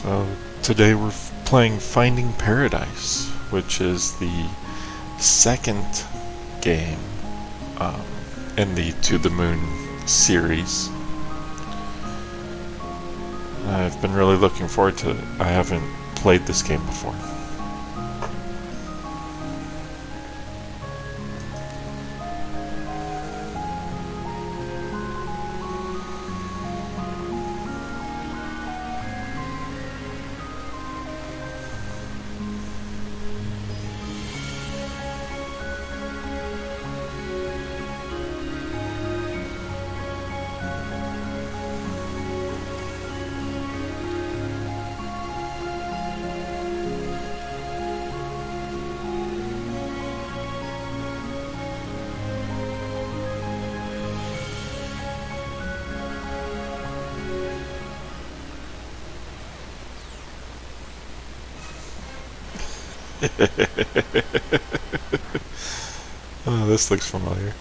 So today we're playing Finding Paradise, which is the second game um, in the To the Moon series. I've been really looking forward to it. I haven't played this game before. Oh, this looks familiar.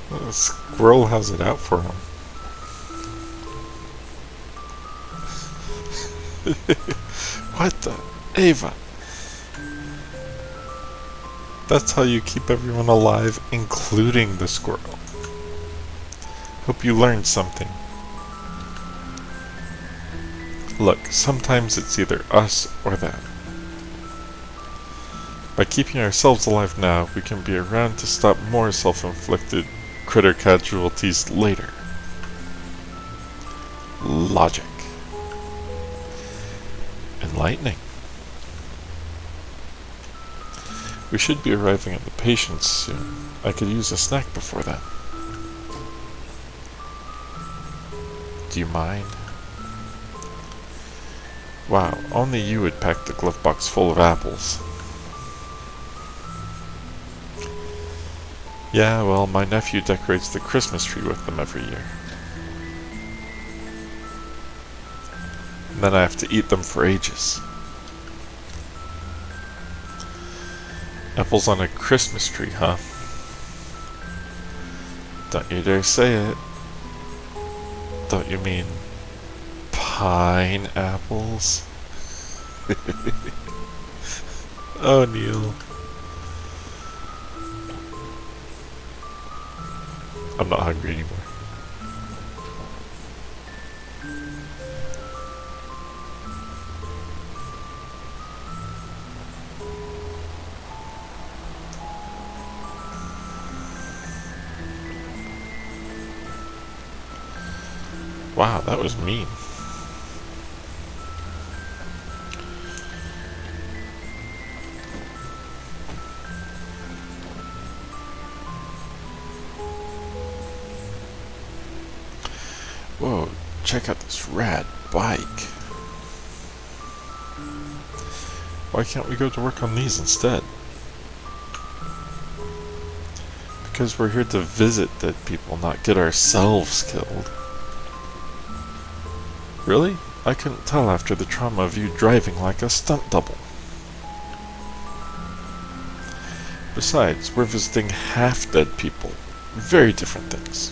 The squirrel has it out for him. What the? Ava! That's how you keep everyone alive, including the squirrel. Hope you learned something. Look, sometimes it's either us or them. By keeping ourselves alive now, we can be around to stop more self-inflicted critter casualties later. Logic. Enlightening. We should be arriving at the patients soon. I could use a snack before then. Do you mind? Wow, only you would pack the glove box full of apples. Yeah, well, my nephew decorates the Christmas tree with them every year. And then I have to eat them for ages. Apples on a Christmas tree, huh? Don't you dare say it. Don't you mean pineapples? Oh, Neil. I'm not hungry anymore. Wow, that was mean. Whoa, check out this rad bike. Why can't we go to work on these instead? Because we're here to visit dead people, not get ourselves killed. Really? I couldn't tell after the trauma of you driving like a stunt double. Besides, we're visiting half-dead people. Very different things.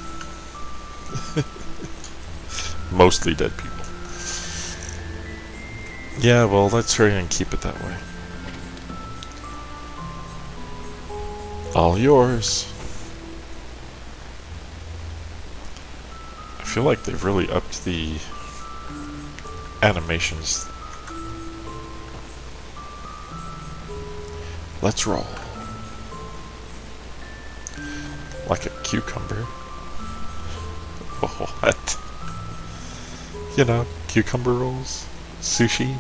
Mostly dead people. Yeah, well, let's hurry and keep it that way. All yours. I feel like they've really upped the animations. Let's roll. Like a cucumber. What? You know, cucumber rolls? Sushi?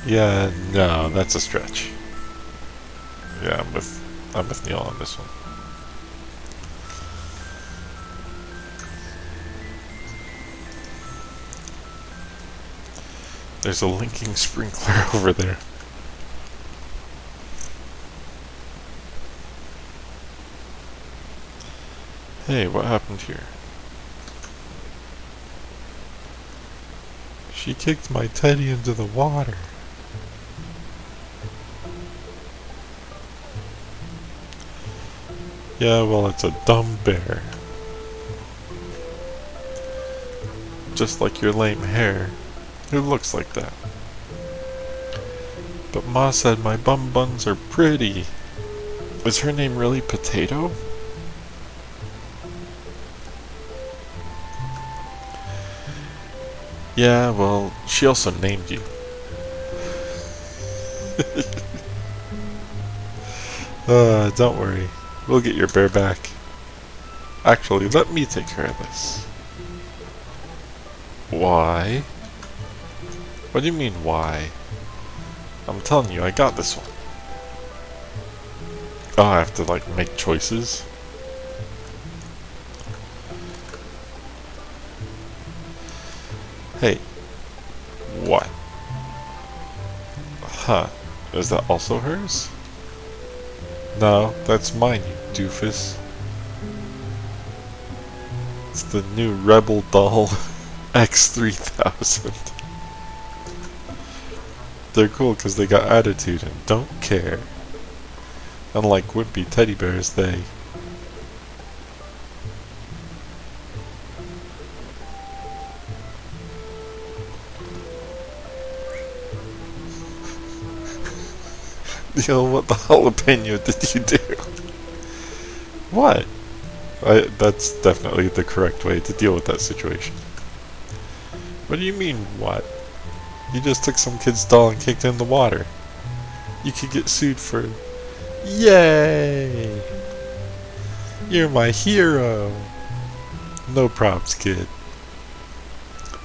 Yeah, no, that's a stretch. Yeah, I'm with Neil on this one. There's a linking sprinkler over there. Hey, what happened here? She kicked my teddy into the water. Yeah, well, it's a dumb bear. Just like your lame hair. Who looks like that? But Ma said my bum buns are pretty. Is her name really Potato? Yeah, well, she also named you. Don't worry. We'll get your bear back. Actually, let me take care of this. Why? What do you mean, why? I'm telling you, I got this one. Oh, I have to, like, make choices? Hey. What? Huh. Is that also hers? No, that's mine, you doofus. It's the new Rebel Doll X3000. They're cool because they got attitude and don't care. Unlike wimpy teddy bears, they... Yo, what the jalapeno did you do? What? That's definitely the correct way to deal with that situation. What do you mean, what? You just took some kid's doll and kicked it in the water. You could get sued for... Yay! You're my hero! No props, kid.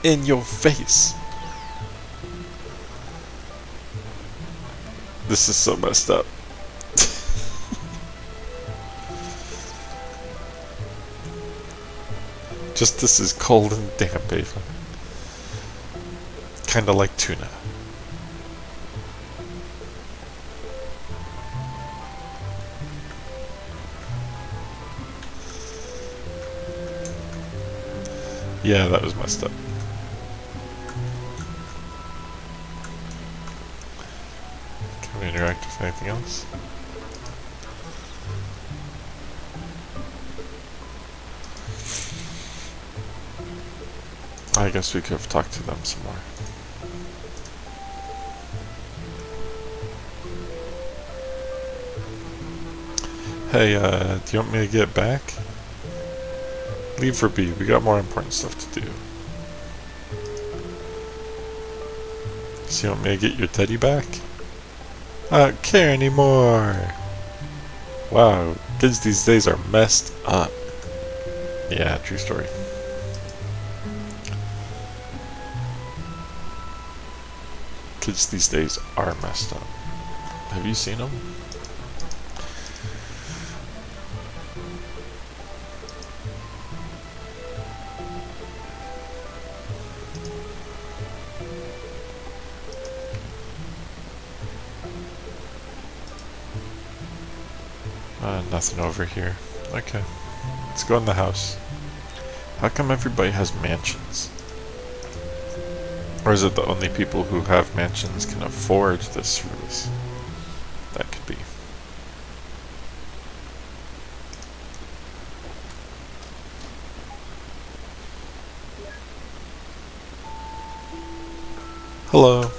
In your face! This is so messed up. Just this is cold and damp, Ava. Kinda like tuna. Yeah, that was messed up. Can we interact with anything else? I guess we could have talked to them some more. Hey, do you want me to get back? Leave for B, we got more important stuff to do. So you want me to get your teddy back? I don't care anymore! Wow, kids these days are messed up. Yeah, true story. Kids these days are messed up. Have you seen them? Nothing over here. Okay. Let's go in the house. How come everybody has mansions? Or is it the only people who have mansions can afford this service? That could be. Hello.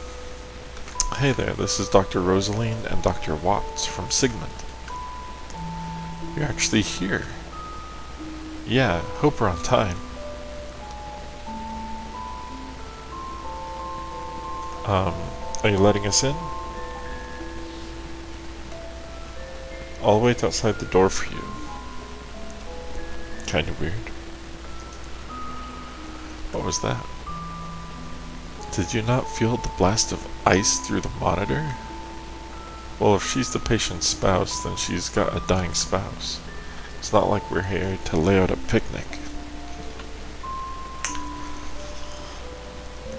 Hey there, this is Dr. Rosaline and Dr. Watts from Sigmund. You're actually here. Yeah, hope we're on time. Are you letting us in? I'll wait outside the door for you. Kinda weird. What was that? Did you not feel the blast of ice through the monitor? Well, if she's the patient's spouse, then she's got a dying spouse. It's not like we're here to lay out a picnic.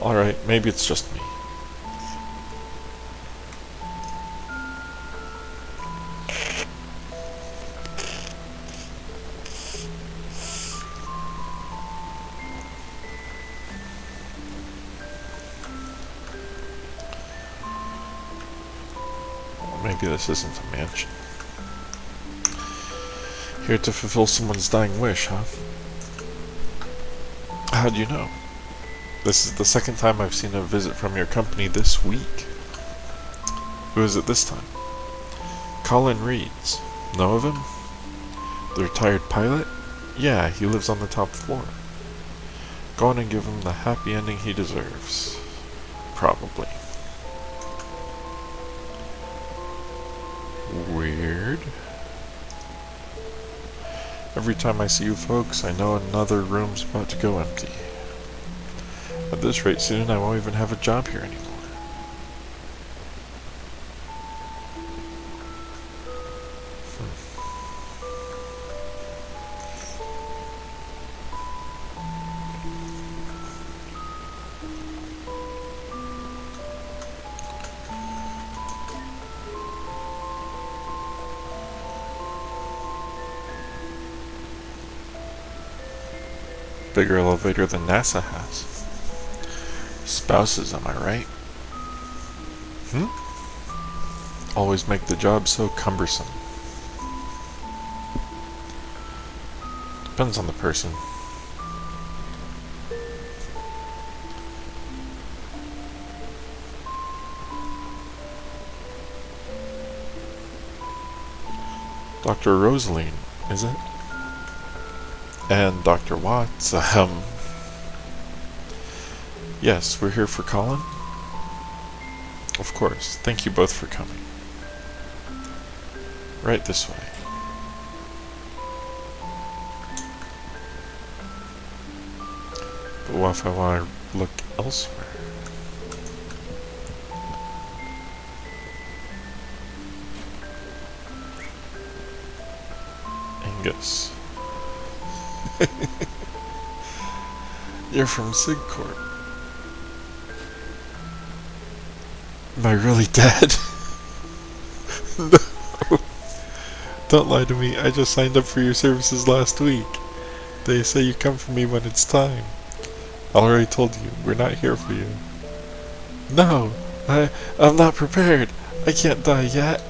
Alright, maybe it's just me. Maybe this isn't a mansion. Here to fulfill someone's dying wish, huh? How'd you know? This is the second time I've seen a visit from your company this week. Who is it this time? Colin Reeds. Know of him? The retired pilot? Yeah, he lives on the top floor. Go on and give him the happy ending he deserves. Probably. Weird. Every time I see you folks, I know another room's about to go empty. At this rate, soon I won't even have a job here anymore. Bigger elevator than NASA has. Spouses, am I right? Always make the job so cumbersome. Depends on the person. Dr. Rosaline, is it? And Dr. Watts, yes, we're here for Colin? Of course, thank you both for coming. Right this way. But what if I want to look elsewhere? Angus. You're from SigCorp. Am I really dead? No. Don't lie to me. I just signed up for your services last week. They say you come for me when it's time. I already told you, we're not here for you. No, I'm not prepared. I can't die yet.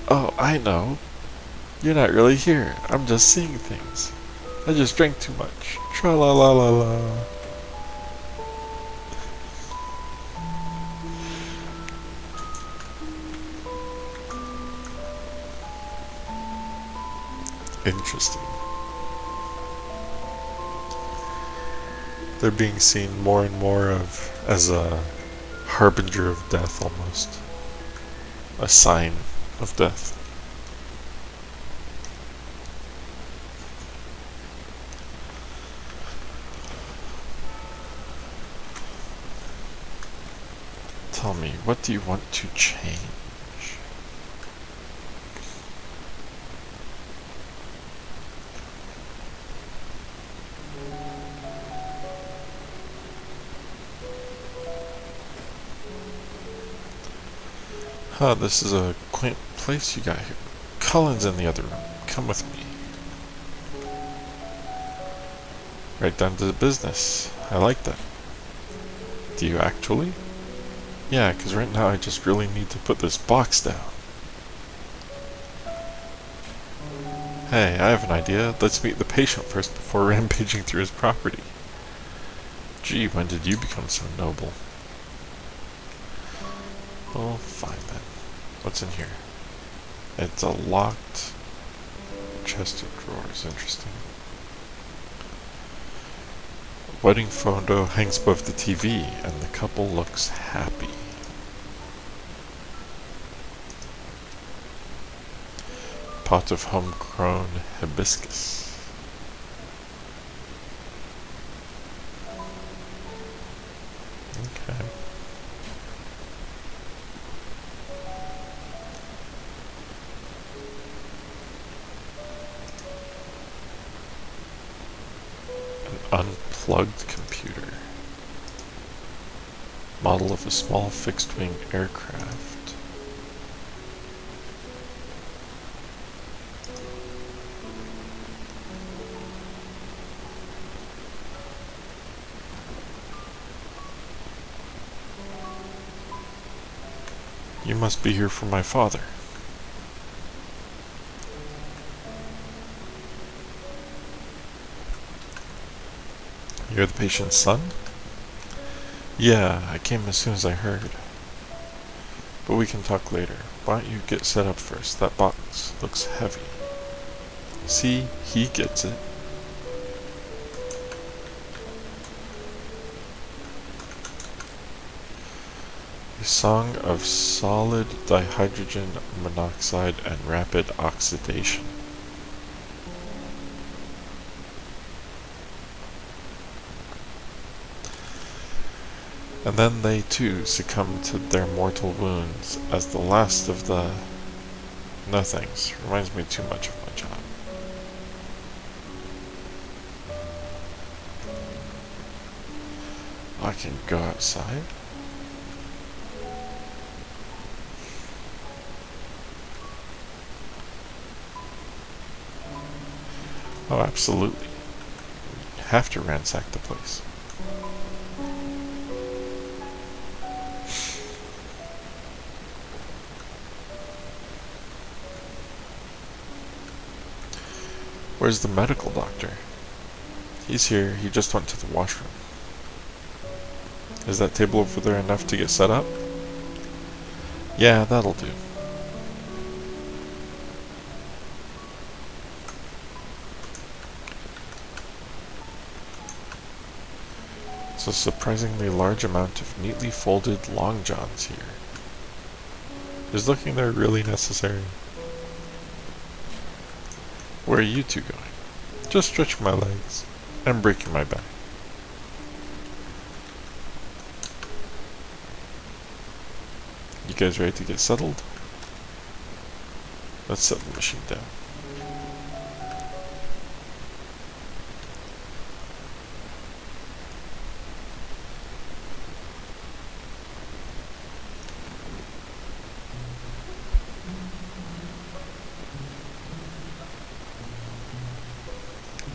Oh, I know. You're not really here. I'm just seeing things. I just drank too much. Tra-la-la-la-la. Interesting. They're being seen more and more of as a harbinger of death, almost. A sign of death. Tell me, what do you want to change? Huh, this is a quaint place you got here. Colin's in the other room. Come with me. Right down to the business. I like that. Do you actually? Yeah, because right now I just really need to put this box down. Hey, I have an idea. Let's meet the patient first before rampaging through his property. Gee, when did you become so noble? Oh, fine then. What's in here? It's a locked chest of drawers. Interesting. Wedding photo hangs above the TV, and the couple looks happy. Pot of homegrown hibiscus. Okay. An unplugged computer. Model of a small fixed-wing aircraft. You must be here for my father. You're the patient's son? Yeah, I came as soon as I heard. But we can talk later. Why don't you get set up first? That box looks heavy. See, he gets it. A song of solid dihydrogen monoxide and rapid oxidation. And then they too succumb to their mortal wounds as the last of the... No thanks, reminds me too much of my job. I can go outside? Oh, absolutely. You have to ransack the place. Where's the medical doctor? He's here, he just went to the washroom. Is that table over there enough to get set up? Yeah, that'll do. It's a surprisingly large amount of neatly folded long johns here. Is looking there really necessary? Where are you two going? Just stretching my legs and breaking my back. You guys ready to get settled? Let's set the machine down.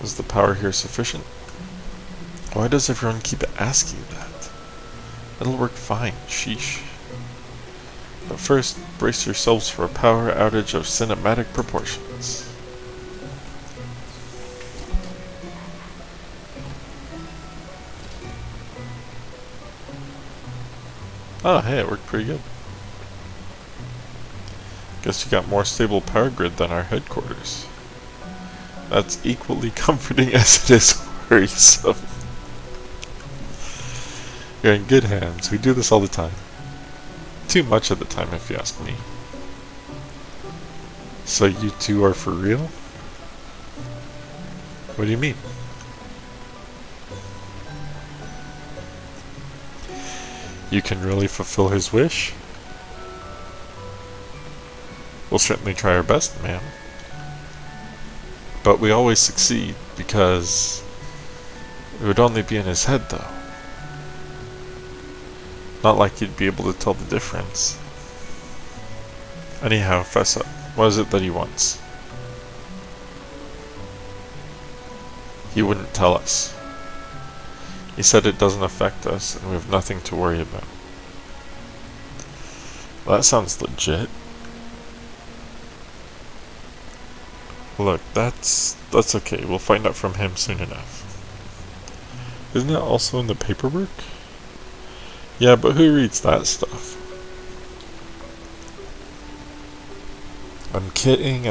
Is the power here sufficient? Why does everyone keep asking that? It'll work fine, sheesh. But first, brace yourselves for a power outage of cinematic proportions. Oh, hey, it worked pretty good. Guess you got more stable power grid than our headquarters. That's equally comforting as it is worrisome. You're in good hands. We do this all the time. Too much of the time, if you ask me. So you two are for real? What do you mean? You can really fulfill his wish? We'll certainly try our best, ma'am. But we always succeed, because it would only be in his head, though. Not like you'd be able to tell the difference. Anyhow, fess up. What is it that he wants? He wouldn't tell us. He said it doesn't affect us, and we have nothing to worry about. Well, that sounds legit. Look, that's okay. We'll find out from him soon enough. Isn't it also in the paperwork? Yeah, but who reads that stuff? I'm kidding.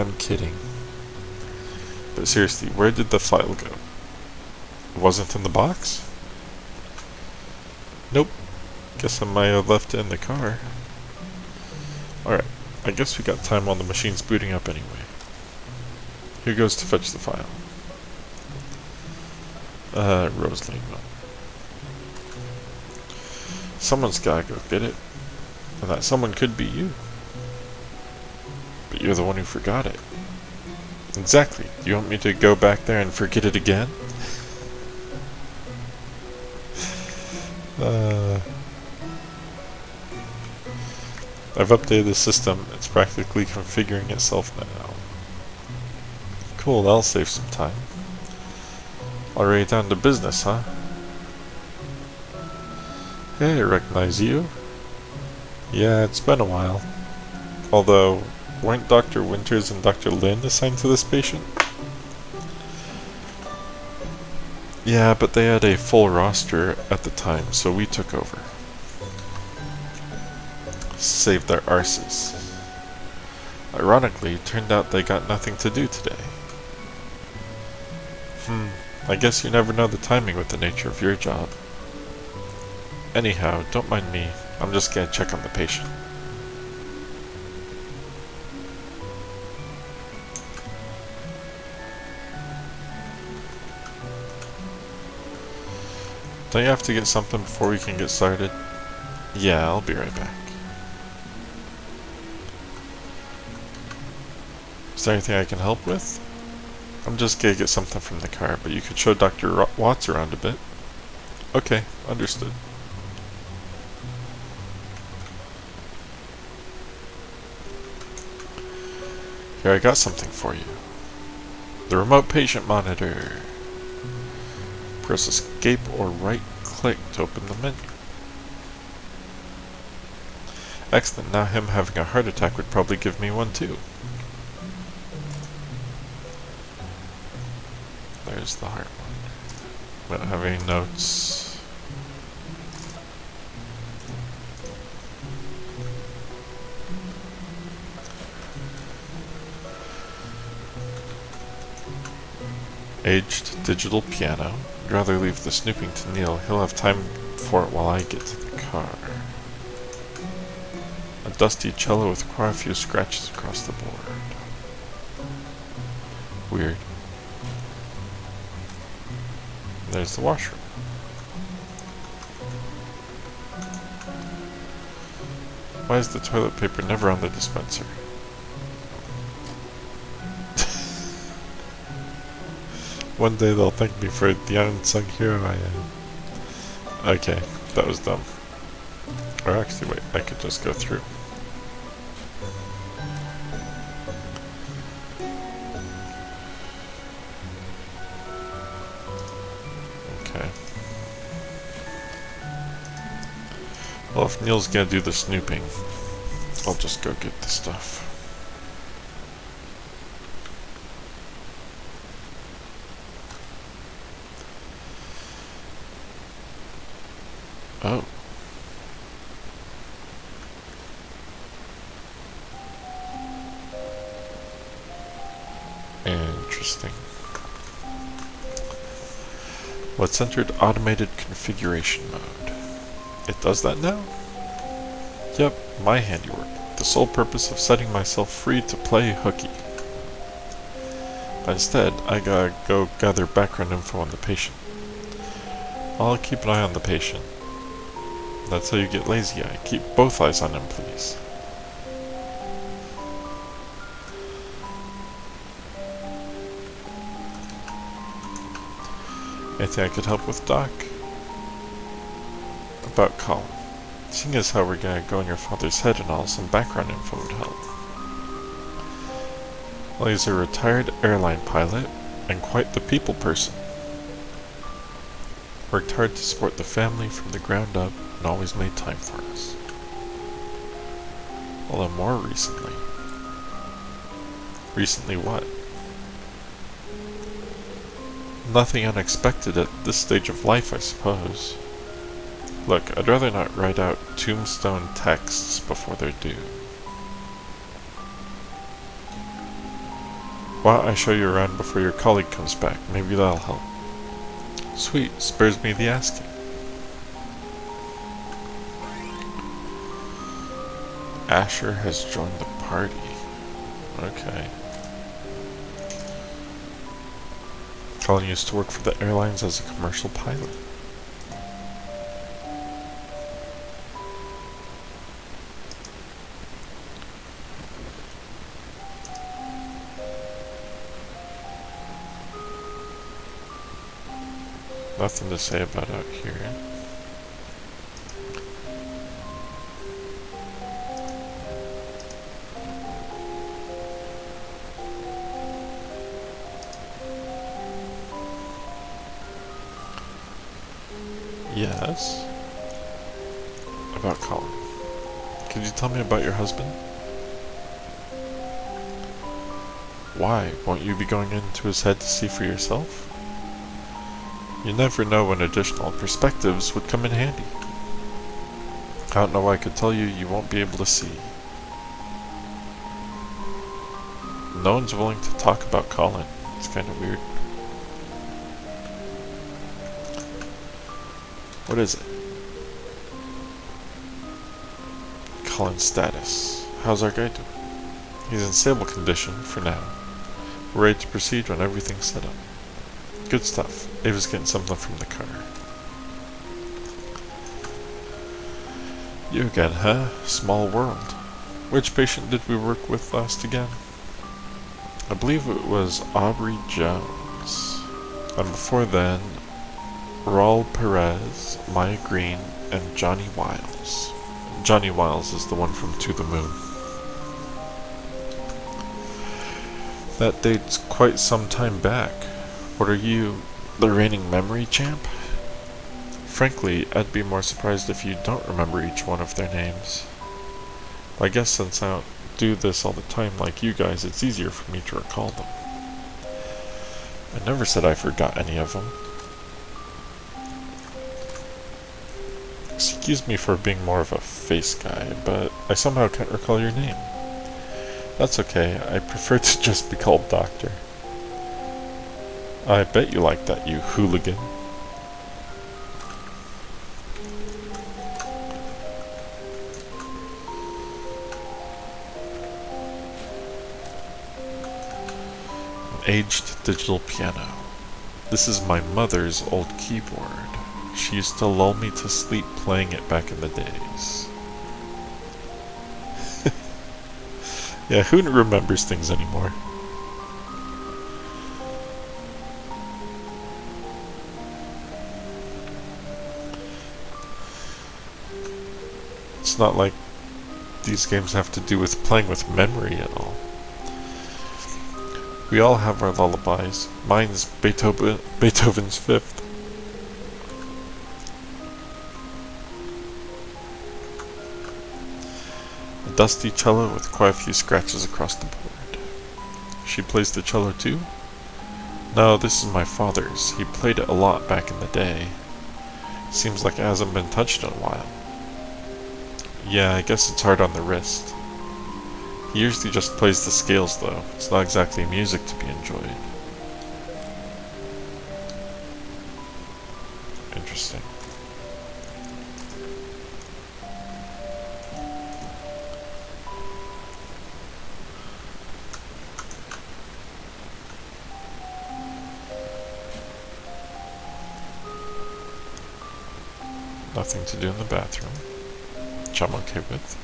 But seriously, where did the file go? It wasn't in the box? Nope. Guess I might have left it in the car. Alright, I guess we got time while the machine's booting up anyway. Who goes to fetch the file? Rosaline will. Someone's gotta go get it. And that someone could be you. But you're the one who forgot it. Exactly. Do you want me to go back there and forget it again? I've updated the system. It's practically configuring itself now. Cool, that'll save some time. Already down to business, huh? Hey, I recognize you. Yeah, it's been a while. Although, weren't Dr. Winters and Dr. Lin assigned to this patient? Yeah, but they had a full roster at the time, so we took over. Saved their arses. Ironically, it turned out they got nothing to do today. I guess you never know the timing with the nature of your job. Anyhow, don't mind me. I'm just gonna check on the patient. Don't you have to get something before we can get started? Yeah, I'll be right back. Is there anything I can help with? I'm just gonna get something from the car, but you could show Dr. Watts around a bit. Okay, understood. Here, I got something for you. The remote patient monitor. Press escape or right click to open the menu. Excellent, now him having a heart attack would probably give me one too. There's the heart one. Don't have any notes. Aged digital piano. I'd rather leave the snooping to Neil. He'll have time for it while I get to the car. A dusty cello with quite a few scratches across the board. Weird. There's the washroom. Why is the toilet paper never on the dispenser? One day they'll thank me for the unsung hero I am. Okay, that was dumb. Or actually, wait, I could just go through. Okay. Well, if Neil's gonna do the snooping, I'll just go get the stuff. Oh. Interesting. What's entered automated configuration mode? It does that now? Yep, my handiwork. The sole purpose of setting myself free to play hooky. But instead, I gotta go gather background info on the patient. I'll keep an eye on the patient. That's how you get lazy eye. Keep both eyes on him, please. Anything I could help with, Doc? About Colin. Seeing as how we're gonna go in your father's head and all, some background info would help. Well, he's a retired airline pilot, and quite the people person. Worked hard to support the family from the ground up, and always made time for us. Although more recently. Recently what? Nothing unexpected at this stage of life, I suppose. Look, I'd rather not write out tombstone texts before they're due. Why don't I show you around before your colleague comes back? Maybe that'll help. Sweet, spares me the asking. Asher has joined the party. Okay. Colin used to work for the airlines as a commercial pilot. Nothing to say about out here. Yes. About Colin. Could you tell me about your husband? Why? Won't you be going into his head to see for yourself? You never know when additional perspectives would come in handy. I don't know why I could tell you you won't be able to see. No one's willing to talk about Colin. It's kind of weird. What is it? Colin's status. How's our guy doing? He's in stable condition for now. We're ready to proceed when everything's set up. Good stuff. Ava's getting something from the car. You again, huh? Small world. Which patient did we work with last again? I believe it was Aubrey Jones. And before then, Raul Perez, Maya Green, and Johnny Wiles. Johnny Wiles is the one from To the Moon. That dates quite some time back. What are you, the reigning memory champ? Frankly, I'd be more surprised if you don't remember each one of their names. I guess since I don't do this all the time like you guys, it's easier for me to recall them. I never said I forgot any of them. Excuse me for being more of a face guy, but I somehow can't recall your name. That's okay, I prefer to just be called Doctor. I bet you like that, you hooligan. An aged digital piano. This is my mother's old keyboard. She used to lull me to sleep playing it back in the days. Yeah, who remembers things anymore? It's not like these games have to do with playing with memory at all. We all have our lullabies. Mine's Beethoven's Fifth. A dusty cello with quite a few scratches across the board. She plays the cello too? No, this is my father's. He played it a lot back in the day. Seems like it hasn't been touched in a while. Yeah, I guess it's hard on the wrist. He usually just plays the scales though. It's not exactly music to be enjoyed. Interesting. Nothing to do in the bathroom, which I'm okay with.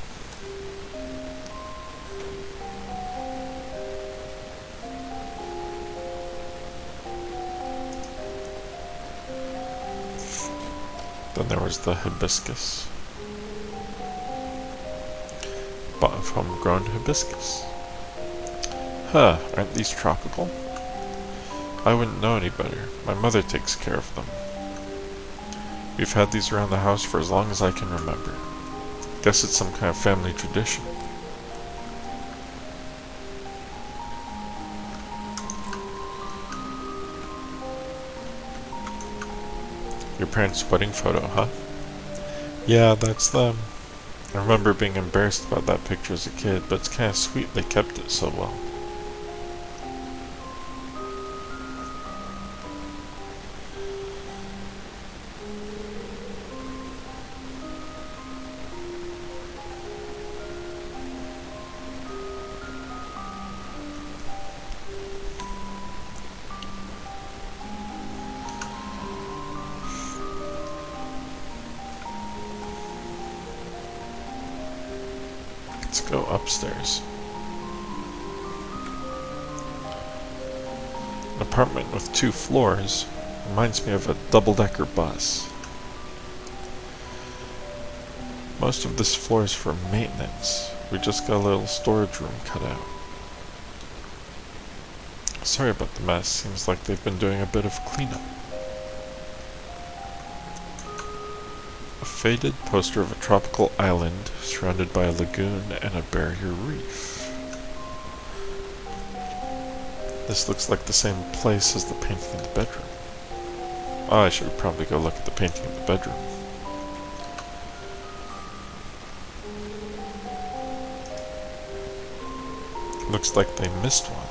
Then there was the hibiscus. Bought of homegrown hibiscus. Huh, aren't these tropical? I wouldn't know any better. My mother takes care of them. We've had these around the house for as long as I can remember. Guess it's some kind of family tradition. Your parents' wedding photo, huh? Yeah, that's them. I remember being embarrassed about that picture as a kid, but it's kinda sweet they kept it so well. Let's go upstairs. An apartment with 2 floors reminds me of a double-decker bus. Most of this floor is for maintenance. We just got a little storage room cut out. Sorry about the mess. Seems like they've been doing a bit of cleanup. A faded poster of a tropical island surrounded by a lagoon and a barrier reef. This looks like the same place as the painting in the bedroom. Oh, I should probably go look at the painting in the bedroom. Looks like they missed one.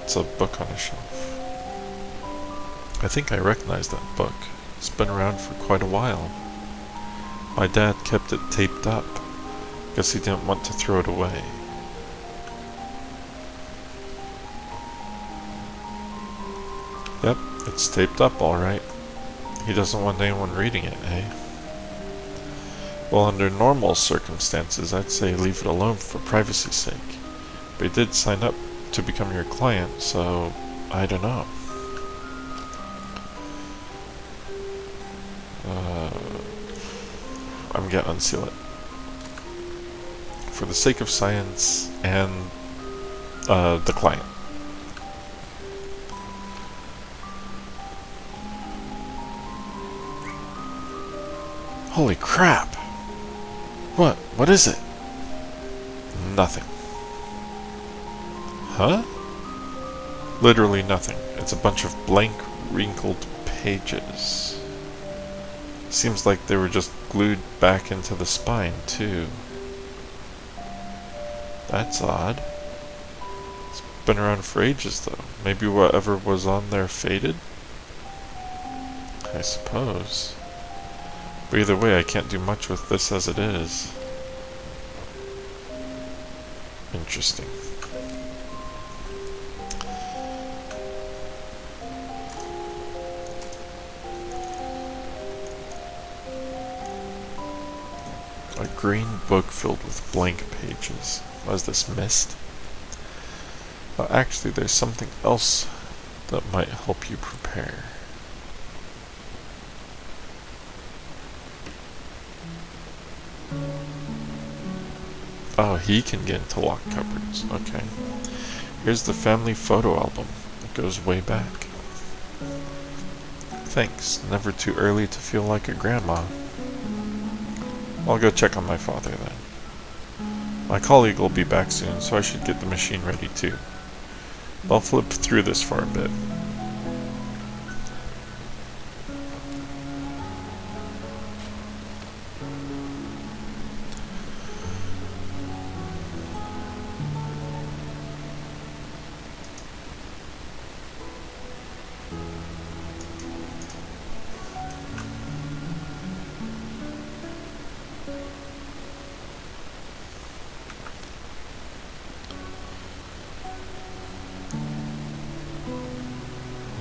It's a book on a shelf. I think I recognize that book. It's been around for quite a while. My dad kept it taped up. Guess he didn't want to throw it away. Yep, it's taped up alright. He doesn't want anyone reading it, eh? Well, under normal circumstances, I'd say leave it alone for privacy's sake. But he did sign up to become your client, so I don't know. I'm gonna unseal it. For the sake of science and the client. Holy crap! What is it? Nothing. Huh? Literally nothing. It's a bunch of blank, wrinkled pages. Seems like they were just glued back into the spine, too. That's odd. It's been around for ages, though. Maybe whatever was on there faded? I suppose. But either way, I can't do much with this as it is. Interesting. A green book filled with blank pages. Was this mist? Actually, there's something else that might help you prepare. Oh, he can get into locked cupboards. Okay. Here's the family photo album. It goes way back. Thanks. Never too early to feel like a grandma. I'll go check on my father then. My colleague will be back soon, so I should get the machine ready too. I'll flip through this for a bit.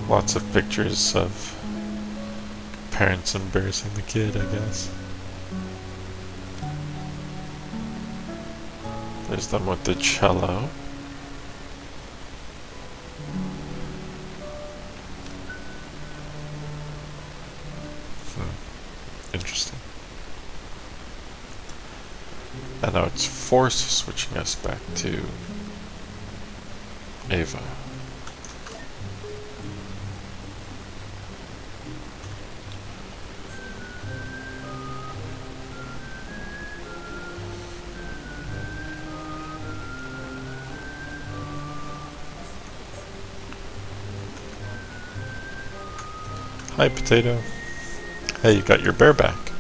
Lots of pictures of parents embarrassing the kid, I guess. There's them with the cello. Interesting. And now it's force switching us back to Ava. Hi, Potato. Hey, you got your bear back.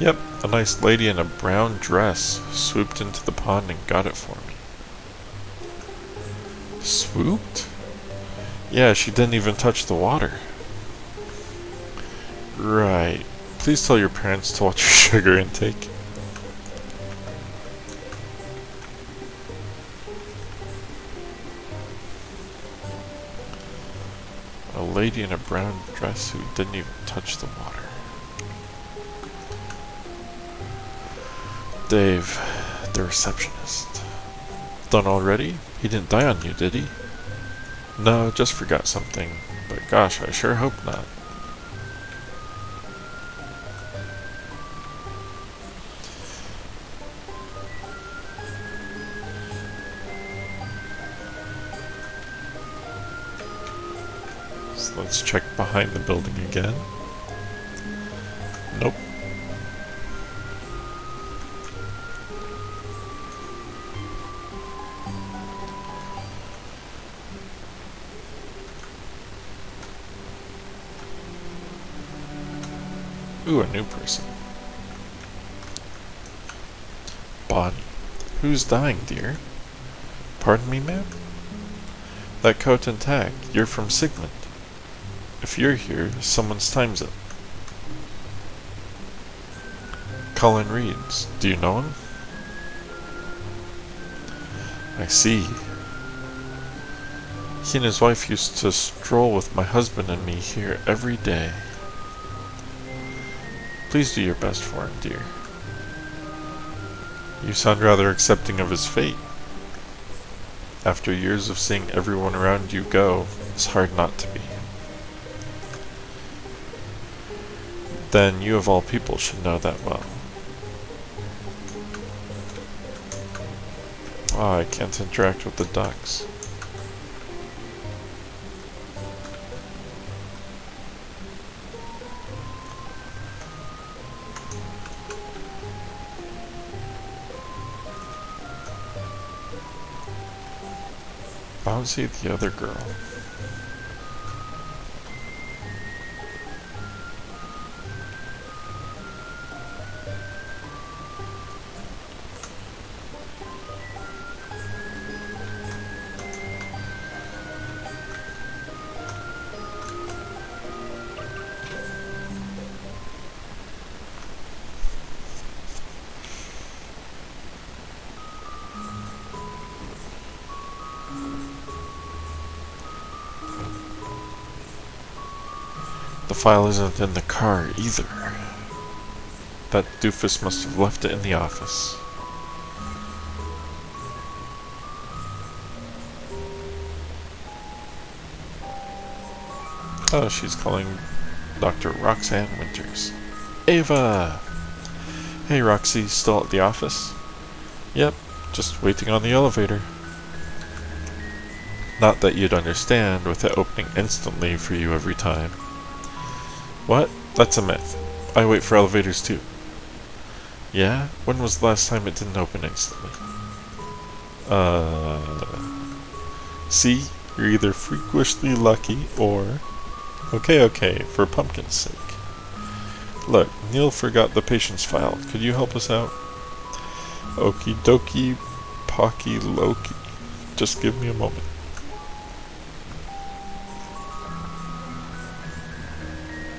Yep, a nice lady in a brown dress swooped into the pond and got it for me. Swooped? Yeah, she didn't even touch the water. Right. Please tell your parents to watch your sugar intake. A lady in a brown dress who didn't even touch the water. Dave, the receptionist. Done already? He didn't die on you, did he? No, just forgot something. But gosh, I sure hope not. So let's check behind the building again. Nope. Ooh, a new person. Bonnie. Who's dying, dear? Pardon me, ma'am? That coat and tag. You're from Sigmund. If you're here, someone's time's up. Colin Reeds. Do you know him? I see. He and his wife used to stroll with my husband and me here every day. Please do your best for him, dear. You sound rather accepting of his fate. After years of seeing everyone around you go, it's hard not to be. Then you of all people should know that well. Oh, I can't interact with the ducks. Bouncy the other girl. The file isn't in the car either. That doofus must have left it in the office. Oh, she's calling Dr. Roxanne Winters. Ava! Hey, Roxy, still at the office? Yep, just waiting on the elevator. Not that you'd understand with it opening instantly for you every time. What? That's a myth. I wait for elevators too. Yeah? When was the last time it didn't open instantly? See? You're either freakishly lucky or... Okay, for pumpkin's sake. Look, Neil forgot the patient's file. Could you help us out? Okie dokie, pocky loki. Just give me a moment.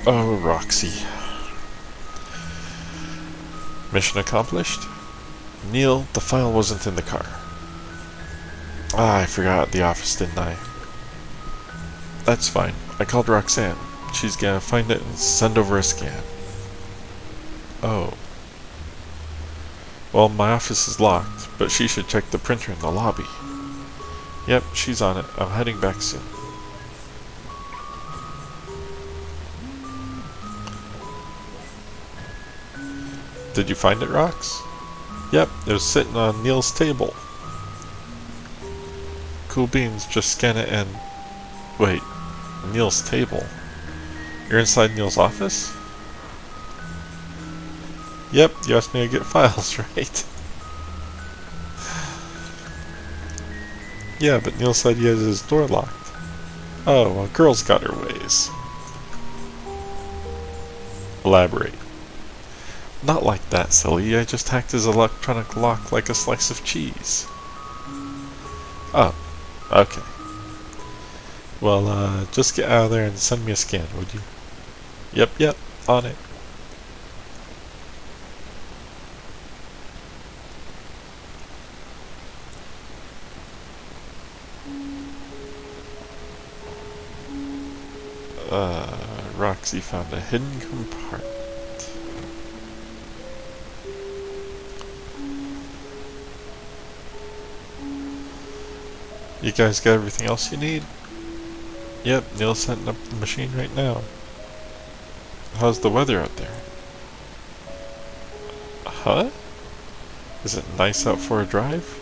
Oh, Roxy. Mission accomplished? Neil, the file wasn't in the car. Ah, I forgot at the office, didn't I? That's fine. I called Roxanne. She's gonna find it and send over a scan. Oh. Well, my office is locked, but she should check the printer in the lobby. Yep, she's on it. I'm heading back soon. Did you find it, Rox? Yep, it was sitting on Neil's table. Cool beans, just scan it and... Wait, Neil's table? You're inside Neil's office? Yep, you asked me to get files, right? Yeah, but Neil said he has his door locked. Oh, well, girl's got her ways. Elaborate. Not like that, silly. I just hacked his electronic lock like a slice of cheese. Oh, okay. Well, just get out of there and send me a scan, would you? Yep, on it. Roxy found a hidden compartment. You guys got everything else you need? Yep, Neil's setting up the machine right now. How's the weather out there? Huh? Is it nice out for a drive?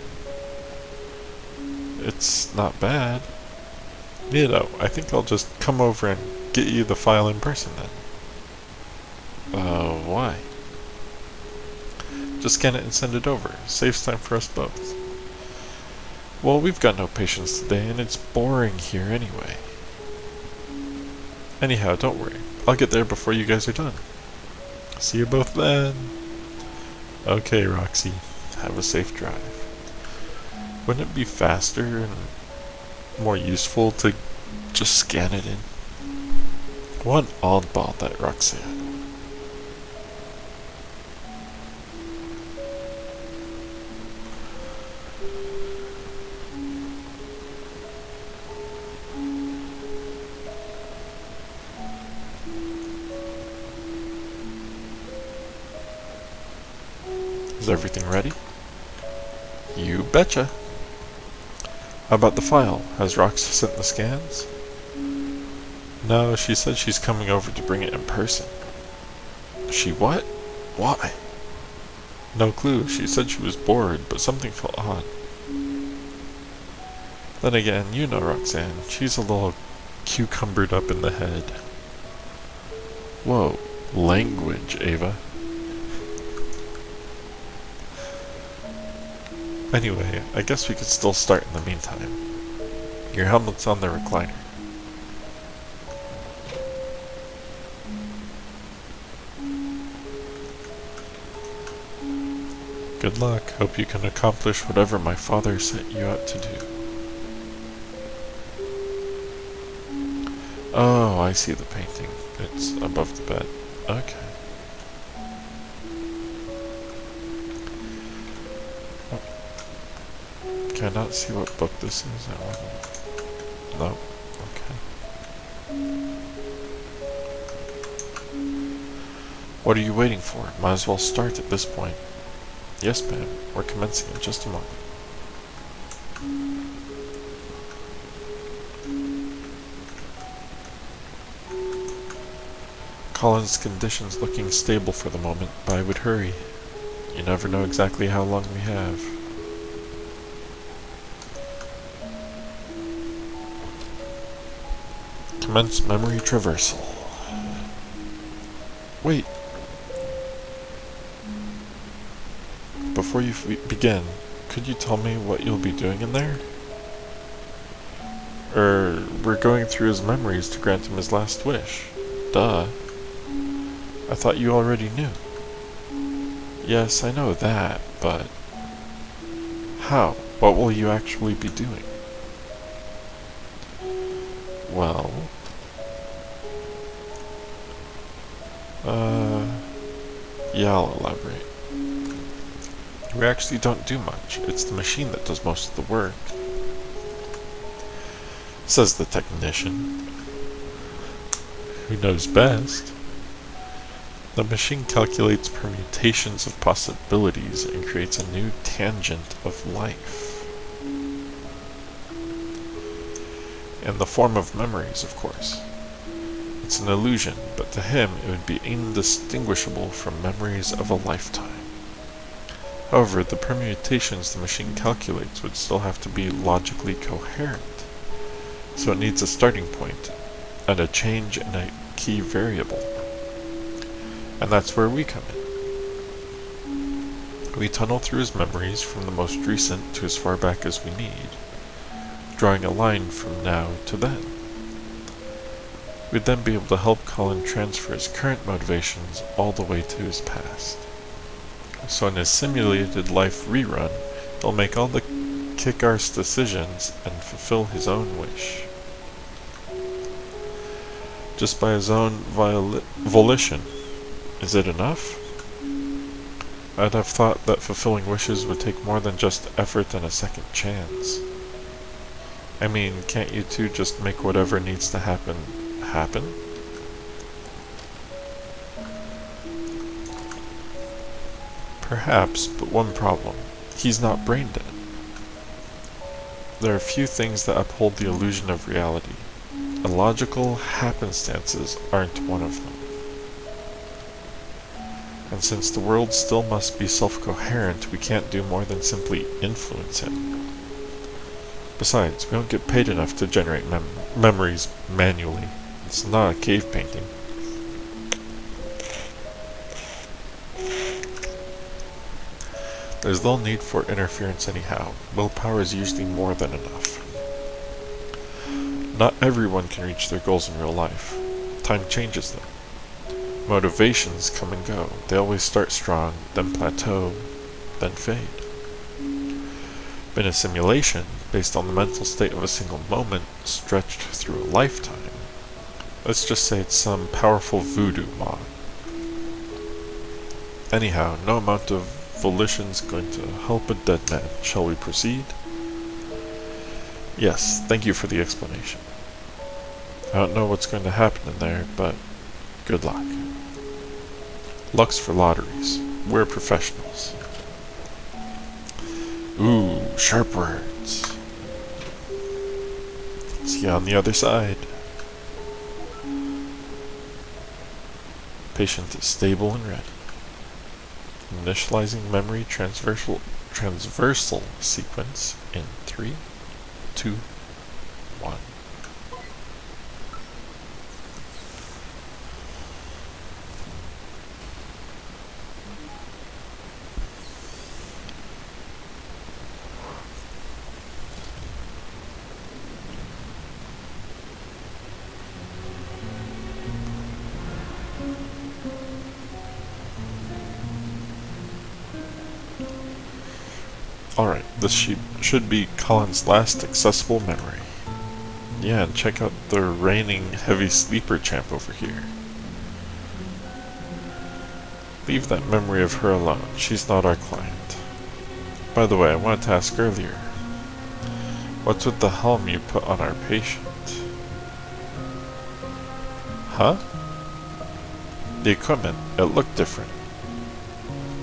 It's not bad. Neato, I think I'll just come over and get you the file in person then. Why? Just scan it and send it over. Saves time for us both. Well, we've got no patients today, and it's boring here anyway. Anyhow, don't worry. I'll get there before you guys are done. See you both then. Okay, Roxy. Have a safe drive. Wouldn't it be faster and more useful to just scan it in? What oddball that Roxanne. Is everything ready? You betcha. How about the file? Has Rox sent the scans? No, she said she's coming over to bring it in person. She what? Why? No clue. She said she was bored, but something felt odd. Then again, you know Roxanne. She's a little cucumbered up in the head. Whoa. Language, Ava. Anyway, I guess we could still start in the meantime. Your helmet's on the recliner. Good luck. Hope you can accomplish whatever my father set you out to do. Oh, I see the painting. It's above the bed. Okay. Can I not see what book this is? No. Okay. What are you waiting for? Might as well start at this point. Yes, ma'am. We're commencing in just a moment. Colin's condition's looking stable for the moment, but I would hurry. You never know exactly how long we have. Commence memory traversal. Wait. Before you begin, could you tell me what you'll be doing in there? We're going through his memories to grant him his last wish. Duh. I thought you already knew. Yes, I know that, but... How? What will you actually be doing? Well... Yeah, I'll elaborate. We actually don't do much. It's the machine that does most of the work. Says the technician. Who knows best? The machine calculates permutations of possibilities and creates a new tangent of life. In the form of memories, of course. It's an illusion, but to him it would be indistinguishable from memories of a lifetime. However, the permutations the machine calculates would still have to be logically coherent, so it needs a starting point, and a change in a key variable. And that's where we come in. We tunnel through his memories from the most recent to as far back as we need, drawing a line from now to then. We'd then be able to help Colin transfer his current motivations all the way to his past. So in his simulated life rerun, he'll make all the kick-arse decisions and fulfill his own wish. Just by his own volition. Is it enough? I'd have thought that fulfilling wishes would take more than just effort and a second chance. I mean, can't you two just make whatever needs to happen? Perhaps, but one problem. He's not brain dead. There are few things that uphold the illusion of reality. Illogical happenstances aren't one of them. And since the world still must be self-coherent, we can't do more than simply influence him. Besides, we don't get paid enough to generate memories manually. It's not a cave painting. There's little need for interference anyhow. Willpower is usually more than enough. Not everyone can reach their goals in real life. Time changes them. Motivations come and go. They always start strong, then plateau, then fade. In a simulation, based on the mental state of a single moment, stretched through a lifetime, let's just say it's some powerful voodoo mod. Anyhow, no amount of volition's going to help a dead man. Shall we proceed? Yes, thank you for the explanation. I don't know what's going to happen in there, but good luck. Luck's for lotteries. We're professionals. Ooh, sharp words. See you on the other side. Patient is stable and ready. Initializing memory transversal sequence in 3, 2, 1. Alright, this should be Colin's last accessible memory. Yeah, and check out the reigning heavy sleeper champ over here. Leave that memory of her alone. She's not our client. By the way, I wanted to ask earlier, what's with the helm you put on our patient? Huh? The equipment, it looked different.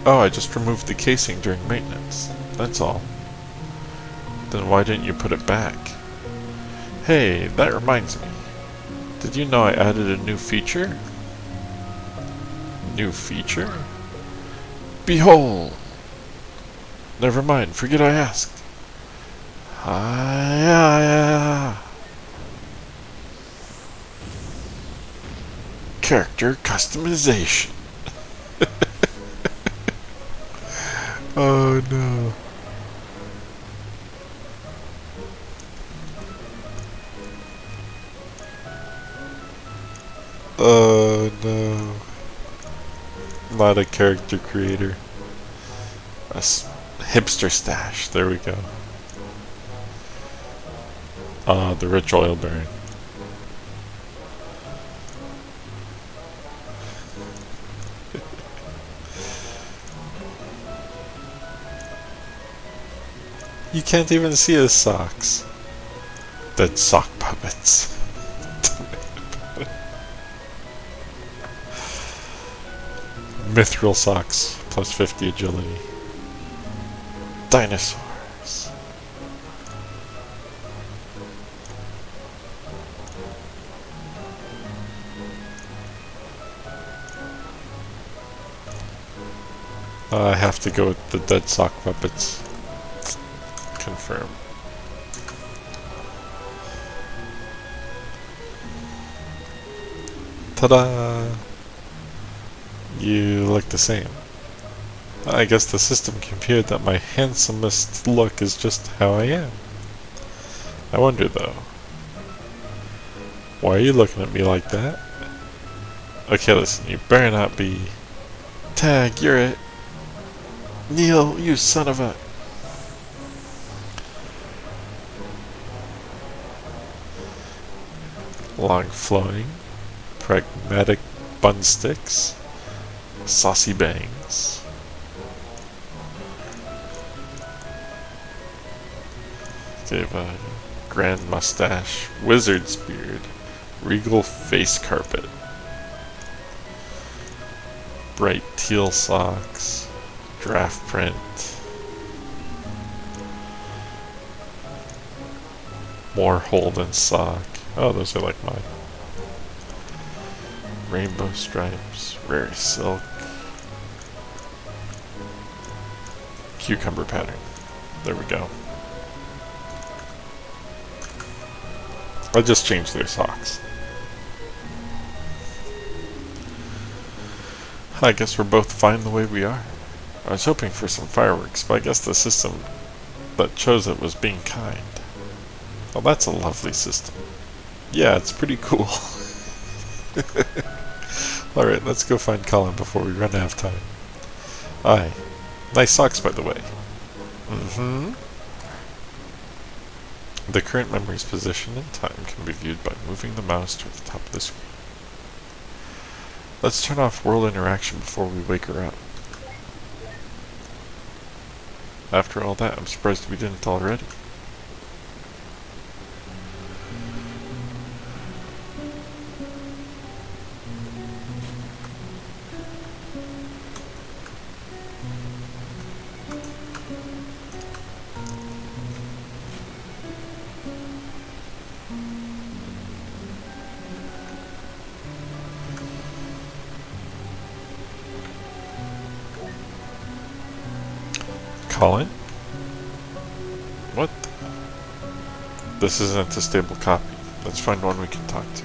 Oh, I just removed the casing during maintenance. That's all. Then why didn't you put it back? Hey, that reminds me. Did you know I added a new feature? New feature? Behold! Never mind, forget I asked. Character customization. Oh no. Oh no. Not a character creator. A hipster stash. There we go. Ah, the rich oil baron. You can't even see his socks. Dead sock puppets. Mithril socks, plus 50 agility. Dinosaurs. I have to go with the dead sock puppets. Confirm. Ta-da! You look the same. I guess the system computed that my handsomest look is just how I am. I wonder though, why are you looking at me like that? Okay, listen, you better not be. Tag, you're it. Neil, you son of a. Long flowing, pragmatic bun sticks, saucy bangs. Gave a grand mustache, wizard's beard, regal face carpet, bright teal socks, draft print, more Holden sock. Oh, those are like mine. Rainbow stripes, rare silk, cucumber pattern. There we go. I just changed their socks. I guess we're both fine the way we are. I was hoping for some fireworks, but I guess the system that chose it was being kind. Well, that's a lovely system. Yeah, it's pretty cool. Alright, let's go find Colin before we run out of time. Aye. Nice socks, by the way. Mm-hmm. The current memory's position in time can be viewed by moving the mouse to the top of the screen. Let's turn off world interaction before we wake her up. After all that, I'm surprised we didn't already. Colin? What? This isn't a stable copy. Let's find one we can talk to.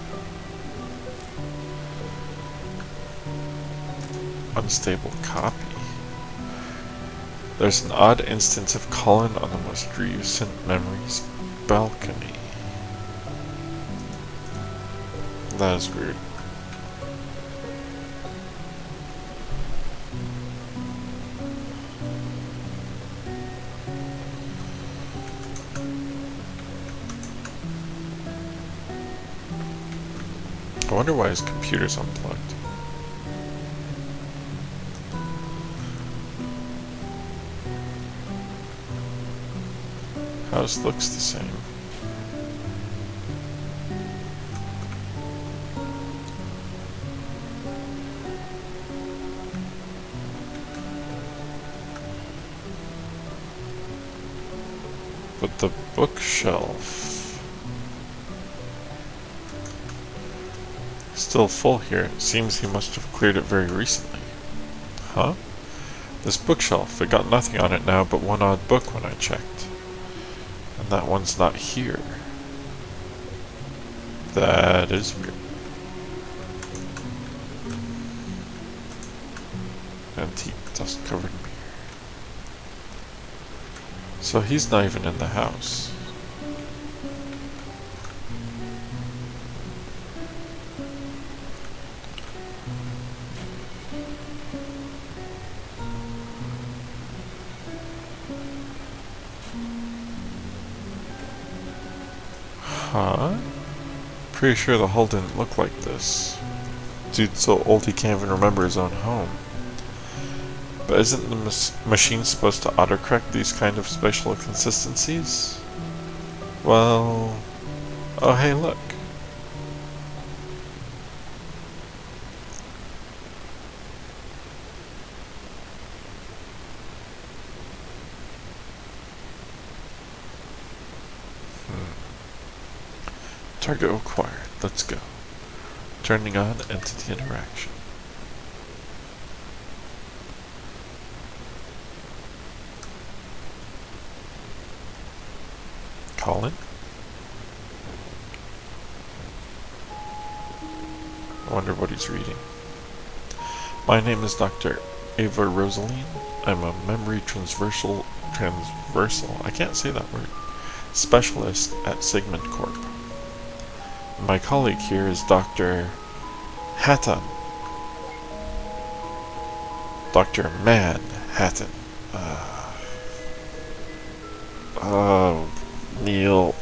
Unstable copy. There's an odd instance of Colin on the most recent memories balcony. That is weird. I wonder why his computer's unplugged. House looks the same. But the bookshelf... still full here. It seems he must have cleared it very recently. Huh? This bookshelf, it got nothing on it now but one odd book when I checked. And that one's not here. That is weird. Antique dust-covered mirror. So he's not even in the house. Huh? Pretty sure the hull didn't look like this. Dude's so old he can't even remember his own home. But isn't the machine supposed to autocorrect these kind of spatial inconsistencies? Well... oh hey look. Target acquired. Let's go. Turning on entity interaction. Colin? I wonder what he's reading. My name is Dr. Ava Rosaline. I'm a memory transversal, I can't say that word, specialist at Sigmund Corp. My colleague here is Dr. Hatton. Dr. Manhattan. Oh, Neil.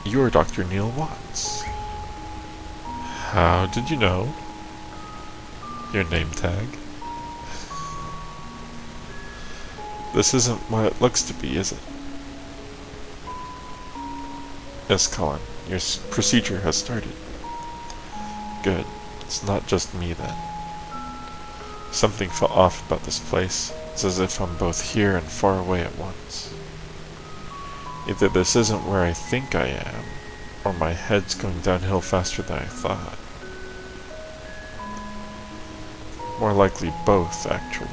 You are Dr. Neil Watts. How did you know? Your name tag? This isn't what it looks to be, is it? Yes, Colin. Your procedure has started. Good. It's not just me then. Something felt off about this place. It's as if I'm both here and far away at once. Either this isn't where I think I am, or my head's going downhill faster than I thought. More likely both, actually.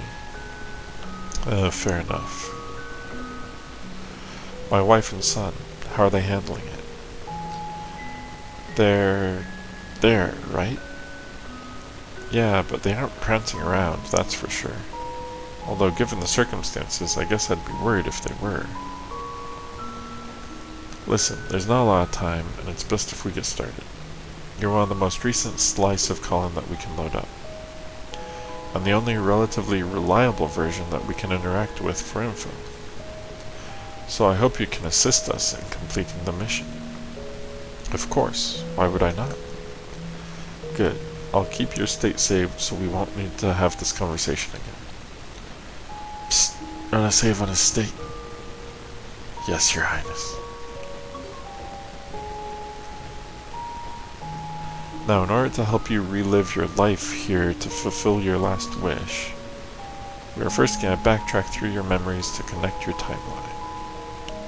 Fair enough. My wife and son, how are they handling it? They're there, right? Yeah, but they aren't prancing around, that's for sure. Although, given the circumstances, I guess I'd be worried if they were. Listen, there's not a lot of time, and it's best if we get started. You're one of the most recent slice of Colin that we can load up, and the only relatively reliable version that we can interact with for info. So I hope you can assist us in completing the mission. Of course, why would I not? Good. I'll keep your state saved so we won't need to have this conversation again. Psst, run a save on his state. Yes, Your Highness. Now, in order to help you relive your life here to fulfill your last wish, we are first going to backtrack through your memories to connect your timeline.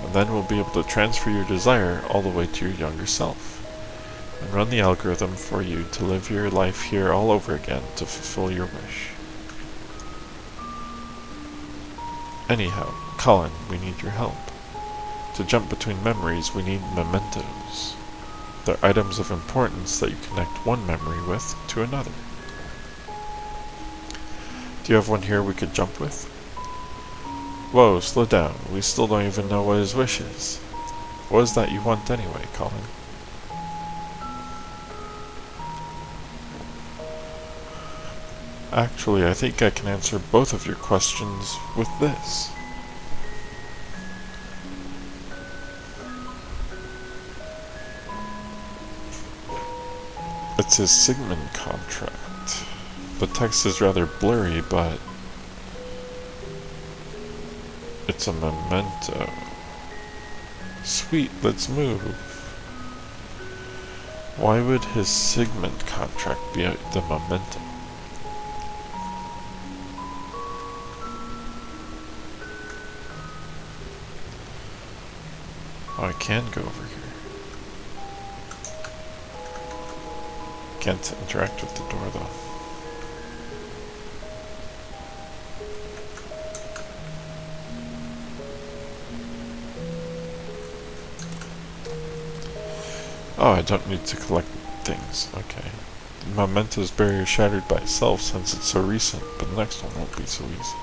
And then we'll be able to transfer your desire all the way to your younger self, and run the algorithm for you to live your life here all over again to fulfill your wish. Anyhow, Colin, we need your help. To jump between memories, we need mementos. They're items of importance that you connect one memory with to another. Do you have one here we could jump with? Whoa, slow down. We still don't even know what his wish is. What is that you want anyway, Colin? Actually, I think I can answer both of your questions with this. It's his Sigmund contract. The text is rather blurry, but it's a memento. Sweet, let's move. Why would his Sigmund contract be the memento? Oh, I can go over here. Can't interact with the door though. Oh, I don't need to collect things. Okay. The memento's barrier shattered by itself since it's so recent, but the next one won't be so easy.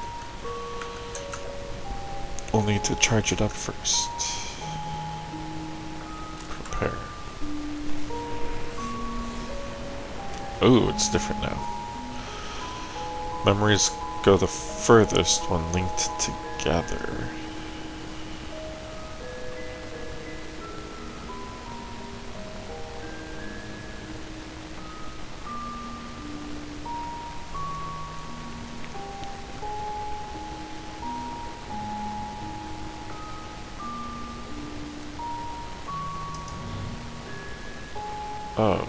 We'll need to charge it up first. Prepare. Oh, it's different now. Memories go the furthest when linked together. Oh.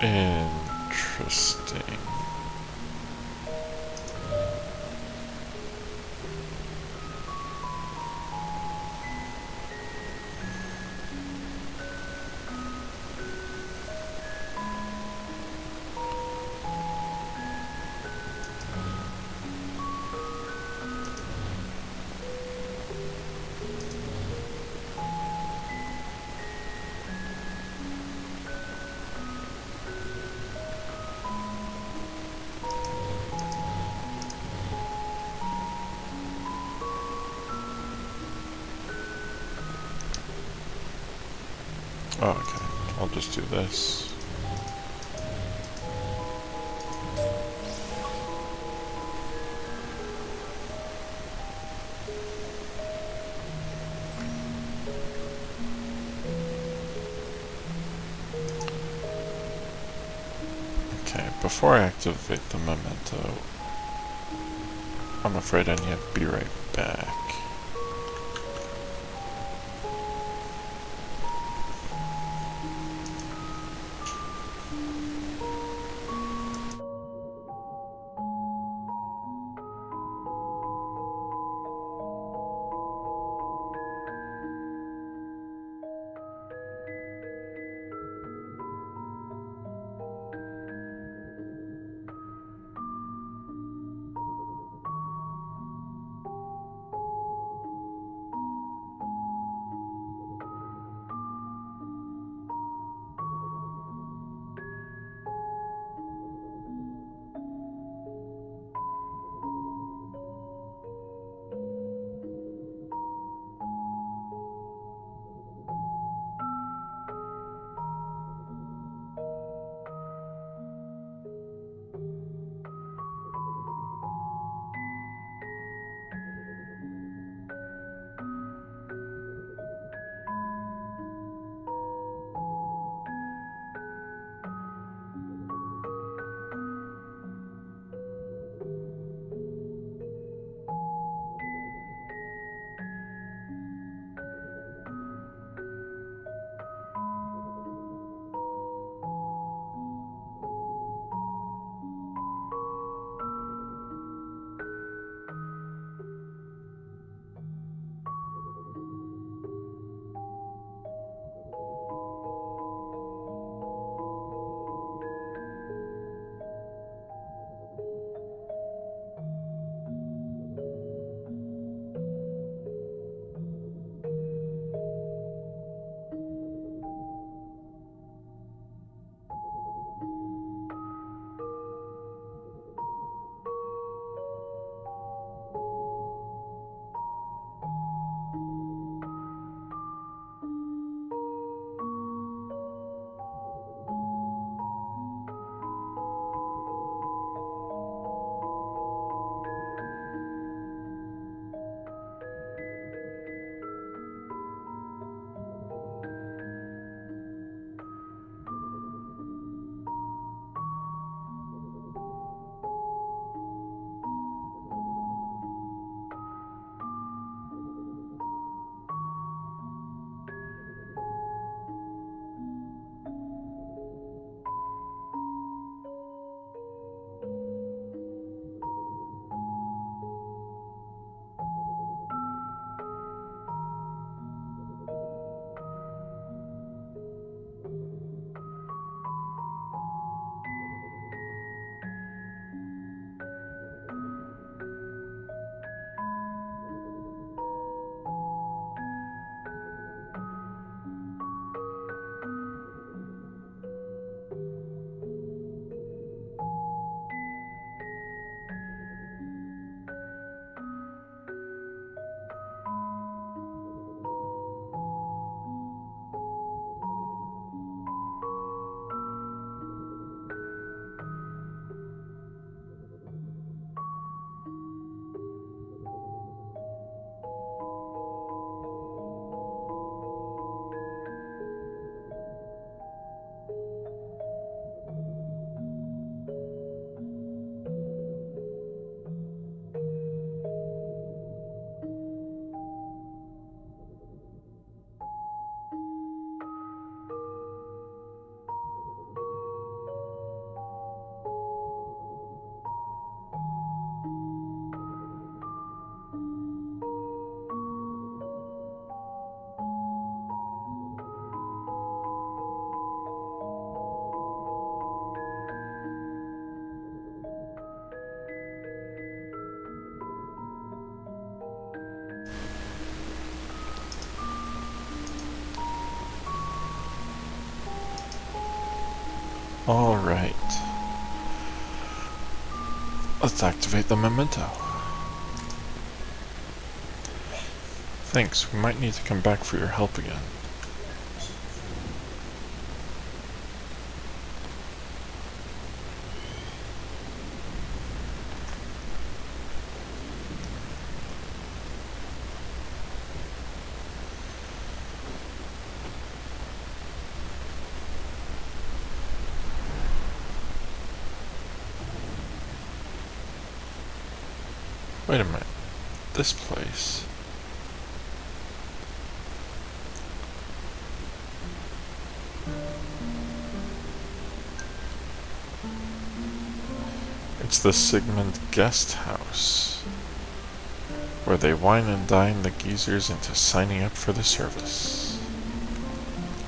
Interesting. Oh, okay. I'll just do this. Okay, before I activate the memento, I'm afraid I need to be right back. Alright. Let's activate the memento. Thanks, we might need to come back for your help again. Wait a minute. This place. It's the Sigmund Guest House, where they wine and dine the geezers into signing up for the service.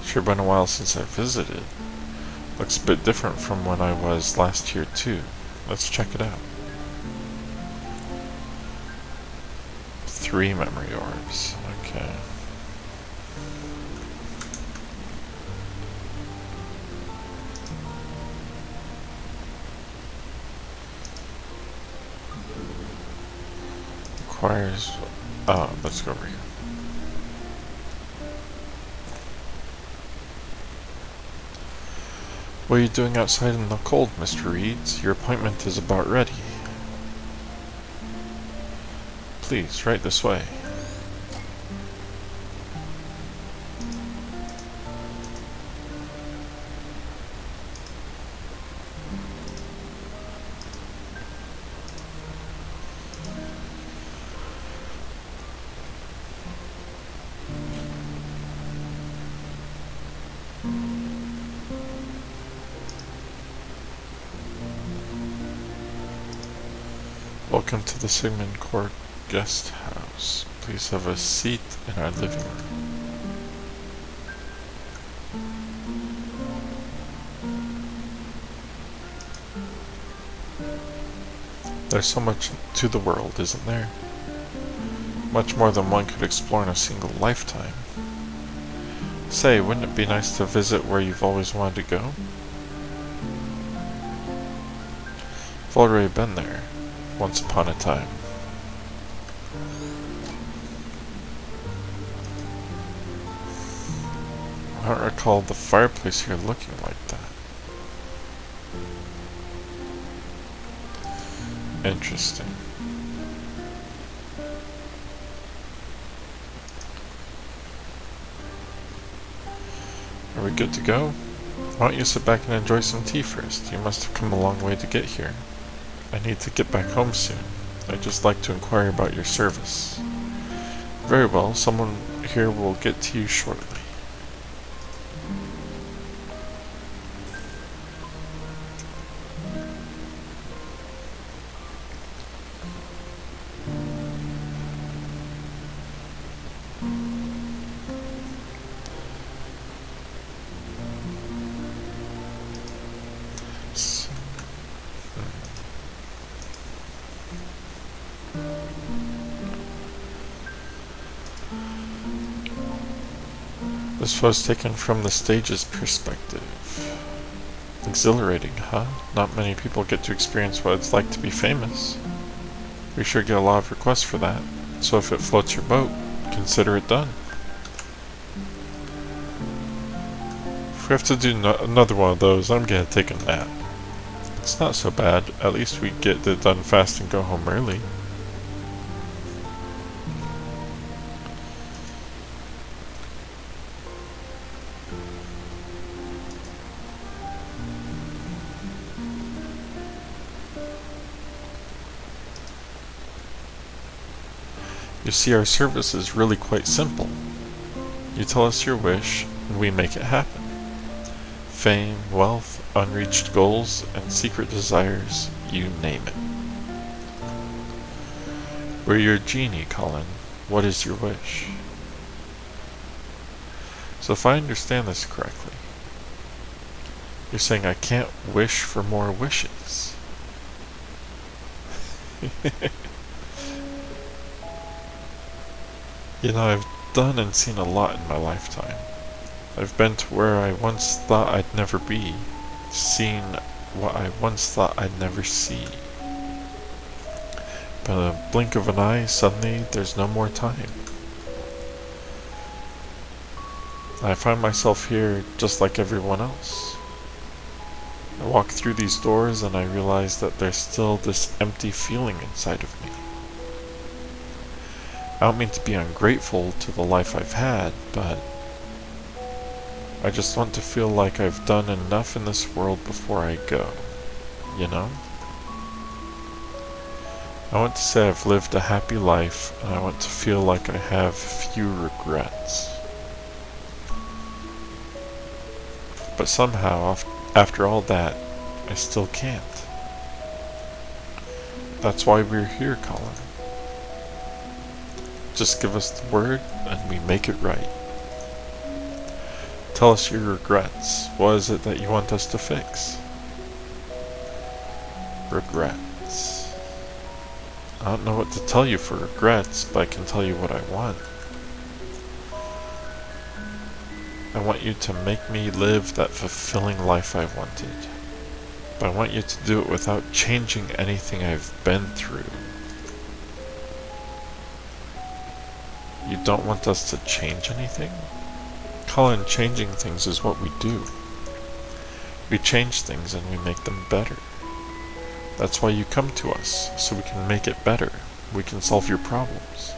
Sure been a while since I visited. Looks a bit different from when I was last year too. Let's check it out. 3 memory orbs. Okay. Requires... Oh, let's go over here. What are you doing outside in the cold, Mr. Reeds? Your appointment is about ready. Please, right this way. Welcome to the Sigmund Court Guest House. Please have a seat in our living room. There's so much to the world, isn't there? Much more than one could explore in a single lifetime. Say, wouldn't it be nice to visit where you've always wanted to go? I've already been there, once upon a time. I don't recall the fireplace here looking like that. Interesting. Are we good to go? Why don't you sit back and enjoy some tea first? You must have come a long way to get here. I need to get back home soon. I'd just like to inquire about your service. Very well, someone here will get to you shortly. This photo's taken from the stage's perspective. Exhilarating, huh? Not many people get to experience what it's like to be famous. We sure get a lot of requests for that, so if it floats your boat, consider it done. If we have to do another one of those, I'm gonna take a nap. It's not so bad, at least we get it done fast and go home early. You see, our service is really quite simple. You tell us your wish, and we make it happen. Fame, wealth, unreached goals, and secret desires, you name it. We're your genie, Colin. What is your wish? So if I understand this correctly, you're saying I can't wish for more wishes. You know, I've done and seen a lot in my lifetime. I've been to where I once thought I'd never be, seen what I once thought I'd never see. But in a blink of an eye, suddenly there's no more time. I find myself here just like everyone else. I walk through these doors and I realize that there's still this empty feeling inside of me. I don't mean to be ungrateful to the life I've had, but I just want to feel like I've done enough in this world before I go, you know? I want to say I've lived a happy life, and I want to feel like I have few regrets. But somehow, after all that, I still can't. That's why we're here, Colin. Just give us the word, and we make it right. Tell us your regrets. What is it that you want us to fix? Regrets. I don't know what to tell you for regrets, but I can tell you what I want. I want you to make me live that fulfilling life I wanted. But I want you to do it without changing anything I've been through. You don't want us to change anything? Colin, changing things is what we do. We change things and we make them better. That's why you come to us, so we can make it better. We can solve your problems.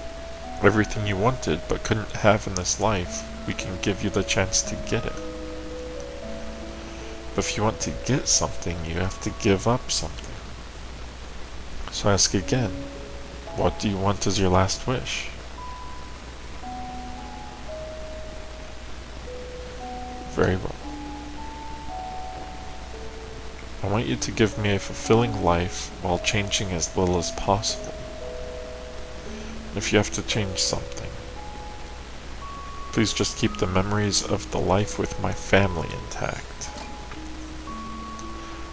Everything you wanted but couldn't have in this life, we can give you the chance to get it. But if you want to get something, you have to give up something. So I ask again, what do you want as your last wish? Very well. I want you to give me a fulfilling life while changing as little as possible. If you have to change something, please just keep the memories of the life with my family intact.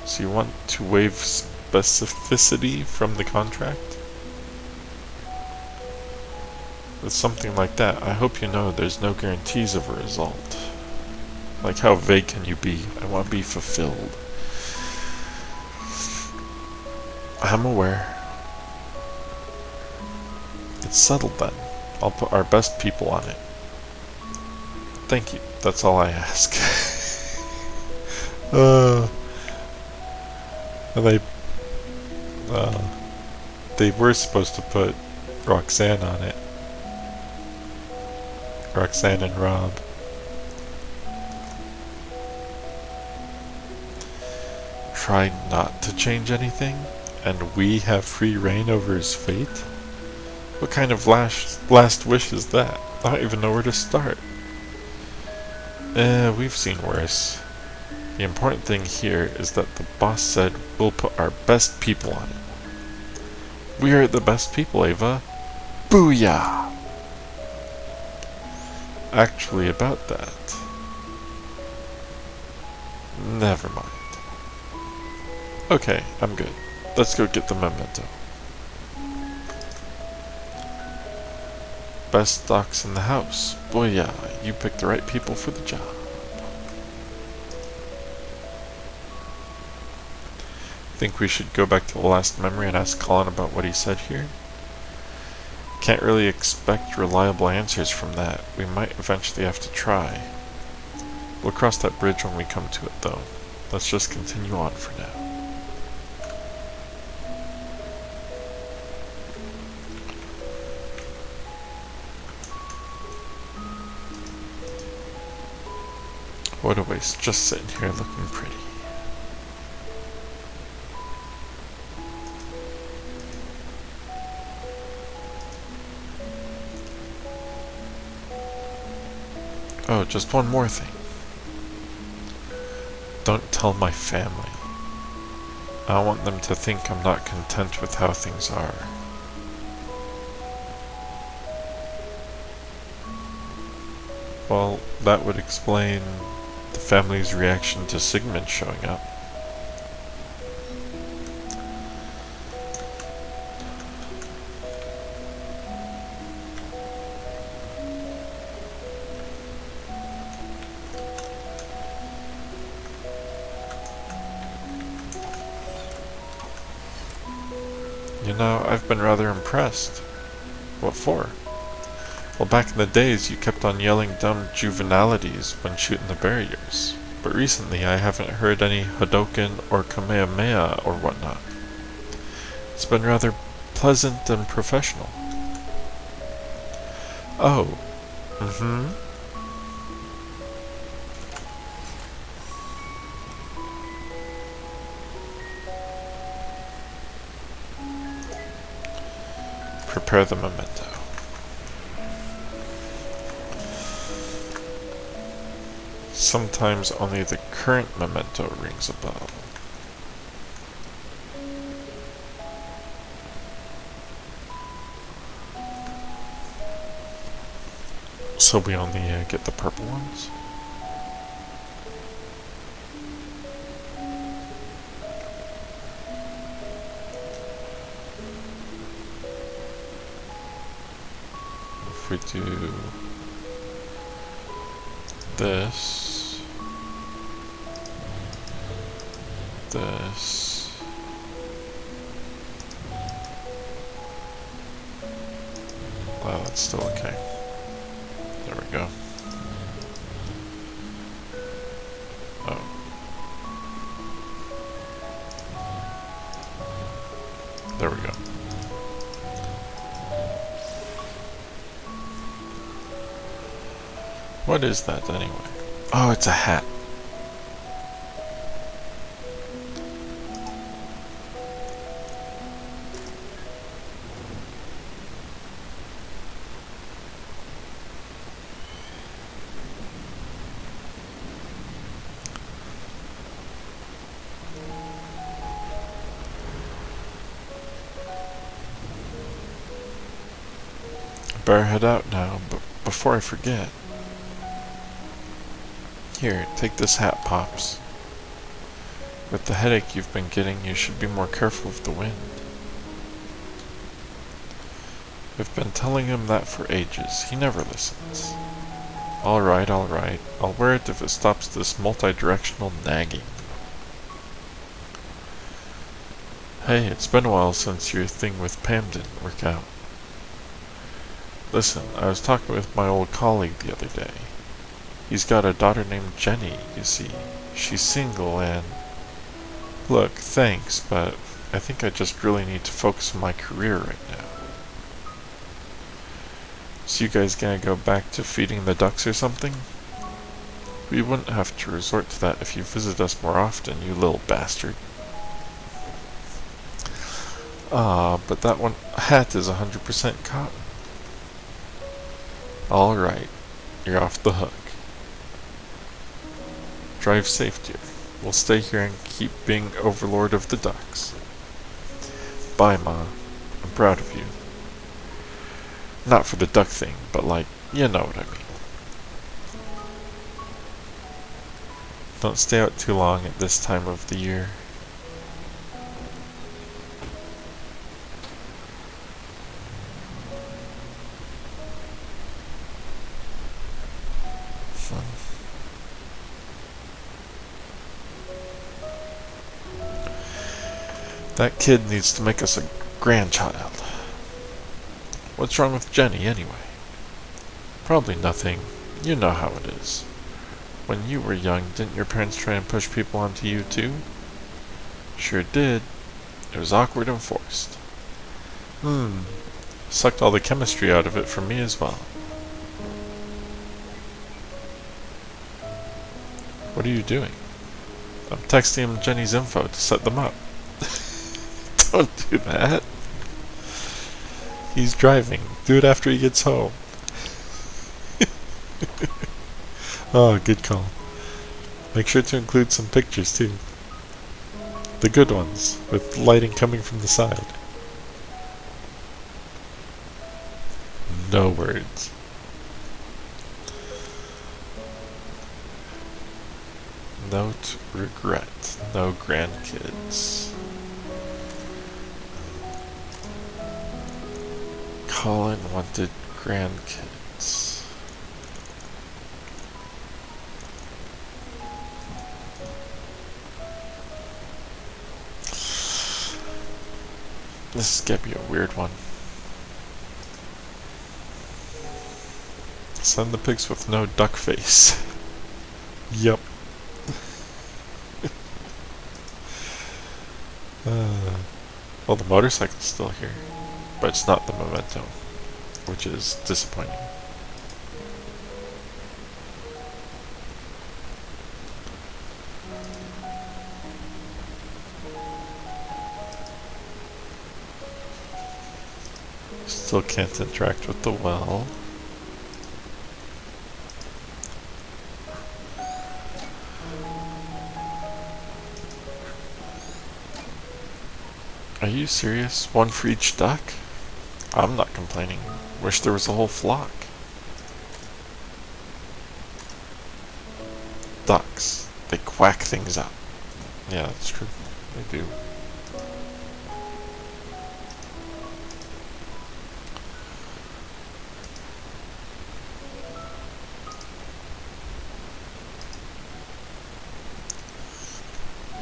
So you want to waive specificity from the contract? With something like that, I hope you know there's no guarantees of a result. Like, how vague can you be? I want to be fulfilled. I'm aware. It's settled then. I'll put our best people on it. Thank you. That's all I ask. And they were supposed to put Roxanne on it. Roxanne and Rob. Try not to change anything, and we have free reign over his fate? What kind of last wish is that? I don't even know where to start. We've seen worse. The important thing here is that the boss said we'll put our best people on it. We are the best people, Ava. Booyah! Actually, about that. Never mind. Okay, I'm good. Let's go get the memento. Best docs in the house. Booyah, you picked the right people for the job. Think we should go back to the last memory and ask Colin about what he said here? Can't really expect reliable answers from that. We might eventually have to try. We'll cross that bridge when we come to it, though. Let's just continue on for now. What a waste, just sitting here looking pretty. Oh, just one more thing. Don't tell my family. I don't want them to think I'm not content with how things are. Well, that would explain the family's reaction to Sigmund showing up. You know, I've been rather impressed. What for? Well, back in the days, you kept on yelling dumb juvenalities when shooting the barriers. But recently, I haven't heard any Hadoken or Kamehameha or whatnot. It's been rather pleasant and professional. Oh. Mm-hmm. Prepare the memento. Sometimes only the current memento rings a bell. So we only get the purple ones? If we do this, wow, that's still okay. There we go. Oh. There we go. What is that anyway? Oh, it's a hat. Better head out now, but before I forget. Here, take this hat, Pops. With the headache you've been getting, you should be more careful of the wind. I've been telling him that for ages. He never listens. Alright, alright. I'll wear it if it stops this multi-directional nagging. Hey, it's been a while since your thing with Pam didn't work out. Listen, I was talking with my old colleague the other day. He's got a daughter named Jenny, you see. She's single and... Look, thanks, but I think I just really need to focus on my career right now. So you guys gonna go back to feeding the ducks or something? We wouldn't have to resort to that if you visit us more often, you little bastard. Ah, but that one hat is 100% cotton. Alright, you're off the hook. Drive safe, dear. We'll stay here and keep being overlord of the ducks. Bye, Ma. I'm proud of you. Not for the duck thing, but like, you know what I mean. Don't stay out too long at this time of the year. That kid needs to make us a grandchild. What's wrong with Jenny, anyway? Probably nothing. You know how it is. When you were young, didn't your parents try and push people onto you, too? Sure did. It was awkward and forced. Sucked all the chemistry out of it for me as well. What are you doing? I'm texting him Jenny's info to set them up. Don't do that. He's driving. Do it after he gets home. Oh, good call. Make sure to include some pictures too. The good ones, with lighting coming from the side. No words. Note regret. No grandkids. Colin wanted grandkids. This is gonna be a weird one. Send the pigs with no duck face. Yep. Well, the motorcycle's still here, but it's not the memento, which is disappointing. Still can't interact with the well. Are you serious? One for each duck? I'm not complaining. Wish there was a whole flock. Ducks. They quack things up. Yeah, that's true. They do.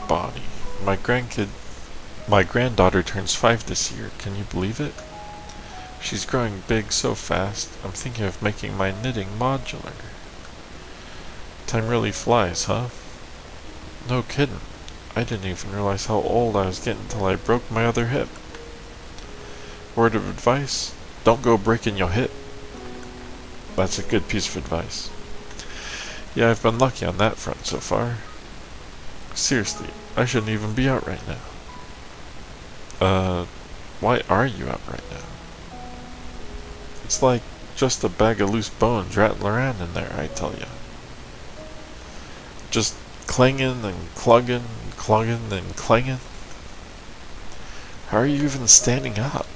Bonnie. My granddaughter turns 5 this year. Can you believe it? She's growing big so fast, I'm thinking of making my knitting modular. Time really flies, huh? No kidding. I didn't even realize how old I was getting until I broke my other hip. Word of advice, don't go breaking your hip. That's a good piece of advice. Yeah, I've been lucky on that front so far. Seriously, I shouldn't even be out right now. Why are you out right now? It's like just a bag of loose bones rattling around in there, I tell ya. Just clanging and clugging and clugging and clanging. How are you even standing up?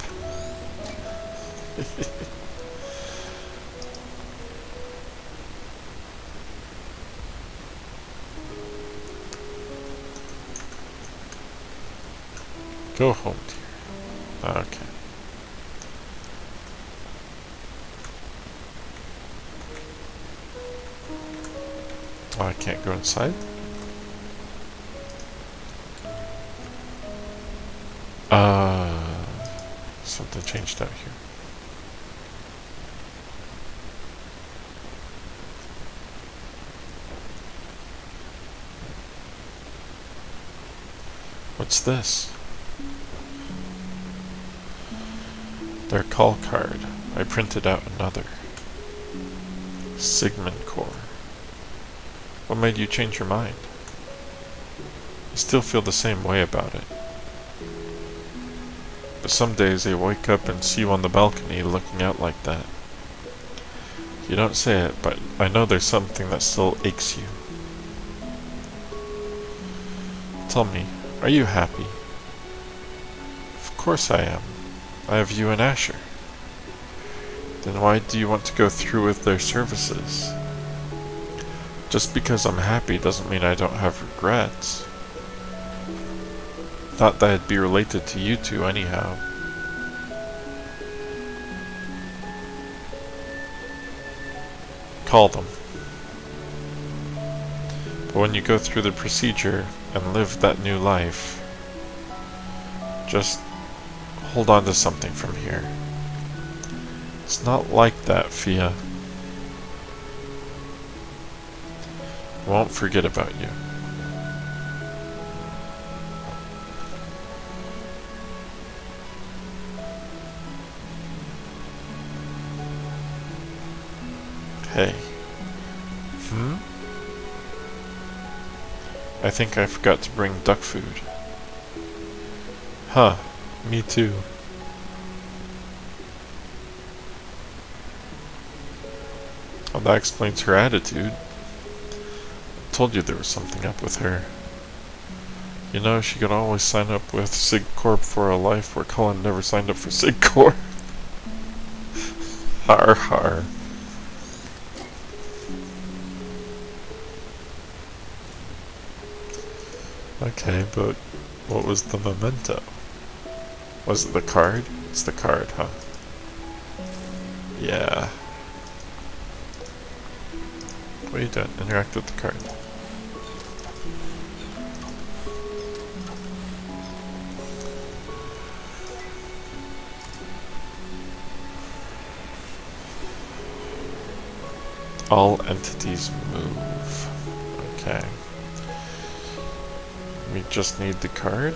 Go home, dear. Okay. Oh, I can't go inside? Something changed out here. What's this? Their call card. I printed out another. Sigmund Core. What made you change your mind? I still feel the same way about it. But some days I wake up and see you on the balcony looking out like that. You don't say it, but I know there's something that still aches you. Tell me, are you happy? Of course I am. I have you and Asher. Then why do you want to go through with their services? Just because I'm happy doesn't mean I don't have regrets. Thought that'd be related to you two anyhow. Call them. But when you go through the procedure and live that new life, just hold on to something from here. It's not like that, Fia. I won't forget about you. Hey. I think I forgot to bring duck food. Huh, me too. Well, that explains her attitude. I told you there was something up with her. You know, she could always sign up with SigCorp for a life where Cullen never signed up for SigCorp. Har har. Okay, but what was the memento? Was it the card? It's the card, huh? Yeah. What are you doing? Interact with the card. All entities move. Okay. We just need the card.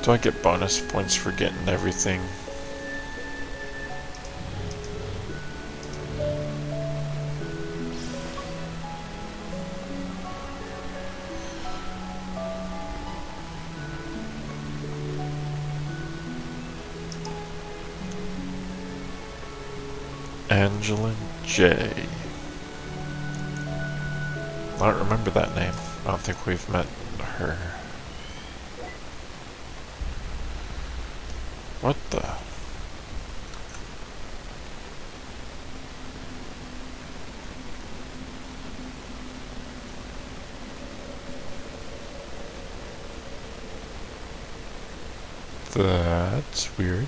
Do I get bonus points for getting everything? Angela J. I don't remember that name. I don't think we've met her. What the? That's weird.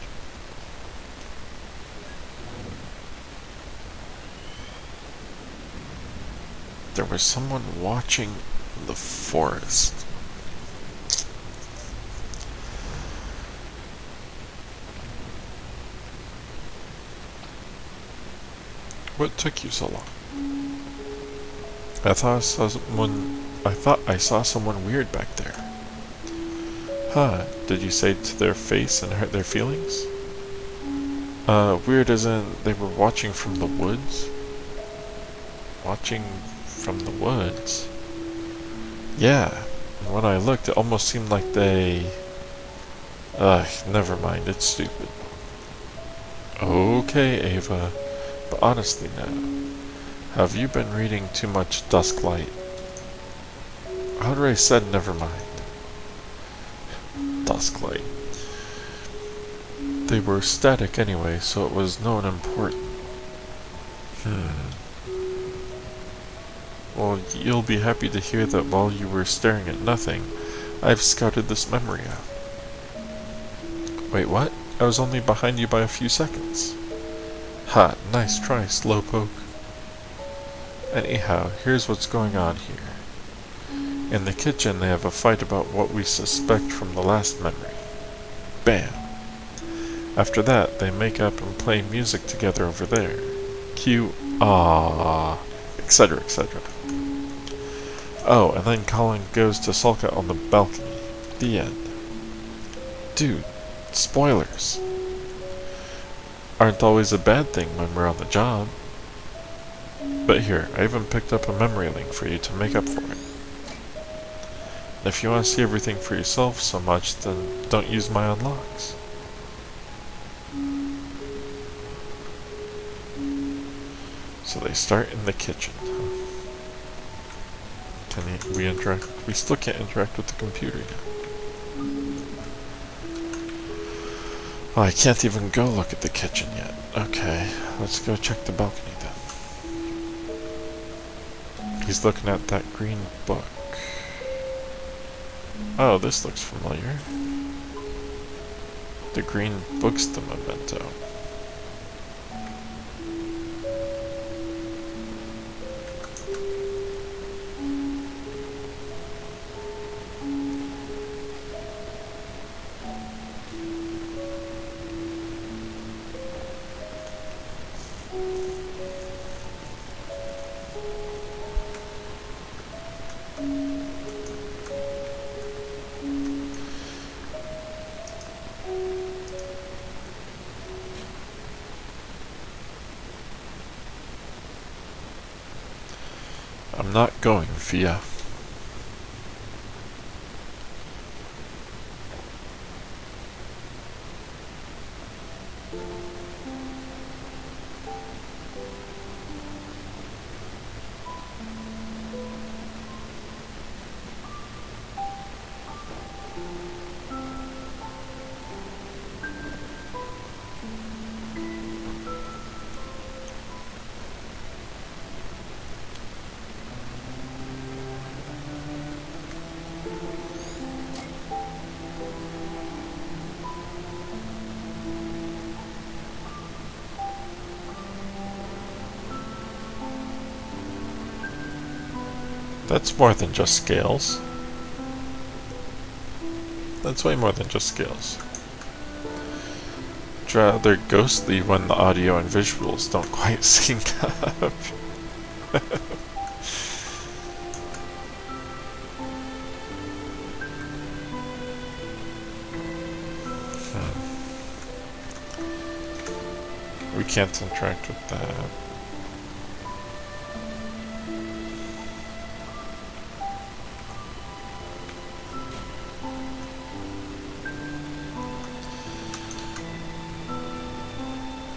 There was someone watching the forest. What took you so long? I thought I saw someone weird back there. Huh, did you say to their face and hurt their feelings? Weird as in they were watching from the woods? Watching from the woods? Yeah, and when I looked it almost seemed like they... never mind, it's stupid. Okay, Ava, but honestly now, have you been reading too much Dusklight? Audrey said never mind. Dusklight. They were static anyway, so it was no unimportant. Well, you'll be happy to hear that while you were staring at nothing, I've scouted this memory out. Wait, what? I was only behind you by a few seconds. Ha, nice try, Slowpoke. Anyhow, here's what's going on here. In the kitchen, they have a fight about what we suspect from the last memory. Bam! After that, they make up and play music together over there. Cue, etc., etc. Oh, and then Colin goes to sulk out on the balcony. The end. Dude, spoilers. Aren't always a bad thing when we're on the job. But here, I even picked up a memory link for you to make up for it. And if you want to see everything for yourself so much, then don't use my unlocks. So they start in the kitchen. Can we interact? We still can't interact with the computer yet. Oh, I can't even go look at the kitchen yet. Okay, let's go check the balcony then. He's looking at that green book. Oh, this looks familiar. The green book's the memento. I'm not going, Fia. That's more than just scales. That's way more than just scales. rather ghostly when the audio and visuals don't quite sync up. We can't interact with that.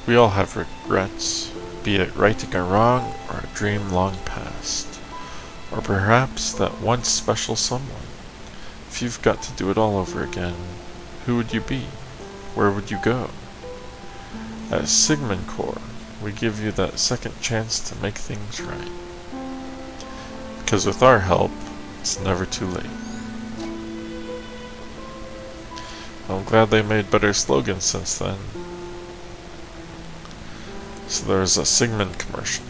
We all have regrets, be it righting a wrong or a dream long past, or perhaps that once special someone. If you've got to do it all over again, who would you be? Where would you go? At Sigmund Core, we give you that second chance to make things right. Because with our help, it's never too late. I'm glad they made better slogans since then. So there's a Sigmund commercial.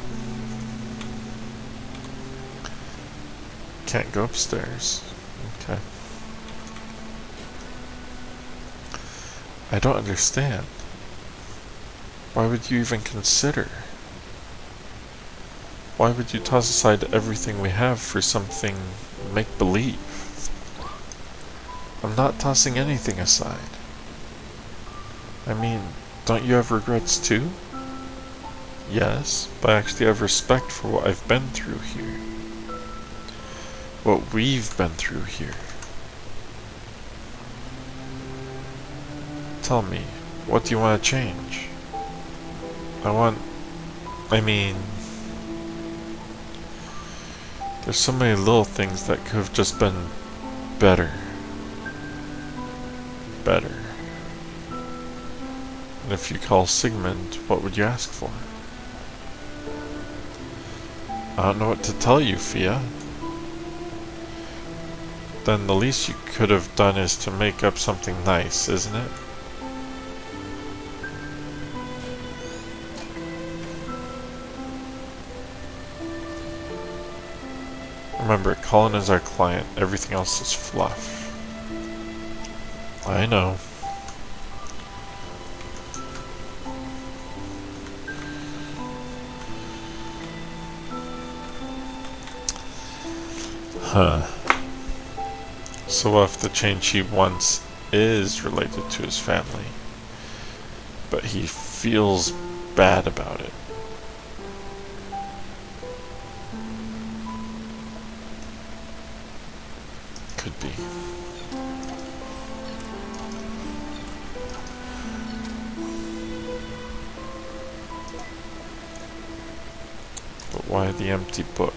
Can't go upstairs. Okay. I don't understand. Why would you even consider? Why would you toss aside everything we have for something make-believe? I'm not tossing anything aside. I mean, don't you have regrets too? Yes, but I actually have respect for what I've been through here. What we've been through here. Tell me, what do you want to change? There's so many little things that could have just been better. Better. And if you call Sigmund, what would you ask for? I don't know what to tell you, Fia. Then the least you could have done is to make up something nice, isn't it? Remember, Colin is our client. Everything else is fluff. I know. Huh. So what if the change he wants is related to his family, but he feels bad about it? Could be. But why the empty book?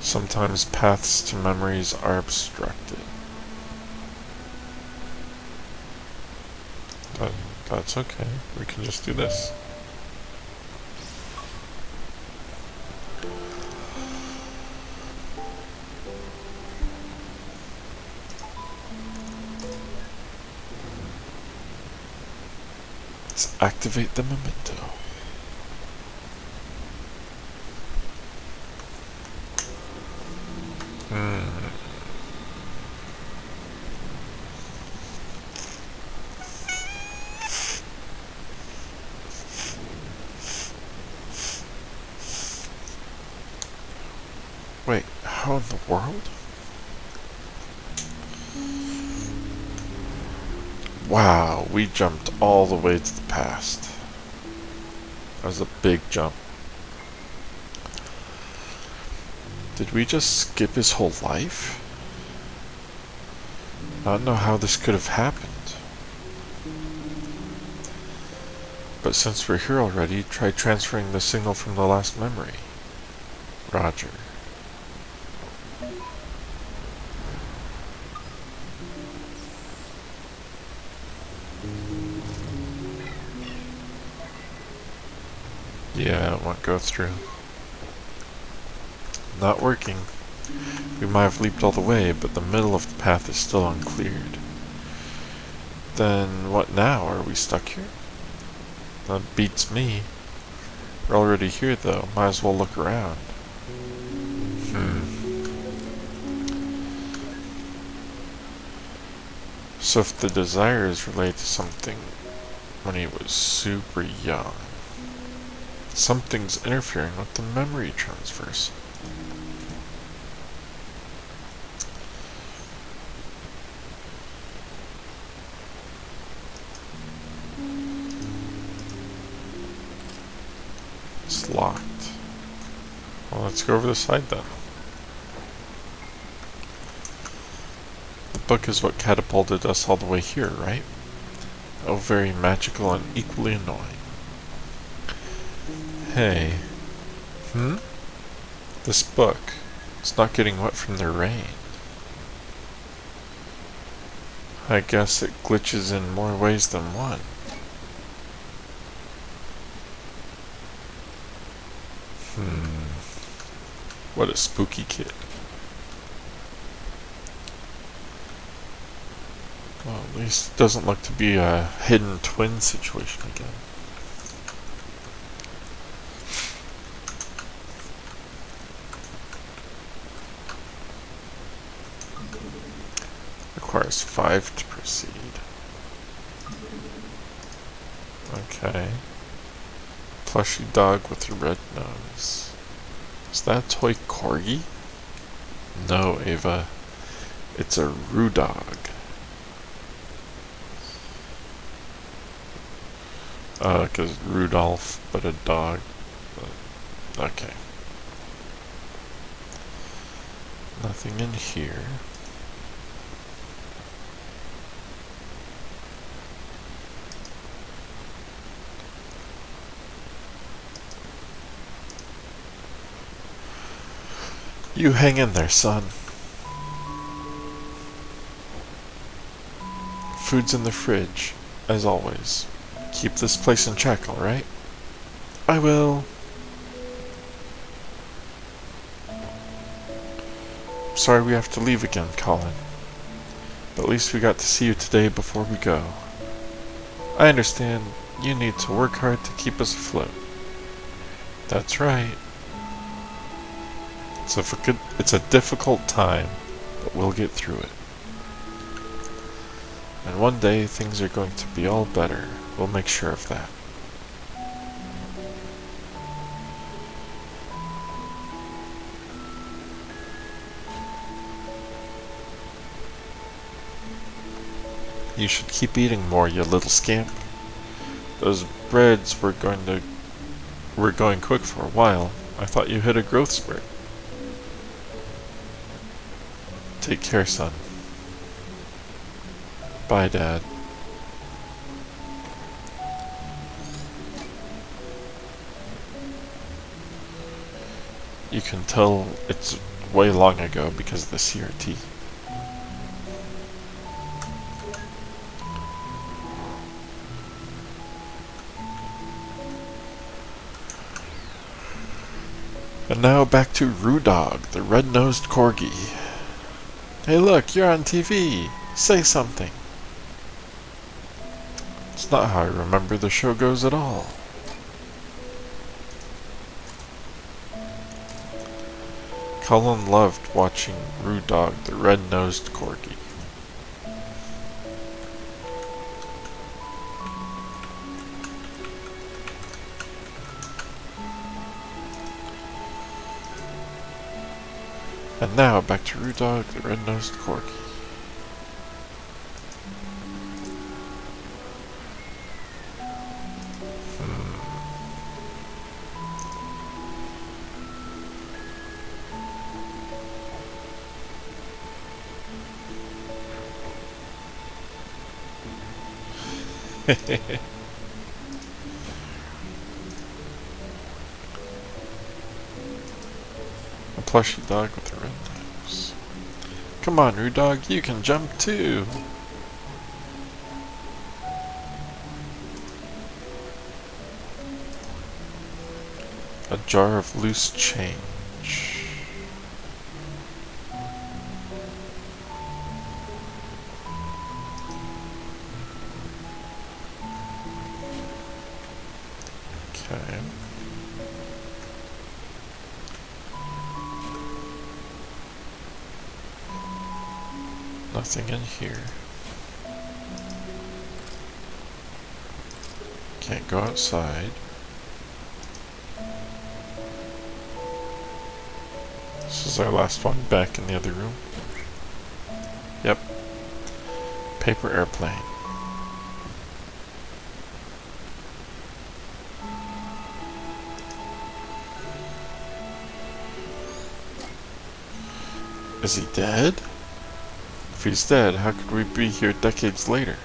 Sometimes paths to memories are obstructed. That's okay. We can just do this. Let's activate the memento. Wait, how in the world? Wow, we jumped all the way to the past. That was a big jump. Did we just skip his whole life? I don't know how this could have happened. But since we're here already, try transferring the signal from the last memory. Roger. Yeah, it won't go through. Not working. We might have leaped all the way, but the middle of the path is still uncleared. Then what now? Are we stuck here? That beats me. We're already here though, might as well look around. So if the desire is related to something when he was super young, something's interfering with the memory transfers. It's locked. Well, let's go over the side then. The book is what catapulted us all the way here, right? Oh, very magical and equally annoying. Hey. This book. It's not getting wet from the rain. I guess it glitches in more ways than one. What a spooky kid. Well, at least it doesn't look to be a hidden twin situation again. Requires 5 to proceed. Okay. Plushy dog with a red nose. Is that a toy corgi? No, Ava. It's a Rudog. Cause Rudolph, but a dog. Okay. Nothing in here. You hang in there, son. Food's in the fridge, as always. Keep this place in check, alright? I will. Sorry we have to leave again, Colin. But at least we got to see you today before we go. I understand you need to work hard to keep us afloat. That's right. It's a difficult time, but we'll get through it. And one day things are going to be all better. We'll make sure of that. You should keep eating more, you little scamp. Those breads were going quick for a while. I thought you hit a growth spurt. Take care, son. Bye, Dad. You can tell it's way long ago because of the CRT. And now back to Rudog, the red-nosed corgi. Hey look, you're on TV. Say something. It's not how I remember the show goes at all. Colin loved watching Rudog, the red-nosed corgi. And now back to Rudog, the red-nosed corgi. A plushy dog with a red nose. Come on, Rudog, you can jump too! A jar of loose change. Okay. Nothing in here. Can't go outside. This is our last one back in the other room. Yep. Paper airplane. Is he dead? If he's dead, how could we be here decades later?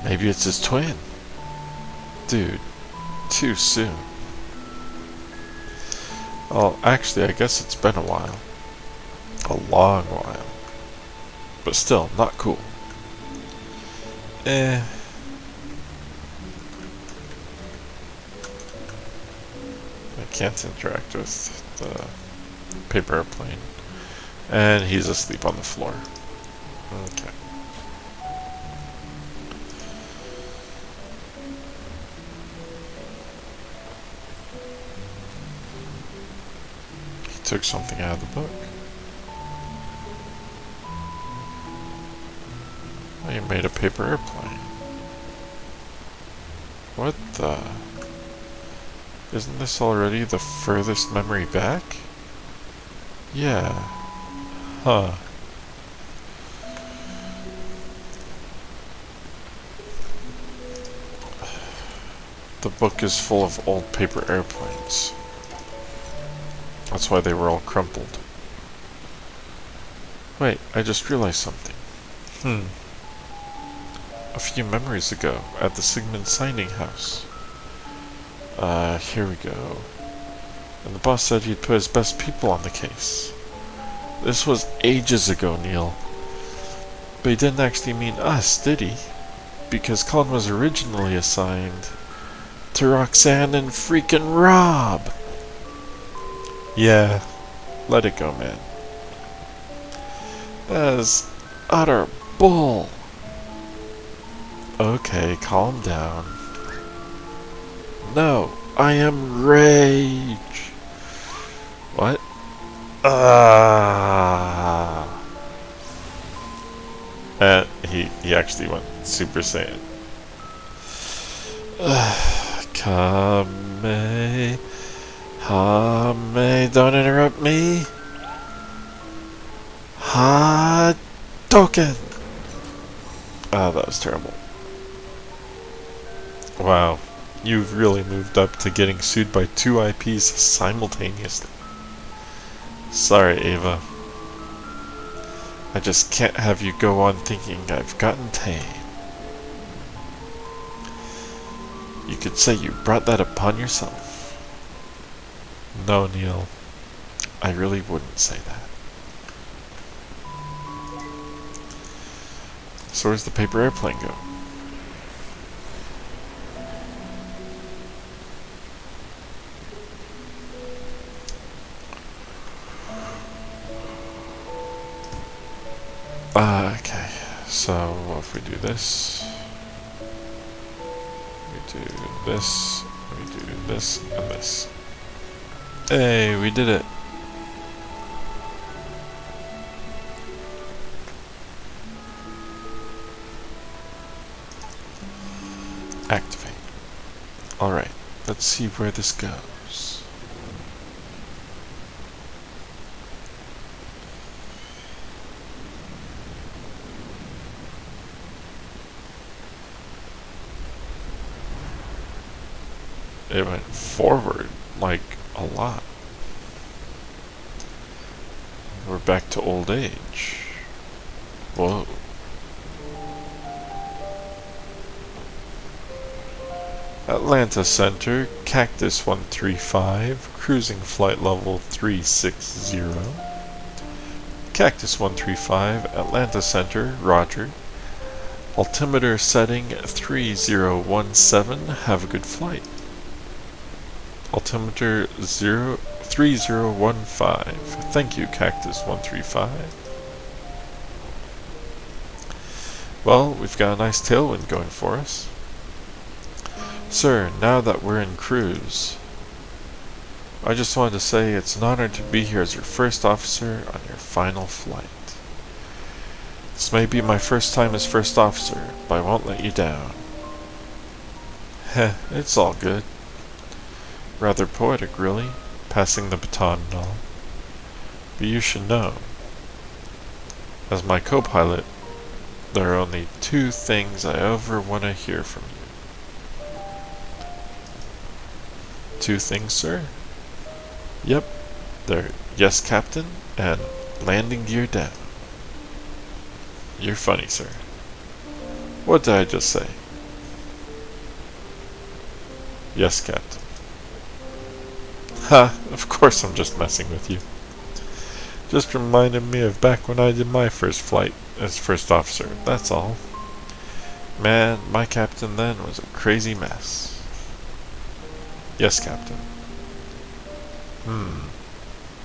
Maybe it's his twin. Dude, too soon. Well, actually, I guess it's been a while. A long while. But still, not cool. I can't interact with the paper airplane. And he's asleep on the floor. Okay. He took something out of the book. Oh, you made a paper airplane. What the? Isn't this already the furthest memory back? Yeah. Huh. The book is full of old paper airplanes. That's why they were all crumpled. Wait, I just realized something. A few memories ago, at the Sigmund signing house. Here we go. And the boss said he'd put his best people on the case. This was ages ago, Neil. But he didn't actually mean us, did he? Because Colin was originally assigned to Roxanne and freaking Rob! Yeah, let it go, man. That is utter bull. Okay, calm down. No, I am rage. What? And he actually went Super Saiyan. Kame, Hame, don't interrupt me. Hadouken! Ah, that was terrible. Wow, you've really moved up to getting sued by 2 IPs simultaneously. Sorry, Ava. I just can't have you go on thinking I've gotten tame. You could say you brought that upon yourself. No, Neil. I really wouldn't say that. So where's the paper airplane go? Okay, so if we do this, we do this, we do this, and this. Hey, we did it! Activate. Alright, let's see where this goes. It went forward, like, a lot. We're back to old age. Whoa. Atlanta Center, Cactus 135, cruising flight level 360. Cactus 135, Atlanta Center, roger. Altimeter setting 3017, have a good flight. Altimeter 3015, thank you, Cactus 135. Well, we've got a nice tailwind going for us. Sir, now that we're in cruise, I just wanted to say it's an honor to be here as your first officer on your final flight. This may be my first time as first officer, but I won't let you down. Heh, it's all good. Rather poetic, really, passing the baton and all. But you should know, as my co-pilot, there are only two things I ever want to hear from you. Two things, sir? Yep, they're yes, Captain, and landing gear down. You're funny, sir. What did I just say? Yes, Captain. Ha, of course I'm just messing with you. Just reminded me of back when I did my first flight as first officer, that's all. Man, my captain then was a crazy mess. Yes, Captain.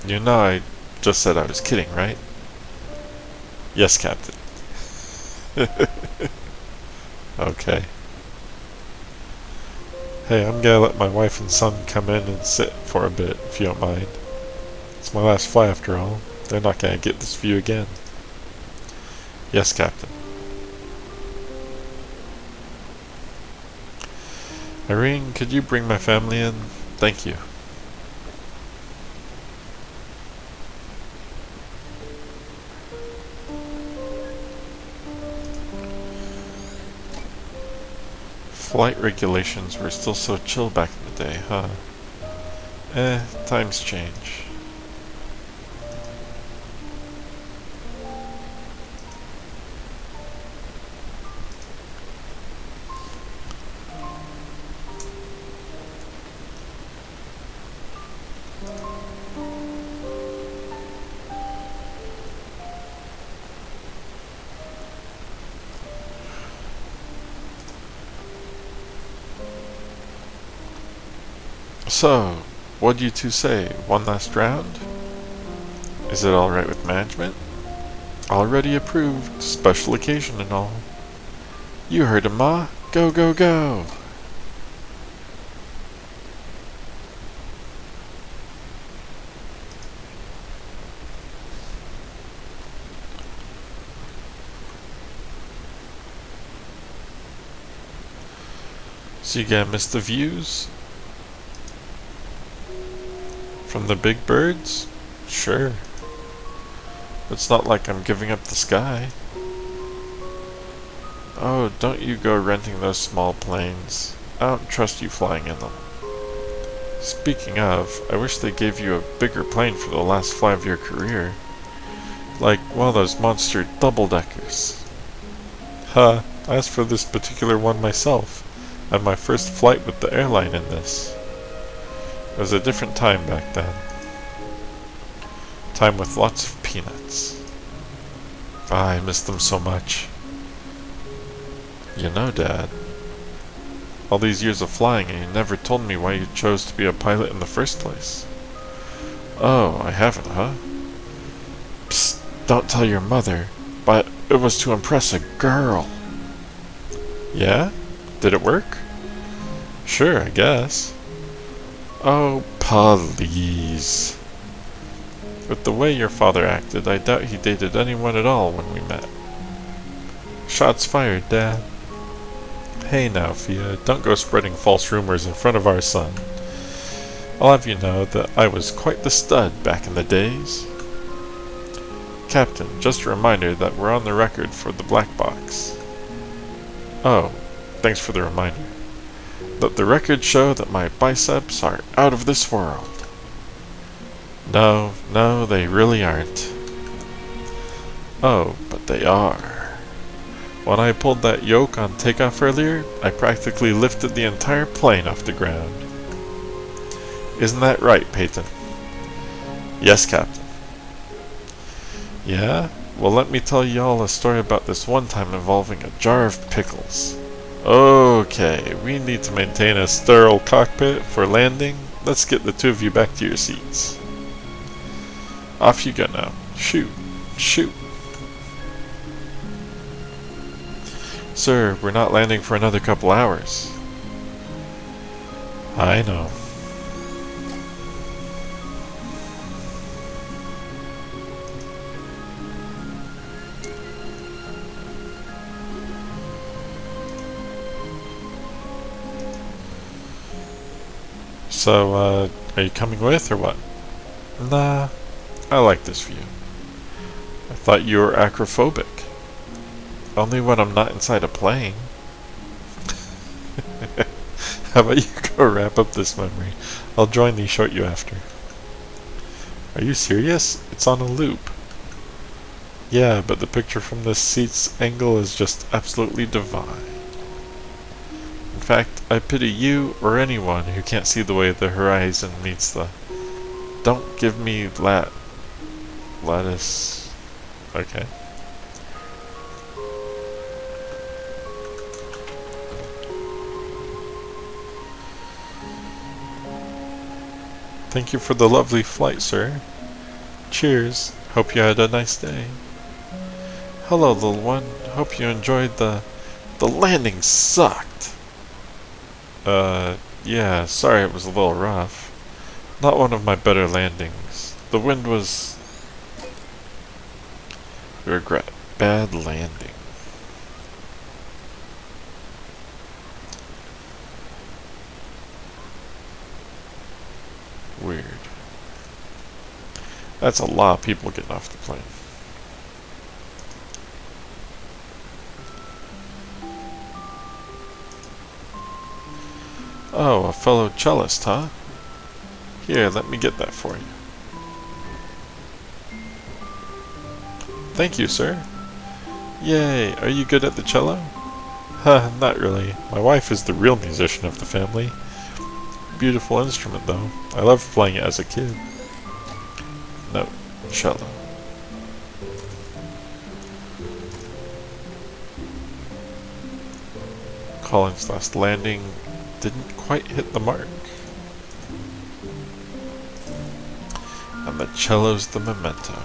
You know I just said I was kidding, right? Yes, Captain. Okay. Hey, I'm gonna let my wife and son come in and sit for a bit, if you don't mind. It's my last flight after all. They're not gonna get this view again. Yes, Captain. Irene, could you bring my family in? Thank you. Flight regulations were still so chill back in the day, huh? Times change. So, what do you two say? One last round? Is it alright with management? Already approved. Special occasion and all. You heard him, Ma. Go, go, go! So you gonna miss the views? From the big birds? Sure. It's not like I'm giving up the sky. Oh, don't you go renting those small planes. I don't trust you flying in them. Speaking of, I wish they gave you a bigger plane for the last flight of your career. Like one of those monster double-deckers. Huh, I asked for this particular one myself. I had my first flight with the airline in this. It was a different time back then. Time with lots of peanuts. Ah, I miss them so much. You know, Dad, all these years of flying and you never told me why you chose to be a pilot in the first place. Oh, I haven't, huh? Psst, don't tell your mother, but it was to impress a girl. Yeah? Did it work? Sure, I guess. Oh, please. With the way your father acted, I doubt he dated anyone at all when we met. Shots fired, Dad. Hey now, Fia, don't go spreading false rumors in front of our son. I'll have you know that I was quite the stud back in the days. Captain, just a reminder that we're on the record for the black box. Oh, thanks for the reminder. Let the record show that my biceps are out of this world. No, no, they really aren't. Oh, but they are. When I pulled that yoke on takeoff earlier, I practically lifted the entire plane off the ground. Isn't that right, Peyton? Yes, Captain. Yeah? Well, let me tell y'all a story about this one time involving a jar of pickles. Okay, we need to maintain a sterile cockpit for landing. Let's get the two of you back to your seats. Off you go now. Shoot. Shoot. Sir, we're not landing for another couple hours. I know. So, are you coming with or what? Nah, I like this view. I thought you were acrophobic. Only when I'm not inside a plane. How about you go wrap up this memory? I'll jointly short you after. Are you serious? It's on a loop. Yeah, but the picture from this seat's angle is just absolutely divine. In fact, I pity you or anyone who can't see the way the horizon meets the... Don't give me lattice. Okay. Thank you for the lovely flight, sir. Cheers. Hope you had a nice day. Hello, little one. Hope you enjoyed the landing sucked. Yeah, sorry it was a little rough. Not one of my better landings. The wind was... Regret. Bad landing. Weird. That's a lot of people getting off the plane. Oh, a fellow cellist, huh? Here, let me get that for you. Thank you, sir. Yay, are you good at the cello? Huh, not really. My wife is the real musician of the family. Beautiful instrument, though. I loved playing it as a kid. No, cello. Colin's last landing didn't quite hit the mark. And the cello's the memento.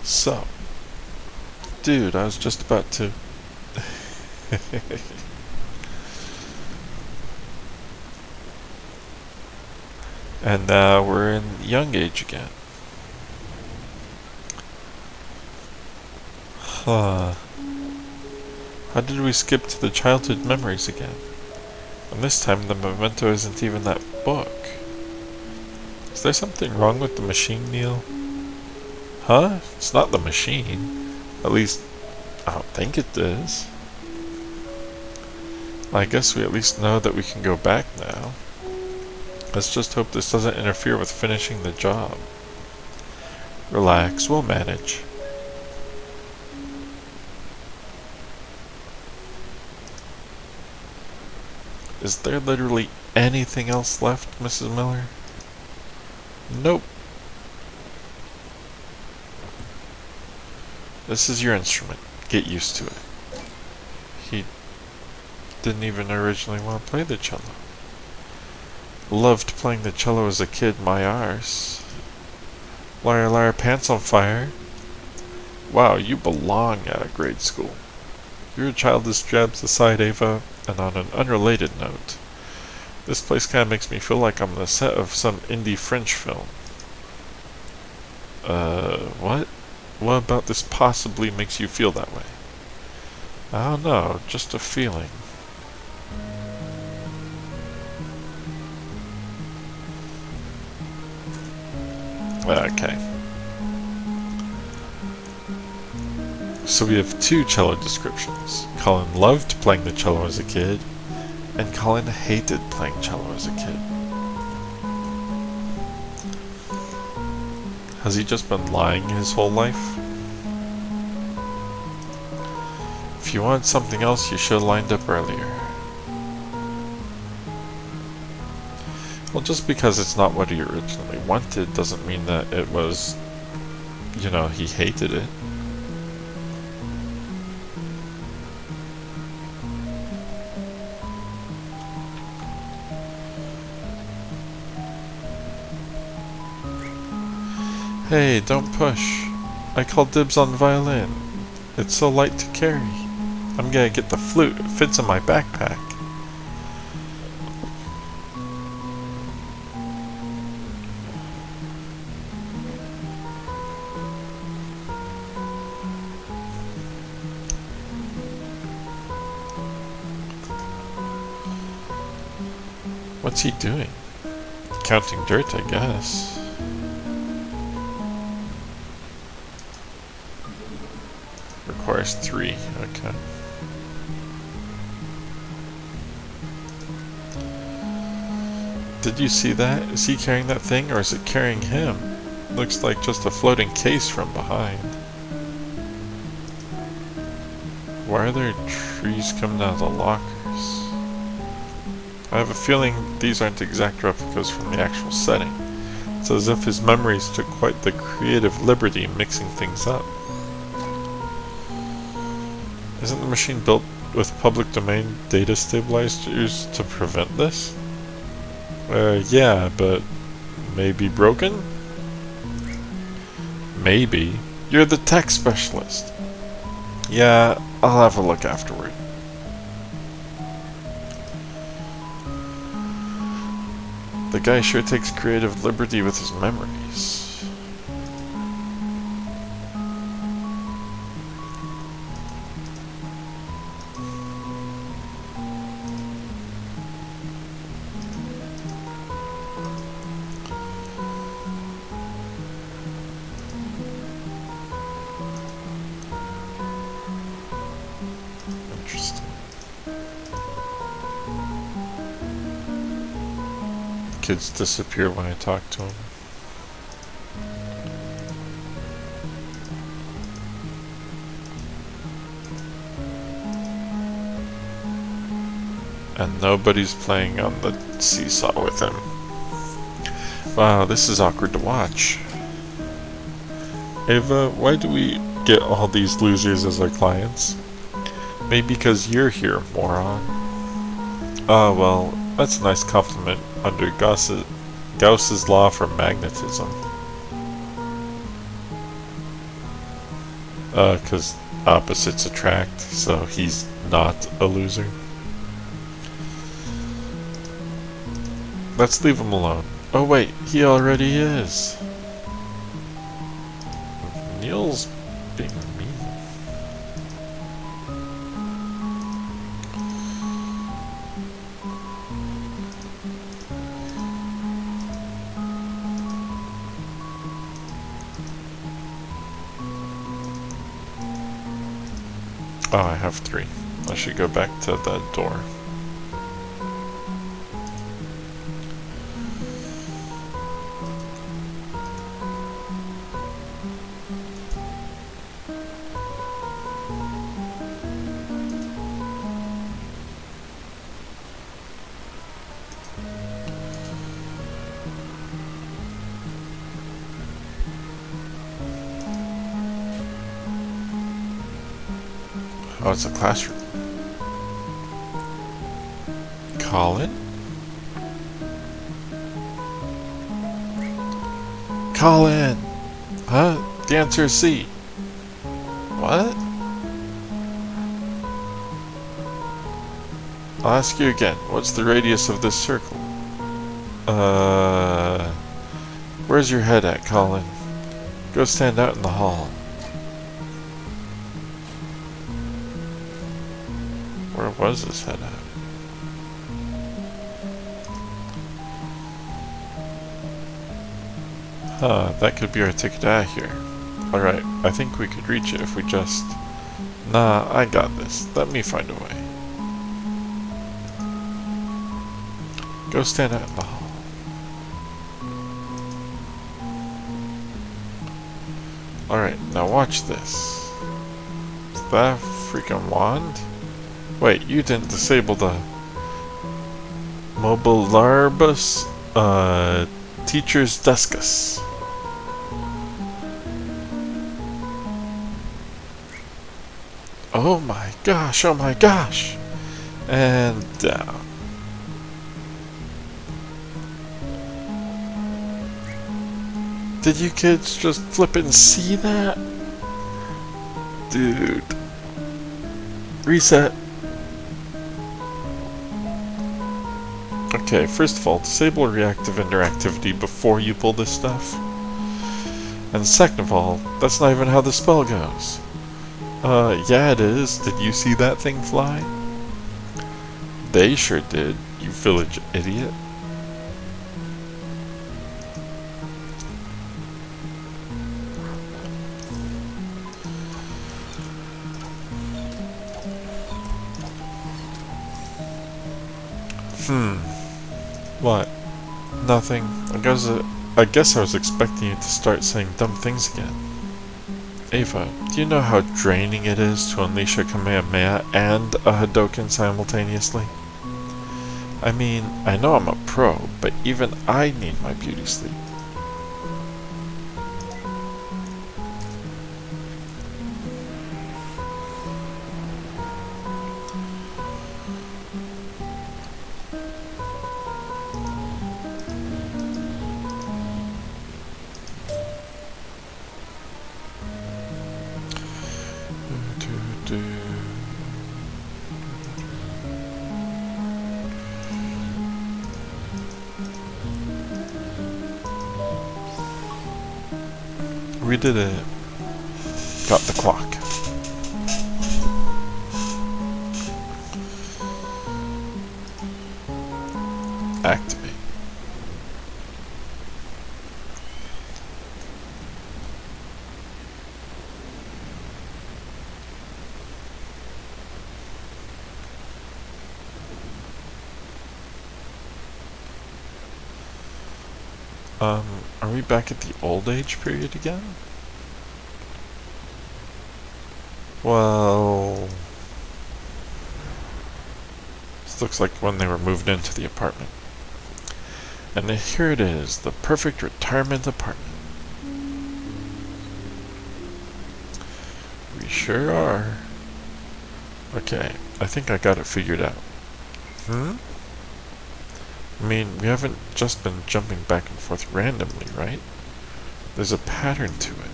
So, dude, I was just about to... And now we're in young age again. Huh. How did we skip to the childhood memories again? And this time the memento isn't even that book. Is there something wrong with the machine, Neil? Huh? It's not the machine. At least, I don't think it is. I guess we at least know that we can go back now. Let's just hope this doesn't interfere with finishing the job. Relax, we'll manage. Is there literally anything else left, Mrs. Miller? Nope. This is your instrument. Get used to it. He didn't even originally want to play the cello. Loved playing the cello as a kid, my arse. Liar, liar, pants on fire. Wow, you belong at a grade school. You're a childish jabs aside, Ava, and on an unrelated note, this place kinda makes me feel like I'm on the set of some indie French film. What? What about this possibly makes you feel that way? I don't know, just a feeling. Okay. So we have two cello descriptions. Colin loved playing the cello as a kid, and Colin hated playing cello as a kid. Has he just been lying his whole life? If you want something else, you should have lined up earlier. Well, just because it's not what he originally wanted doesn't mean that it was, you know, he hated it. Hey, don't push. I called dibs on the violin. It's so light to carry. I'm gonna get the flute. It fits in my backpack. What's he doing? Counting dirt, I guess. Requires 3. Okay. Did you see that? Is he carrying that thing, or is it carrying him? Looks like just a floating case from behind. Why are there trees coming out of the lockers? I have a feeling these aren't exact replicas from the actual setting. It's as if his memories took quite the creative liberty mixing things up. Isn't the machine built with public domain data stabilizers to prevent this? Yeah, but maybe broken? Maybe. You're the tech specialist. Yeah, I'll have a look afterward. The guy sure takes creative liberty with his memories. Interesting. Kids disappear when I talk to them. And nobody's playing on the seesaw with him. Wow, this is awkward to watch. Ava, why do we get all these losers as our clients? Maybe because you're here, moron. Oh, well, that's a nice compliment under Gauss's law for magnetism. 'Cause opposites attract, so he's not a loser. Let's leave him alone. Oh wait, he already is. Neil's being mean. Oh, I have 3. I should go back to the door. Oh, it's a classroom. Colin? Colin! Huh? The answer is C. What? I'll ask you again. What's the radius of this circle? Where's your head at, Colin? Go stand out in the hall. Where was his head at? Huh, that could be our ticket out of here. Alright, I think we could reach it if we just... Nah, I got this. Let me find a way. Go stand out in the hall. Alright, now watch this. Is that a freaking wand? Wait, you didn't disable the Mobilarbus Teacher's Discus. Oh my gosh, oh my gosh! And down. Did you kids just flip and see that? Dude. Reset. Okay, first of all, disable reactive interactivity before you pull this stuff. And second of all, that's not even how the spell goes. Yeah it is. Did you see that thing fly? They sure did, you village idiot. What? Nothing. I guess I was expecting you to start saying dumb things again. Ava, do you know how draining it is to unleash a Kamehameha and a Hadoken simultaneously? I mean, I know I'm a pro, but even I need my beauty sleep. We did it. Got the clock. Activate. Are we back at the old age period again? Well, this looks like when they were moved into the apartment. And here it is, the perfect retirement apartment. We sure are. Okay, I think I got it figured out. I mean, we haven't just been jumping back and forth randomly, right? There's a pattern to it.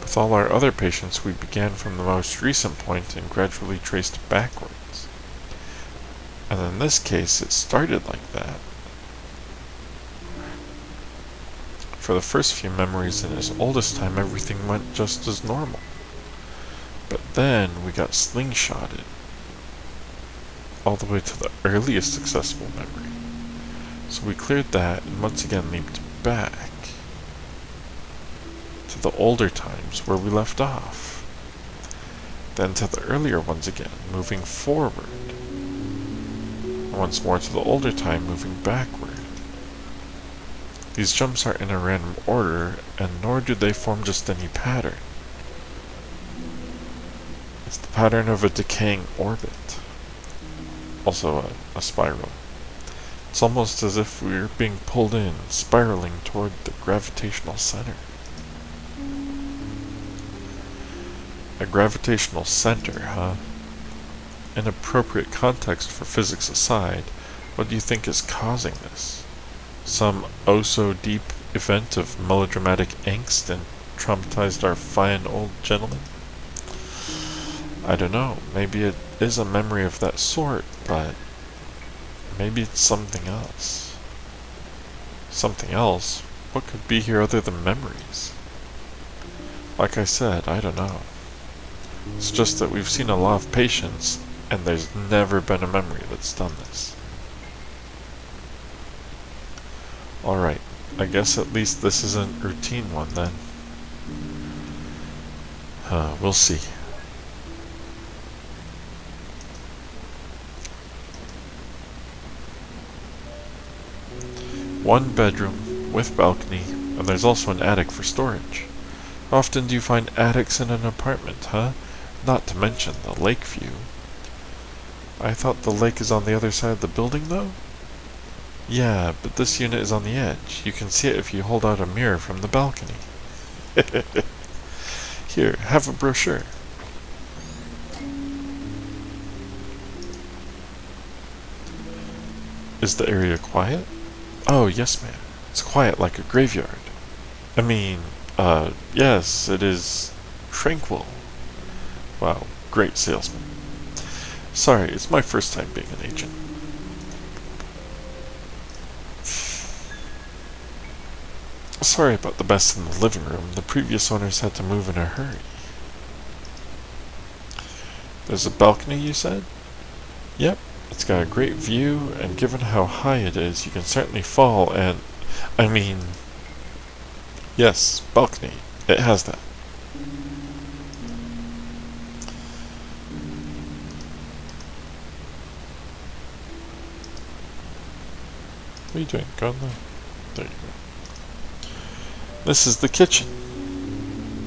With all our other patients, we began from the most recent point and gradually traced backwards. And in this case, it started like that. For the first few memories in his oldest time, everything went just as normal. But then we got slingshotted all the way to the earliest successful memory. So we cleared that and once again leaped back to the older times where we left off. Then to the earlier ones again, moving forward. And once more to the older time, moving backward. These jumps are in a random order, and nor do they form just any pattern. It's the pattern of a decaying orbit. Also a spiral. It's almost as if we were being pulled in, spiraling toward the gravitational center. A gravitational center, huh? In appropriate context for physics aside, what do you think is causing this? Some oh-so-deep event of melodramatic angst and traumatized our fine old gentleman? I don't know, maybe it is a memory of that sort, but maybe it's something else. Something else? What could be here other than memories? Like I said, I don't know. It's just that we've seen a lot of patients, and there's never been a memory that's done this. Alright, I guess at least this isn't routine one then. We'll see. One bedroom with balcony, and there's also an attic for storage. How often do you find attics in an apartment, huh? Not to mention the lake view. I thought the lake is on the other side of the building, though? Yeah, but this unit is on the edge. You can see it if you hold out a mirror from the balcony. Here, have a brochure. Is the area quiet? Oh, yes, ma'am. It's quiet like a graveyard. I mean, yes, it is tranquil. Wow, great salesman. Sorry, it's my first time being an agent. Sorry about the mess in the living room. The previous owners had to move in a hurry. There's a balcony, you said? Yep. It's got a great view, and given how high it is, you can certainly fall and... I mean... Yes, balcony. It has that. What are you doing? Go on there. There you go. This is the kitchen.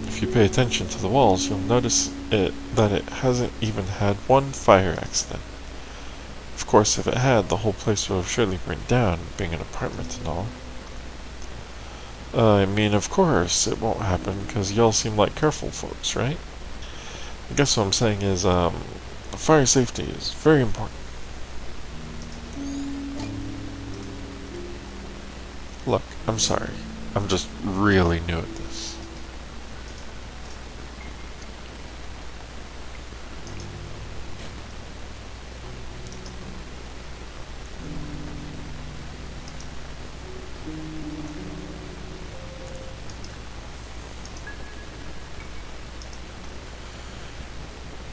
If you pay attention to the walls, you'll notice that it hasn't even had one fire accident. Of course, if it had, the whole place would have surely burned down, being an apartment and all. I mean, of course, it won't happen, because y'all seem like careful folks, right? I guess what I'm saying is, fire safety is very important. Look, I'm sorry. I'm just really new at this.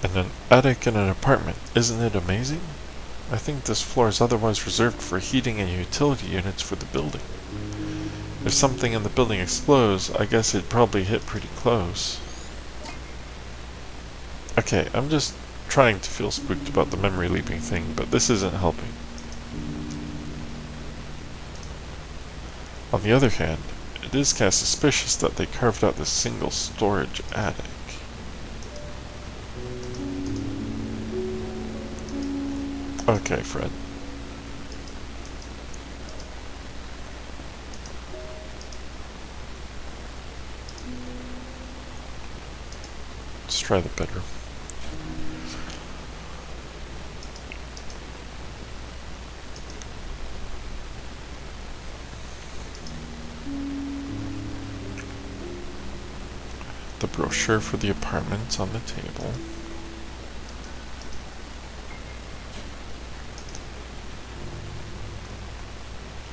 And an attic in an apartment, isn't it amazing? I think this floor is otherwise reserved for heating and utility units for the building. If something in the building explodes, I guess it'd probably hit pretty close. Okay, I'm just trying to feel spooked about the memory leaping thing, but this isn't helping. On the other hand, it is kind of suspicious that they carved out this single storage attic. Okay, Fred. Let's try the bedroom. The brochure for the apartment on the table.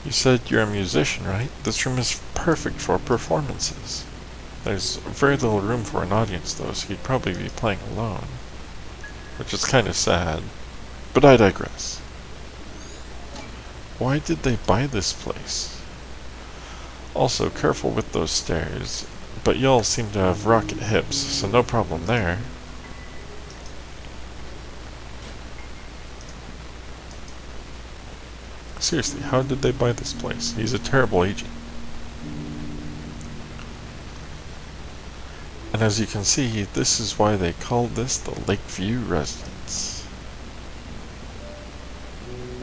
You said you're a musician, right? This room is perfect for performances. There's very little room for an audience though, so you'd probably be playing alone. Which is kind of sad. But I digress. Why did they buy this place? Also, careful with those stairs. But y'all seem to have rocket hips, so no problem there. Seriously, how did they buy this place? He's a terrible agent. And as you can see, this is why they called this the Lakeview Residence.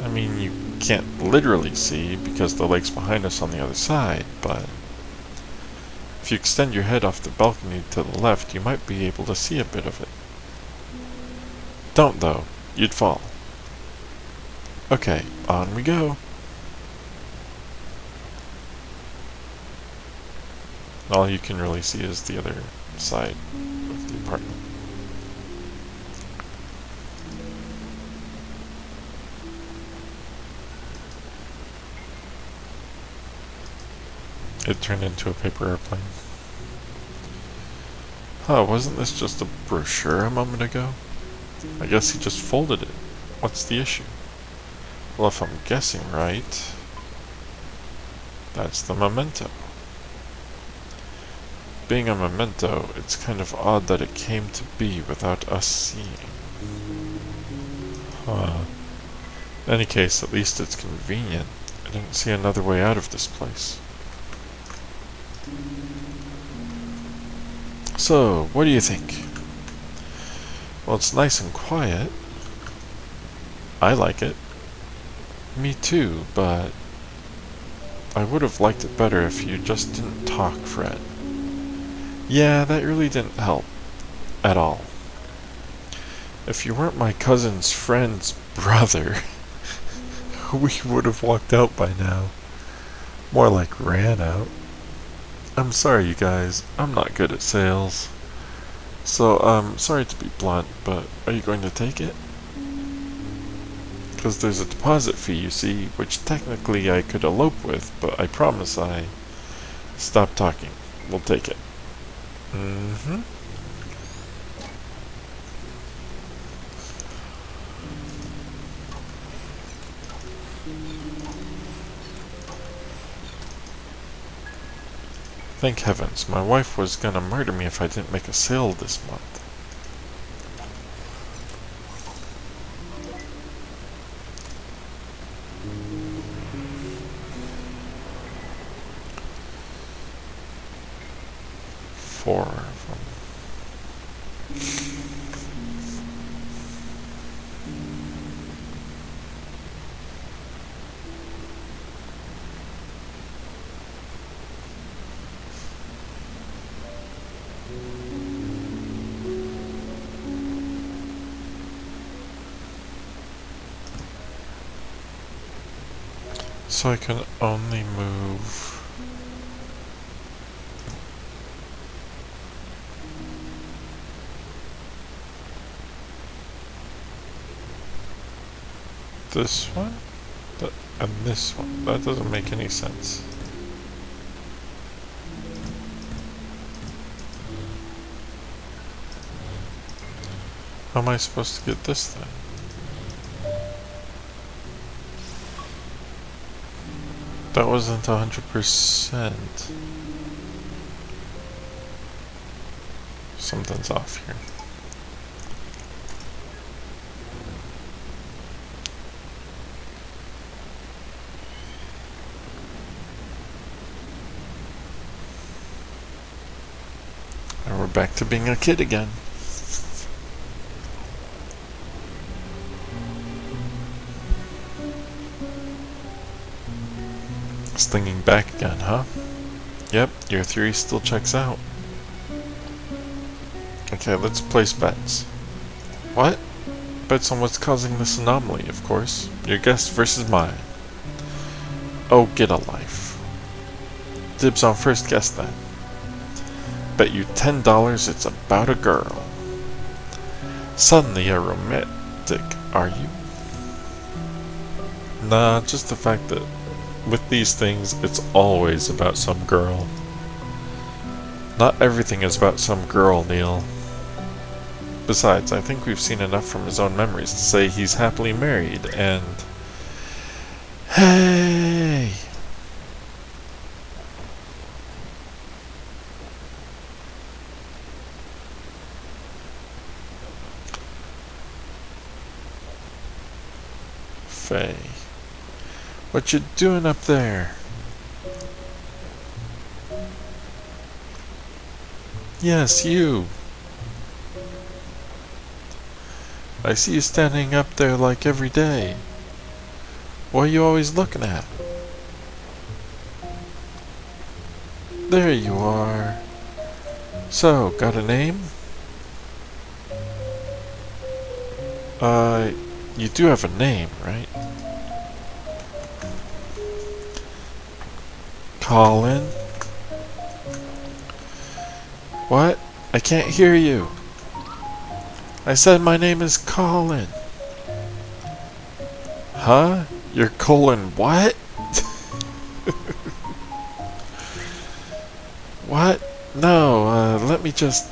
I mean, you can't literally see because the lake's behind us on the other side, but if you extend your head off the balcony to the left, you might be able to see a bit of it. Don't though, you'd fall. Okay, on we go. All you can really see is the other side of the apartment. It turned into a paper airplane. Huh, wasn't this just a brochure a moment ago? I guess he just folded it. What's the issue? Well, if I'm guessing right, that's the memento. Being a memento, it's kind of odd that it came to be without us seeing. Huh. In any case, at least it's convenient. I didn't see another way out of this place. So, what do you think? Well, it's nice and quiet. I like it. Me too, but I would have liked it better if you just didn't talk, Fred. Yeah, that really didn't help. At all. If you weren't my cousin's friend's brother, we would have walked out by now. More like ran out. I'm sorry, you guys. I'm not good at sales. So, sorry to be blunt, but are you going to take it? Because there's a deposit fee, you see, which technically I could elope with, but I promise I... Stop talking. We'll take it. Mm-hmm. Thank heavens, my wife was gonna murder me if I didn't make a sale this month. Four of them. So I can only move... this one? And this one. That doesn't make any sense. How am I supposed to get this thing? That wasn't 100%. Something's off here. And we're back to being a kid again. Slinging back again, huh? Yep, your theory still checks out. Okay, let's place bets. What? Bets on what's causing this anomaly, of course. Your guess versus mine. Oh, get a life. Dibs on first guess then. Bet you $10 it's about a girl. Suddenly a romantic, are you? Nah, just the fact that with these things, it's always about some girl. Not everything is about some girl, Neil. Besides, I think we've seen enough from his own memories to say he's happily married, and... Hey! Faye. What you doing up there? Yes, you. I see you standing up there like every day. What are you always looking at? There you are. So, got a name? You do have a name, right? Colin? What? I can't hear you. I said my name is Colin. Huh? You're Colin what? What? No, let me just...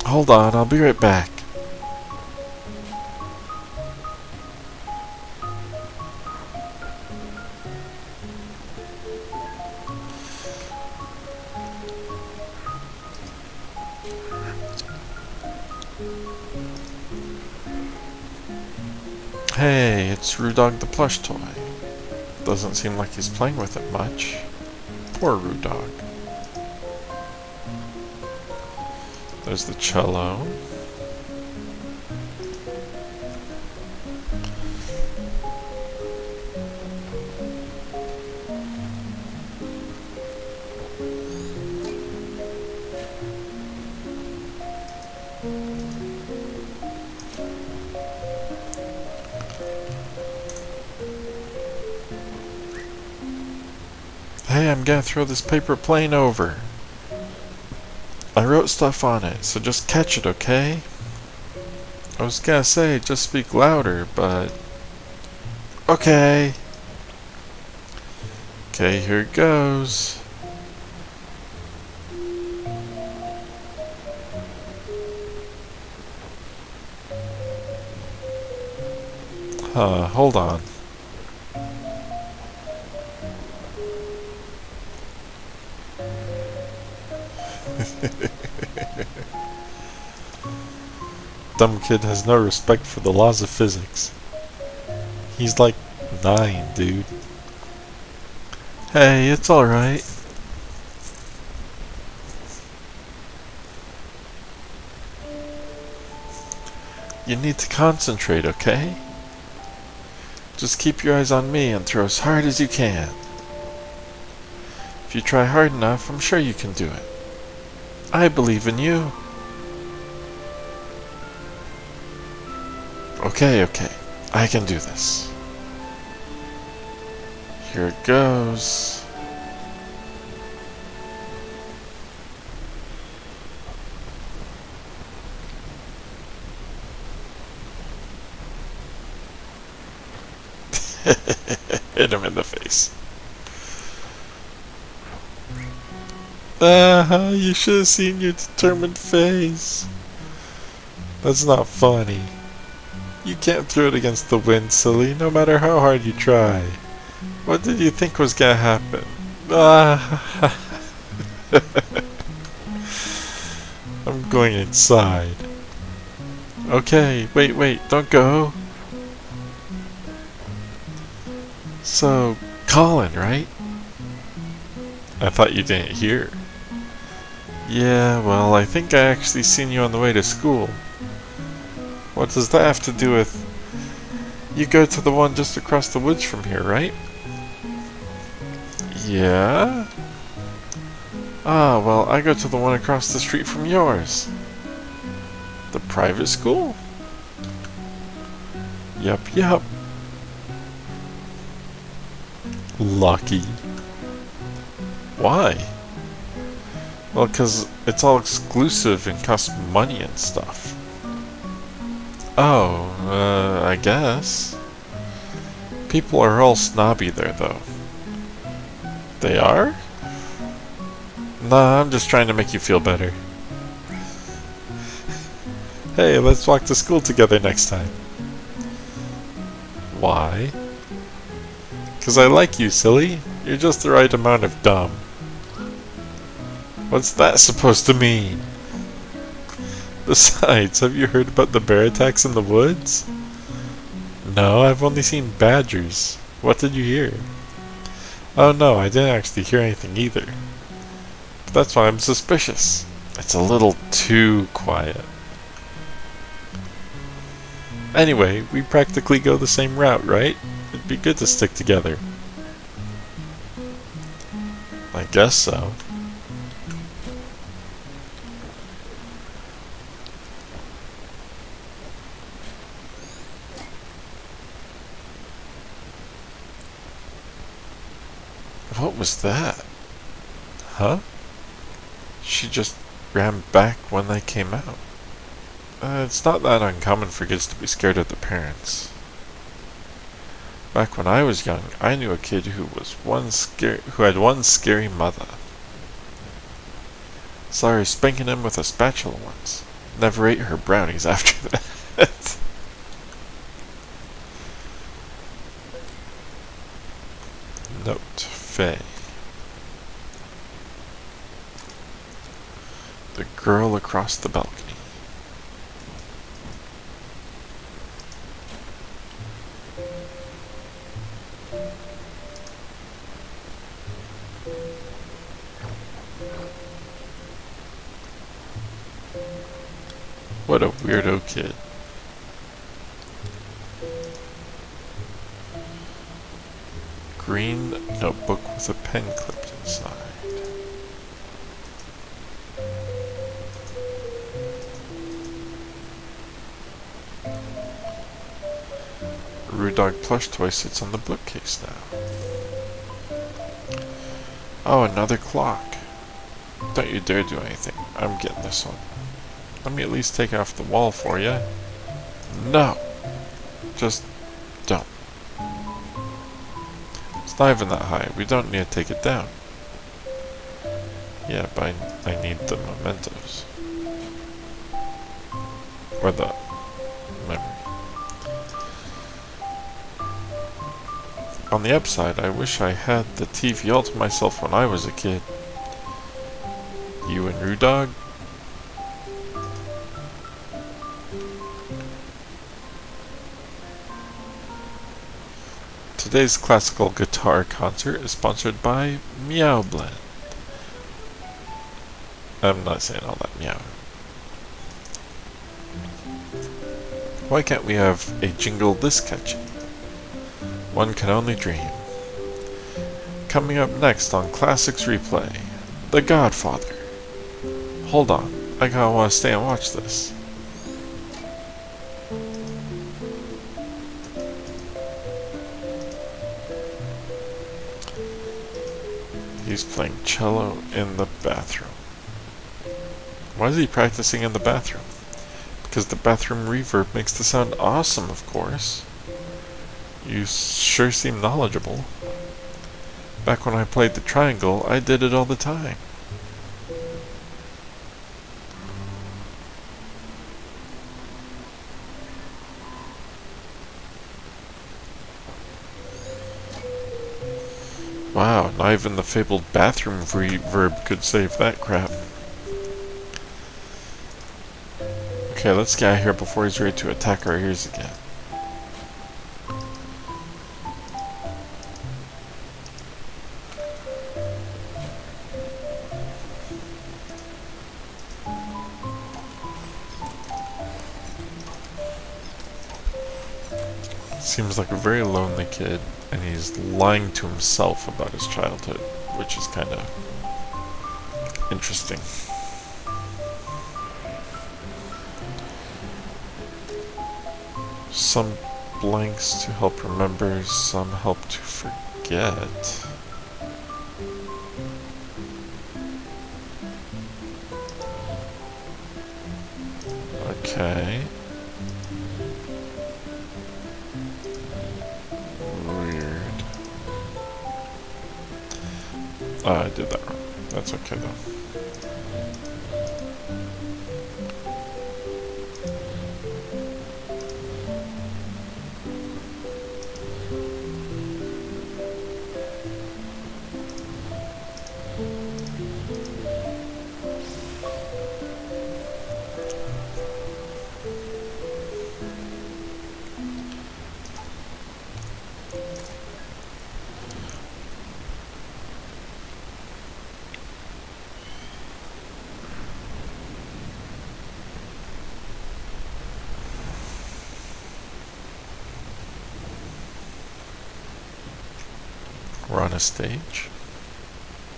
Hold on, I'll be right back. Hey, it's Rudog the plush toy. Doesn't seem like he's playing with it much. Poor Rudog. There's the cello. Hey, I'm gonna throw this paper plane over. I wrote stuff on it, so just catch it, okay? I was gonna say, just speak louder, but... Okay. Okay, here it goes. Hold on. Dumb kid has no respect for the laws of physics. He's like 9, dude. Hey, it's alright. You need to concentrate, okay? Just keep your eyes on me and throw as hard as you can. If you try hard enough, I'm sure you can do it. I believe in you. Okay, I can do this. Here it goes. Hit him in the face. You should have seen your determined face. That's not funny. You can't throw it against the wind, silly, no matter how hard you try. What did you think was gonna happen? I'm going inside. Okay, wait, don't go. So, Colin, right? I thought you didn't hear. Yeah, well, I think I actually seen you on the way to school. What does that have to do with... You go to the one just across the woods from here, right? Yeah? Ah, well, I go to the one across the street from yours. The private school? Yup. Lucky. Why? Well, 'cause it's all exclusive and costs money and stuff. Oh, I guess. People are all snobby there, though. They are? Nah, I'm just trying to make you feel better. Hey, let's walk to school together next time. Why? 'Cause I like you, silly. You're just the right amount of dumb. What's that supposed to mean? Besides, have you heard about the bear attacks in the woods? No, I've only seen badgers. What did you hear? Oh no, I didn't actually hear anything either. But that's why I'm suspicious. It's a little too quiet. Anyway, we practically go the same route, right? It'd be good to stick together. I guess so. What was that? Huh? She just ran back when they came out. It's not that uncommon for kids to be scared of their parents. Back when I was young, I knew a kid who had one scary mother. Saw her spanking him with a spatula once. Never ate her brownies after that. Note, Faye. The girl across the balcony. What a weirdo kid. Green notebook with a pen clipped inside. A Rude Dog plush toy sits on the bookcase now. Oh, another clock. Don't you dare do anything. I'm getting this one. Let me at least take it off the wall for you. No! Just don't. It's not even that high. We don't need to take it down. Yeah, but I need the mementos. Or the memory. On the upside, I wish I had the TV all to myself when I was a kid. You and Rudog? Today's classical guitar concert is sponsored by Meow Blend. I'm not saying all that meow. Why can't we have a jingle this catchy? One can only dream. Coming up next on Classics Replay, The Godfather. Hold on, I gotta wanna stay and watch this. He's playing cello in the bathroom. Why is he practicing in the bathroom? Because the bathroom reverb makes the sound awesome, of course. You sure seem knowledgeable. Back when I played the triangle, I did it all the time. Wow, not even the fabled bathroom reverb could save that crap. Okay, let's get out of here before he's ready to attack our ears again. Seems like a very lonely kid, and he's lying to himself about his childhood, which is kind of interesting. Some blanks to help remember, some help to forget. Okay. Weird. Oh, I did that wrong. That's okay though. We're on a stage.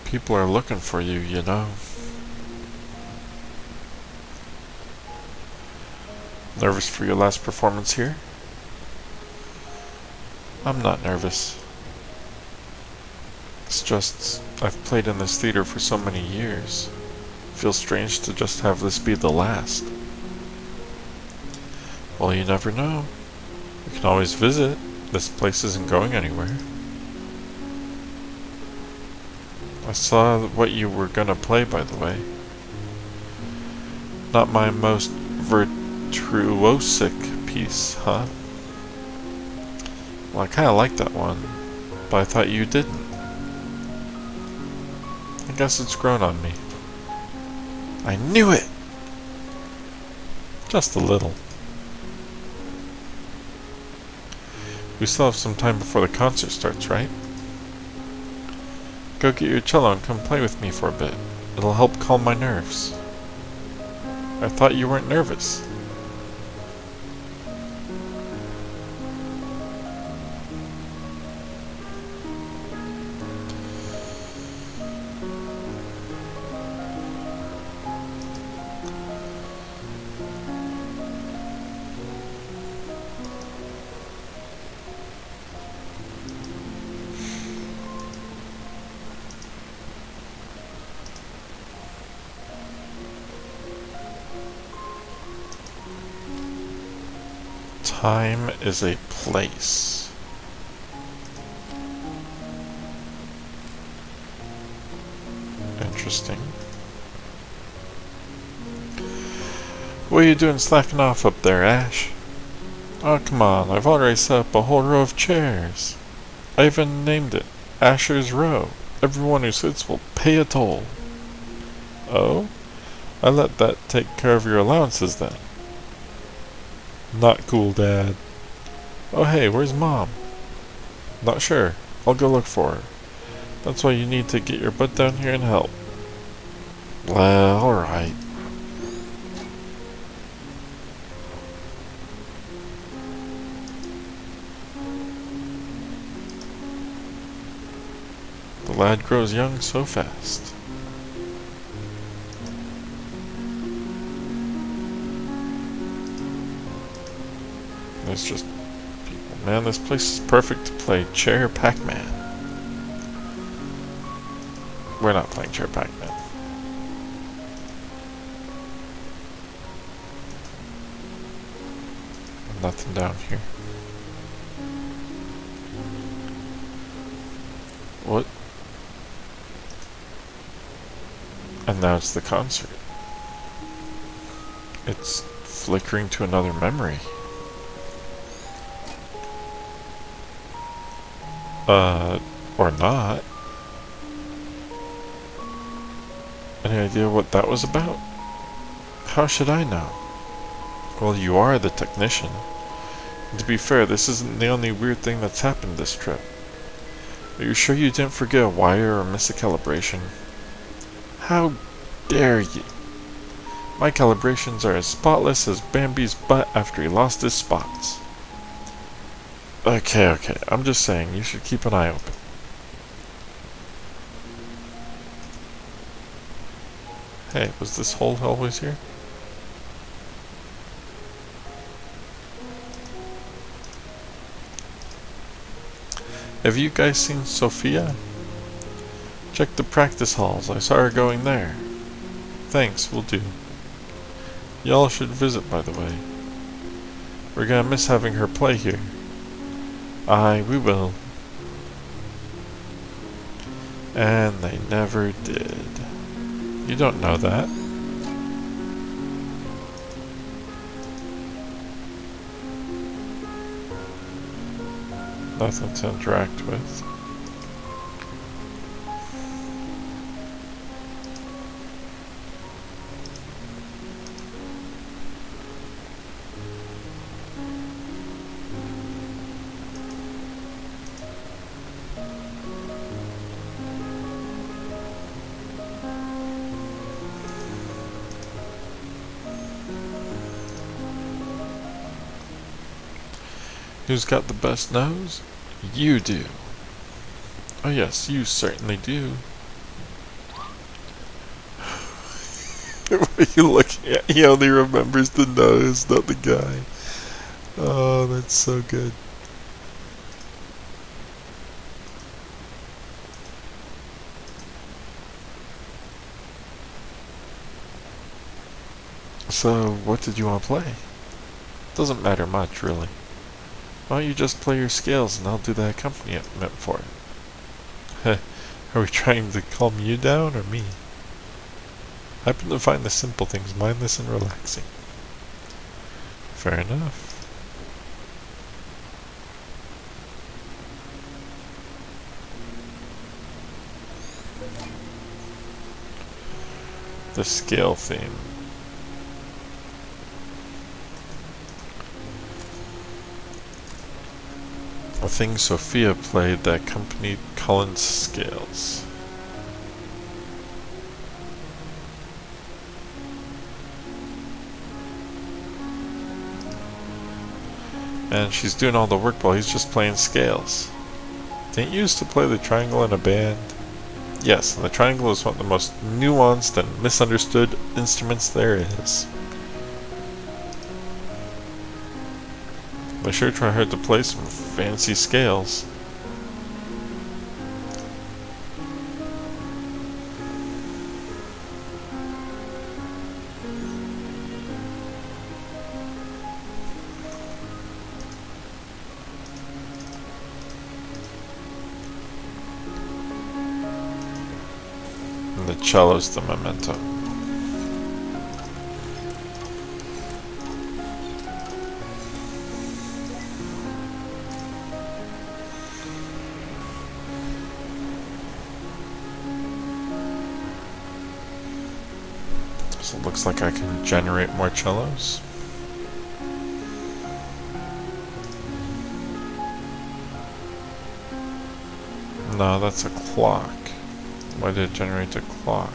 People are looking for you, you know. Nervous for your last performance here? I'm not nervous. It's just, I've played in this theater for so many years. Feels strange to just have this be the last. Well, you never know. We can always visit. This place isn't going anywhere. I saw what you were gonna play, by the way. Not my most virtuosic piece, huh? Well, I kinda liked that one, but I thought you didn't. I guess it's grown on me. I knew it! Just a little. We still have some time before the concert starts, right? Go get your cello and come play with me for a bit. It'll help calm my nerves. I thought you weren't nervous. Time is a place. Interesting. What are you doing slacking off up there, Ash? Oh, come on, I've already set up a whole row of chairs. I even named it Asher's Row. Everyone who sits will pay a toll. Oh? I let that take care of your allowances then. Not cool, Dad. Oh hey, where's Mom? Not sure. I'll go look for her. That's why you need to get your butt down here and help. Well, alright. The lad grows young so fast. There's just people. Man, this place is perfect to play Chair Pac-Man. We're not playing Chair Pac-Man. Nothing down here. What? And now it's the concert. It's flickering to another memory. Or not. Any idea what that was about? How should I know? Well, you are the technician. And to be fair, this isn't the only weird thing that's happened this trip. Are you sure you didn't forget a wire or miss a calibration? How dare you? My calibrations are as spotless as Bambi's butt after he lost his spots. Okay, I'm just saying, you should keep an eye open. Hey, was this hole always here? Have you guys seen Sophia? Check the practice halls, I saw her going there. Thanks, will do. Y'all should visit, by the way. We're gonna miss having her play here. Aye, we will. And they never did. You don't know that. Nothing to interact with. Who's got the best nose? You do. Oh yes, you certainly do. What are you looking at? He only remembers the nose, not the guy. Oh, that's so good. So, what did you want to play? Doesn't matter much, really. Why don't you just play your scales and I'll do the accompaniment for it? Are we trying to calm you down or me? I happen to find the simple things mindless and relaxing. Fair enough. The scale theme. A thing Sophia played that accompanied Cullen's scales. And she's doing all the work while he's just playing scales. Didn't you used to play the triangle in a band? Yes, and the triangle is one of the most nuanced and misunderstood instruments there is. They sure try hard to play some fancy scales. cello's the memento. So it looks like I can generate more cellos. No, that's a clock. Why did it generate a clock?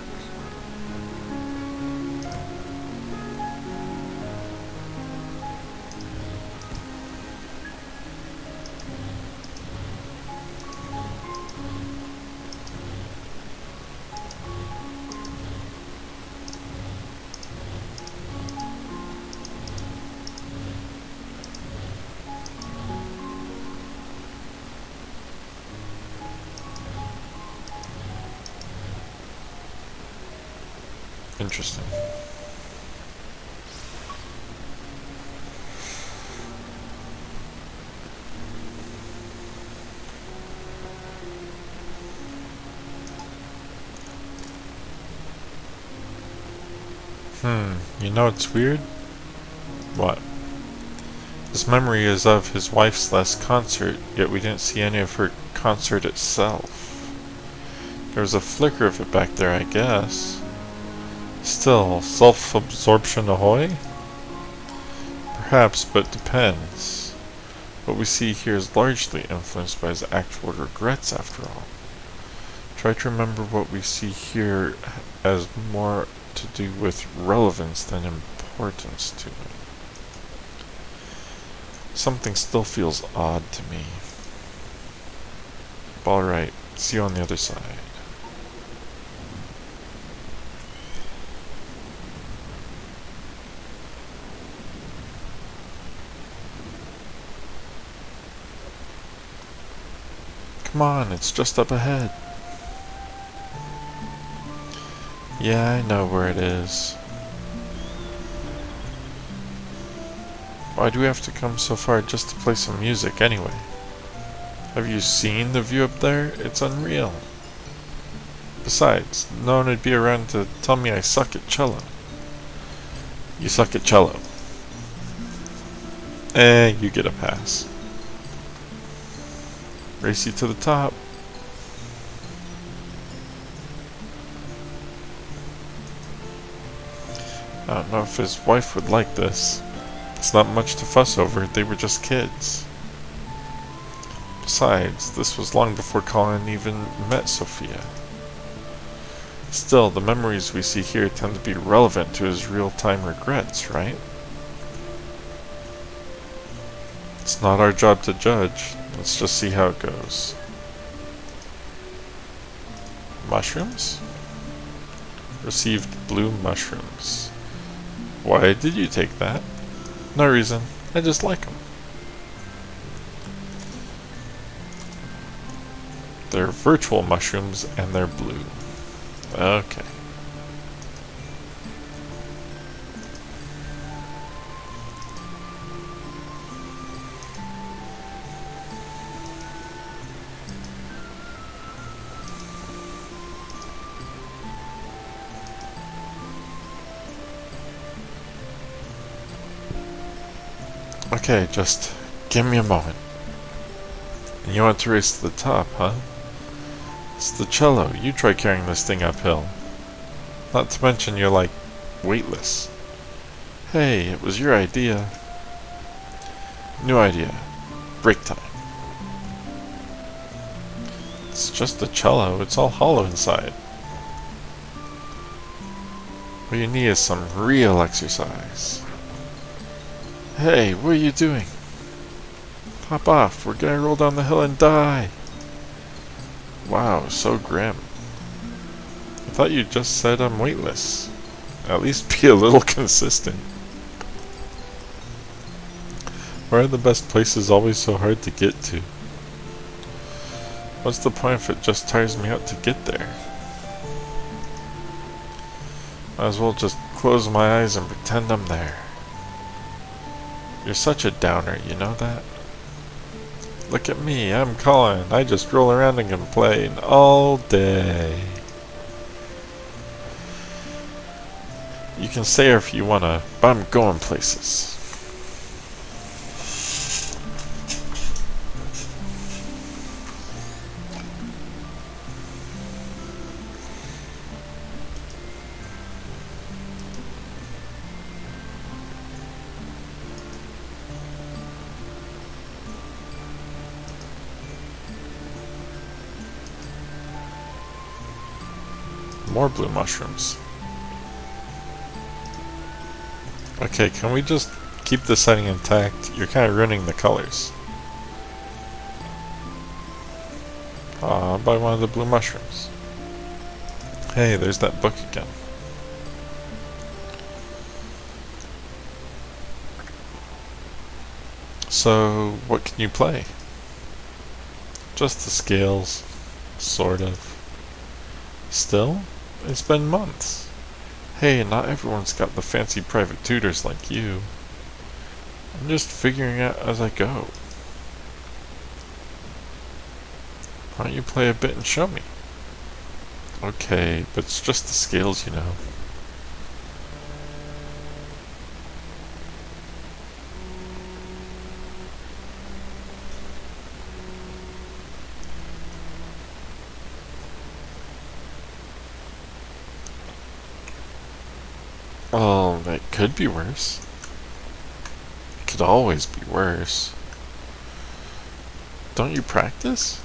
Interesting. You know what's weird? What? This memory is of his wife's last concert, yet we didn't see any of her concert itself. There was a flicker of it back there, I guess. Still, self-absorption ahoy? Perhaps, but depends. What we see here is largely influenced by his actual regrets, after all. Try to remember what we see here as more to do with relevance than importance to it. Something still feels odd to me. Alright, see you on the other side. Come on, it's just up ahead. Yeah, I know where it is. Why do we have to come so far just to play some music anyway? Have you seen the view up there? It's unreal. Besides, no one would be around to tell me I suck at cello. You suck at cello. You get a pass. Race you to the top. I don't know if his wife would like this. It's not much to fuss over, they were just kids. Besides, this was long before Colin even met Sophia. Still, the memories we see here tend to be relevant to his real-time regrets, right? It's not our job to judge. Let's just see how it goes. Mushrooms? Received blue mushrooms. Why did you take that? No reason. I just like them. They're virtual mushrooms and they're blue. Okay. Okay, just give me a moment. And you want to race to the top, huh? It's the cello. You try carrying this thing uphill. Not to mention you're like weightless. Hey, it was your idea. New idea. Break time. It's just a cello. It's all hollow inside. What you need is some real exercise. Hey, what are you doing? Pop off. We're gonna roll down the hill and die. Wow, so grim. I thought you just said I'm weightless. At least be a little consistent. Why are the best places always so hard to get to? What's the point if it just tires me out to get there? Might as well just close my eyes and pretend I'm there. You're such a downer, you know that? Look at me, I'm Colin. I just roll around and complain all day. You can stay here if you wanna, but I'm going places. More blue mushrooms. Okay, can we just keep the setting intact? You're kind of ruining the colors. I'll buy one of the blue mushrooms. Hey, there's that book again. So, what can you play? Just the scales, sort of. Still, it's been months. Hey, not everyone's got the fancy private tutors like you. I'm just figuring out as I go. Why don't you play a bit and show me? Okay, but it's just the scales, you know. Oh, it could be worse. It could always be worse. Don't you practice?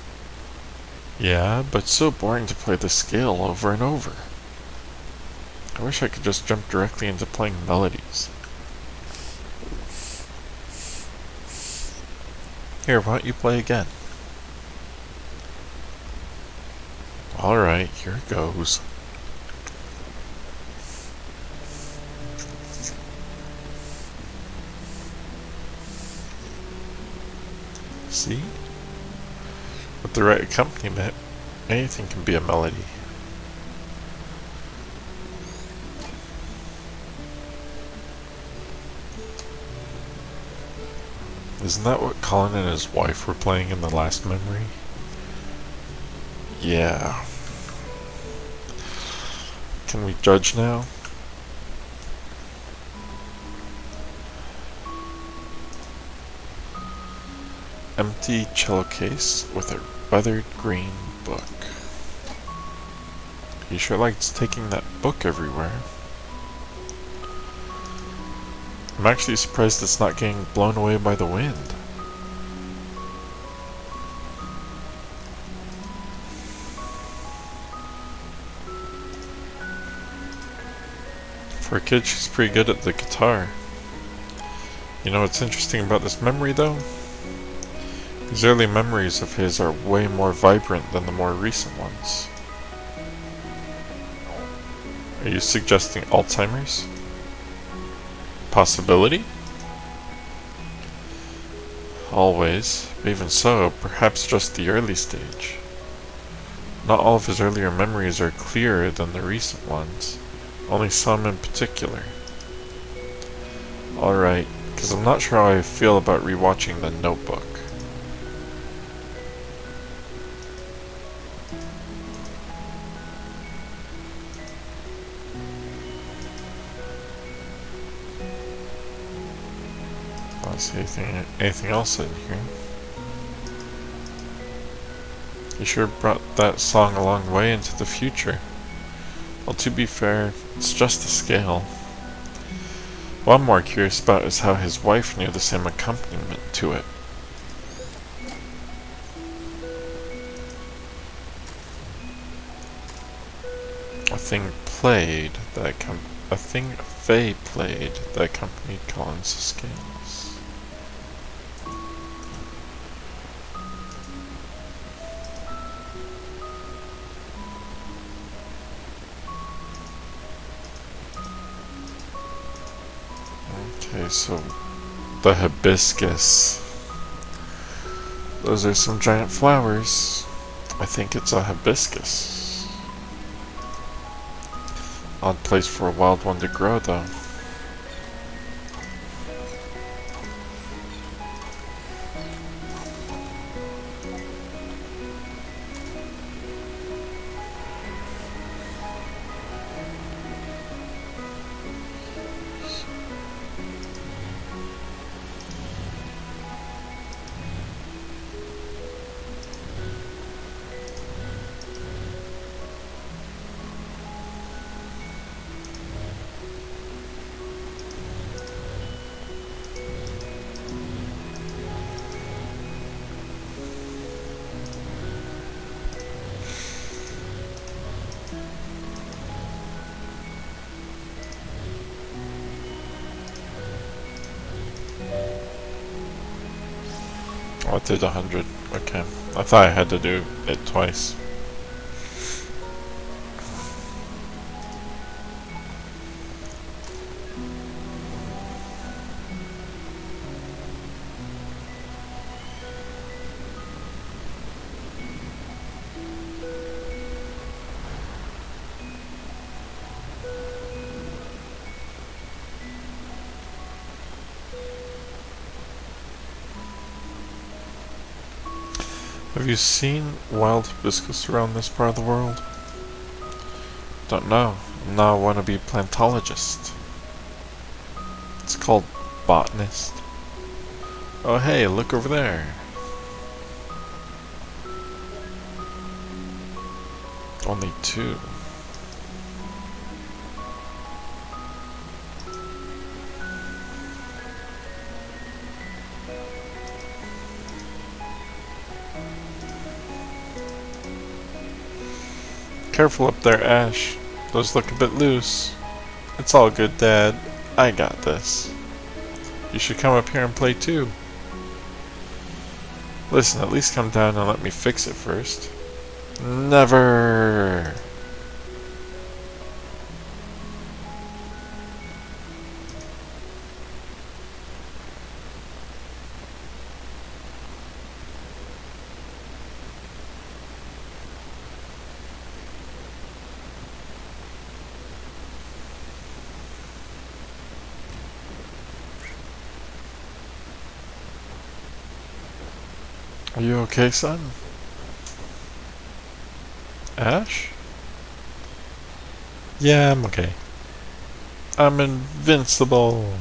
Yeah, but it's so boring to play the scale over and over. I wish I could just jump directly into playing melodies. Here, why don't you play again? Alright, here it goes. See? With the right accompaniment, anything can be a melody. Isn't that what Colin and his wife were playing in the last memory? Yeah. Can we judge now? Empty cello case with a weathered green book. He sure likes taking that book everywhere. I'm actually surprised it's not getting blown away by the wind. For a kid, she's pretty good at the guitar. You know what's interesting about this memory, though? These early memories of his are way more vibrant than the more recent ones. Are you suggesting Alzheimer's? Possibility? Always, but even so, perhaps just the early stage. Not all of his earlier memories are clearer than the recent ones, only some in particular. Alright, because I'm not sure how I feel about rewatching The Notebook. See anything else in here. You sure brought that song a long way into the future. Well, to be fair, it's just a scale. What I'm more curious about is how his wife knew the same accompaniment to it. A thing Faye played that accompanied Colin's scales. Okay, so the hibiscus. Those are some giant flowers. I think it's a hibiscus. Odd place for a wild one to grow, though. Oh, I did 100. Okay. I thought I had to do it twice. Have you seen wild hibiscus around this part of the world? Don't know. I'm not a wannabe plantologist. It's called botanist. Oh hey, look over there. Only 2. Careful up there, Ash. Those look a bit loose. It's all good, Dad. I got this. You should come up here and play too. Listen, at least come down and let me fix it first. Never! Are you okay, son? Ash? Yeah, I'm okay. I'm invincible.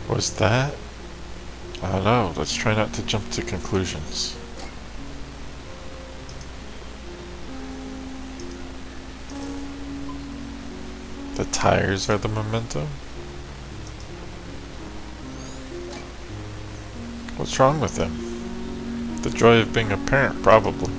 Was that? I don't know. Let's try not to jump to conclusions. The tires are the memento? What's wrong with him? The joy of being a parent, probably.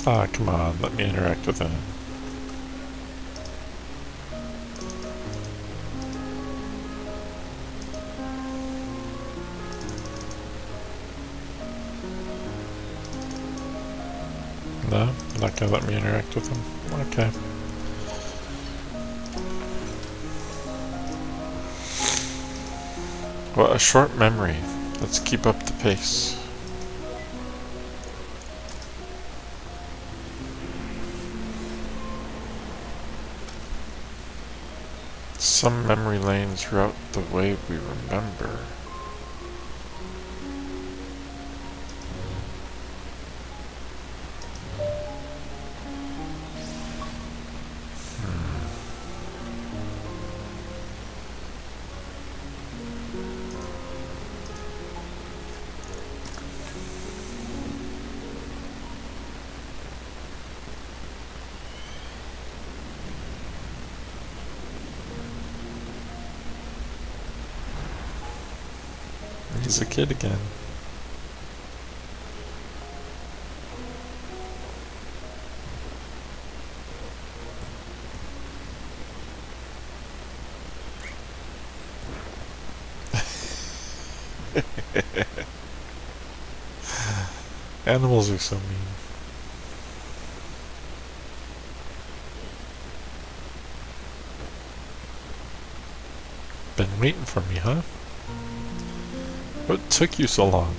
Ah, come on, let me interact with him. No? You're not gonna let me interact with him? Okay. Well, a short memory. Let's keep up the pace. Some memory lanes route the way we remember. He's a kid again. Animals are so mean. Been waiting for me, huh? What took you so long?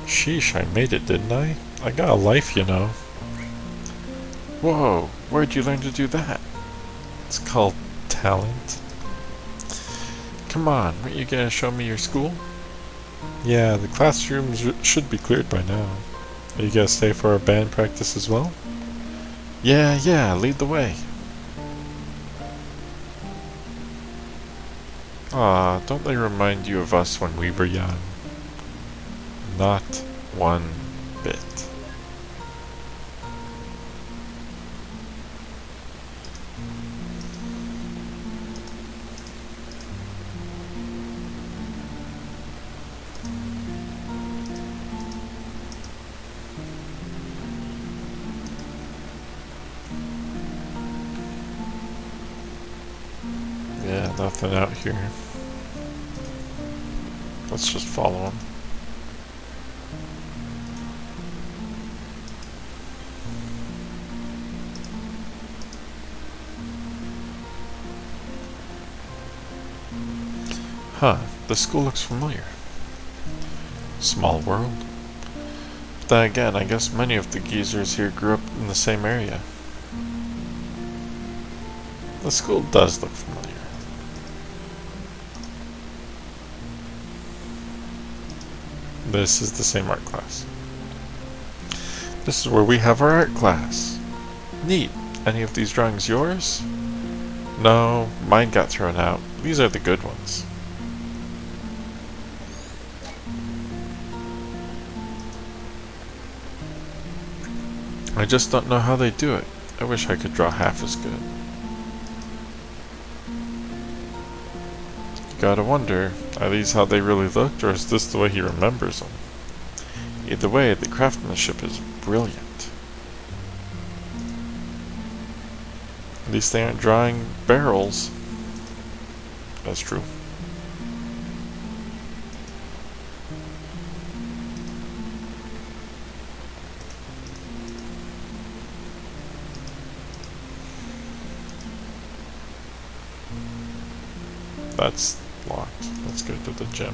Sheesh, I made it, didn't I? I got a life, you know. Whoa, where'd you learn to do that? It's called talent. Come on, weren't you gonna show me your school? Yeah, the classrooms should be cleared by now. Are you gonna stay for our band practice as well? Yeah, lead the way. Ah, don't they remind you of us when we were young? Not one bit. Yeah, nothing out here. Let's just follow him. Huh, the school looks familiar. Small world. But then again, I guess many of the geezers here grew up in the same area. The school does look familiar. This is the same art class. This is where we have our art class. Neat. Any of these drawings yours? No, mine got thrown out. These are the good ones. I just don't know how they do it. I wish I could draw half as good. Gotta wonder, are these how they really looked, or is this the way he remembers them? Either way, the craftsmanship is brilliant. At least they aren't drawing barrels. That's true. That's locked. Let's go to the gym.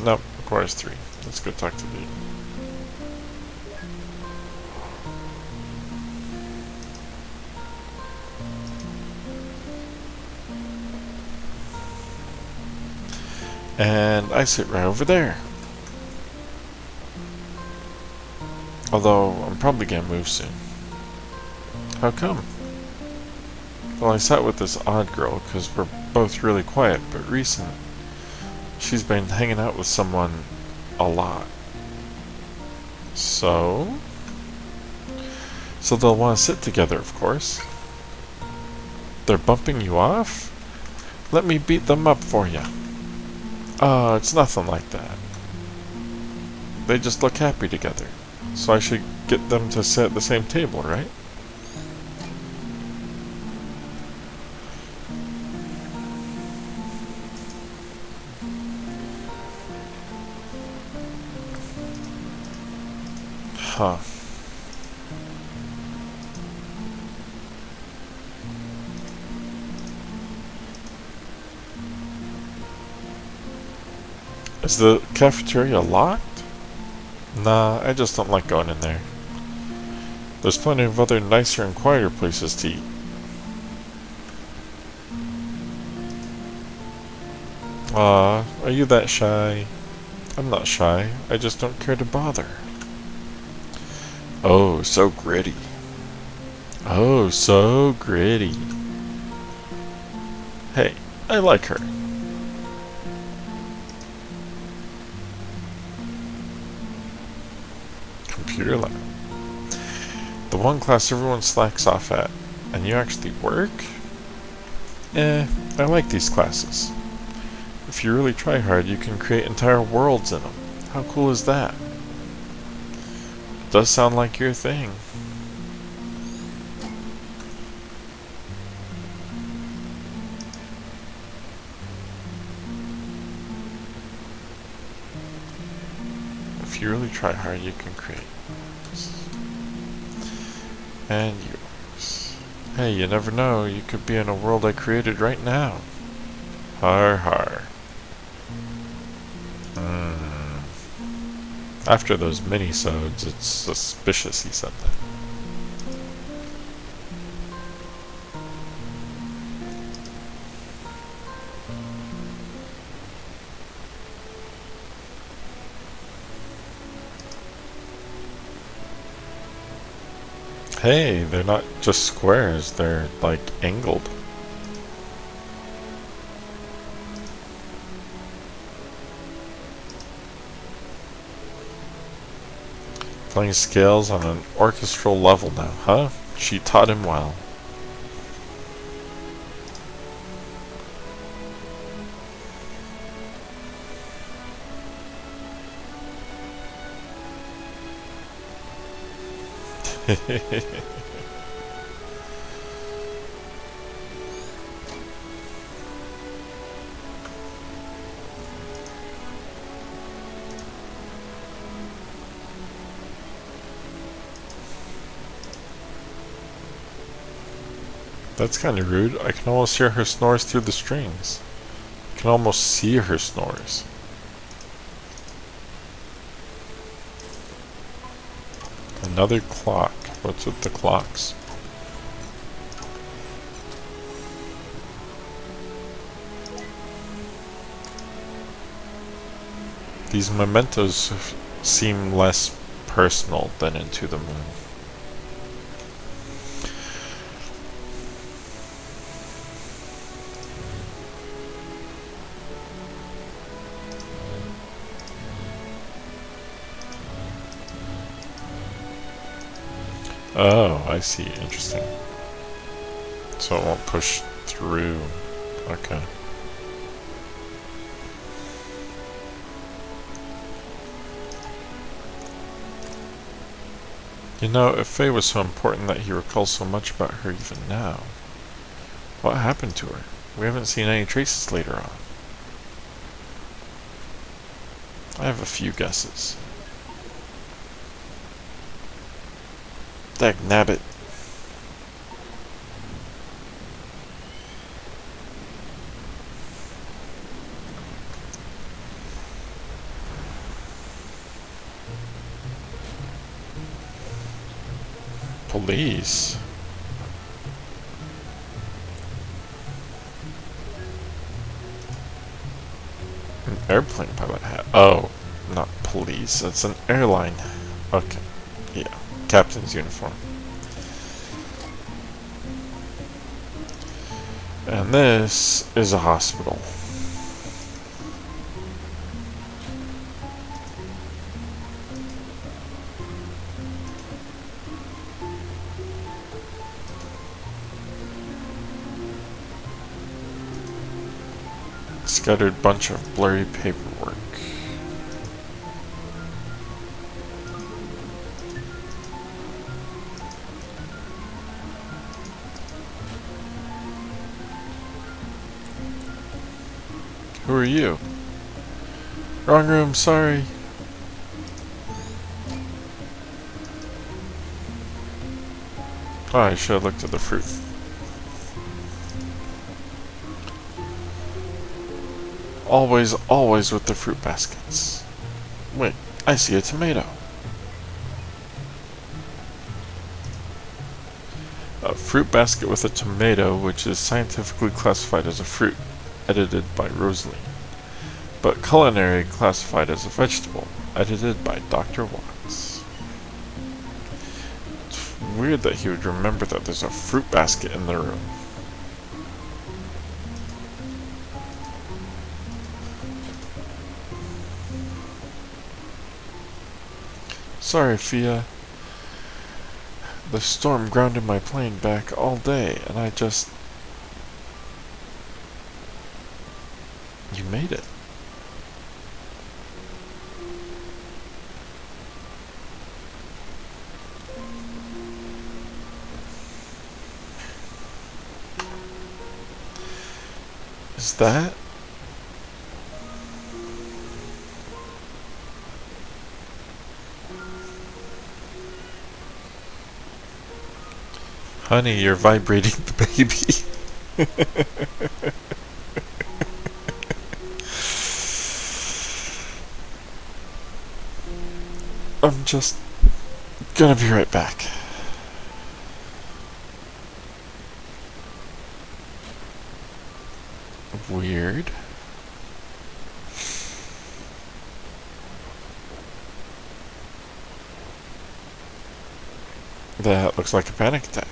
Nope, requires 3. Let's go talk to the... And I sit right over there. Although, I'm probably gonna move soon. How come? Well, I sat with this odd girl because we're both really quiet, but recently she's been hanging out with someone a lot. So they'll want to sit together, of course. They're bumping you off? Let me beat them up for you. It's nothing like that. They just look happy together. So I should get them to sit at the same table, right? Huh. Is the cafeteria locked? Nah, I just don't like going in there. There's plenty of other nicer and quieter places to eat. Aw, are you that shy? I'm not shy, I just don't care to bother. Oh, so gritty. Oh, so gritty. Hey, I like her. Computer lab. The one class everyone slacks off at, and you actually work? I like these classes. If you really try hard, you can create entire worlds in them. How cool is that? It does sound like your thing. If you really try hard, you can create. And yours. Hey, you never know, you could be in a world I created right now. Har har. After those mini-sodes, it's suspicious he said that. Hey, they're not just squares, they're like angled. Playing scales on an orchestral level now, huh? She taught him well. That's kind of rude. I can almost hear her snores through the strings. I can almost see her snores. Another clock. What's with the clocks? These mementos seem less personal than Into the Moon. Oh, I see. Interesting. So it won't push through. Okay. You know, if Faye was so important that he recalls so much about her even now, what happened to her? We haven't seen any traces later on. I have a few guesses. Dagnabbit. Police? An airplane pilot hat. Oh, not police. It's an airline. Okay. Yeah. Captain's uniform. And this is a hospital. Scattered bunch of blurry paperwork. Who are you? Wrong room, sorry. Oh, I should have looked at the fruit. Always, always with the fruit baskets. Wait, I see a tomato. A fruit basket with a tomato, which is scientifically classified as a fruit, edited by Rosalie. But culinary classified as a vegetable, edited by Dr. Watts. It's weird that he would remember that there's a fruit basket in the room. Sorry, Fia. The storm grounded my plane back all day, and I just... You made it. Is that... Honey, you're vibrating the baby. I'm just gonna be right back. Weird. That looks like a panic attack.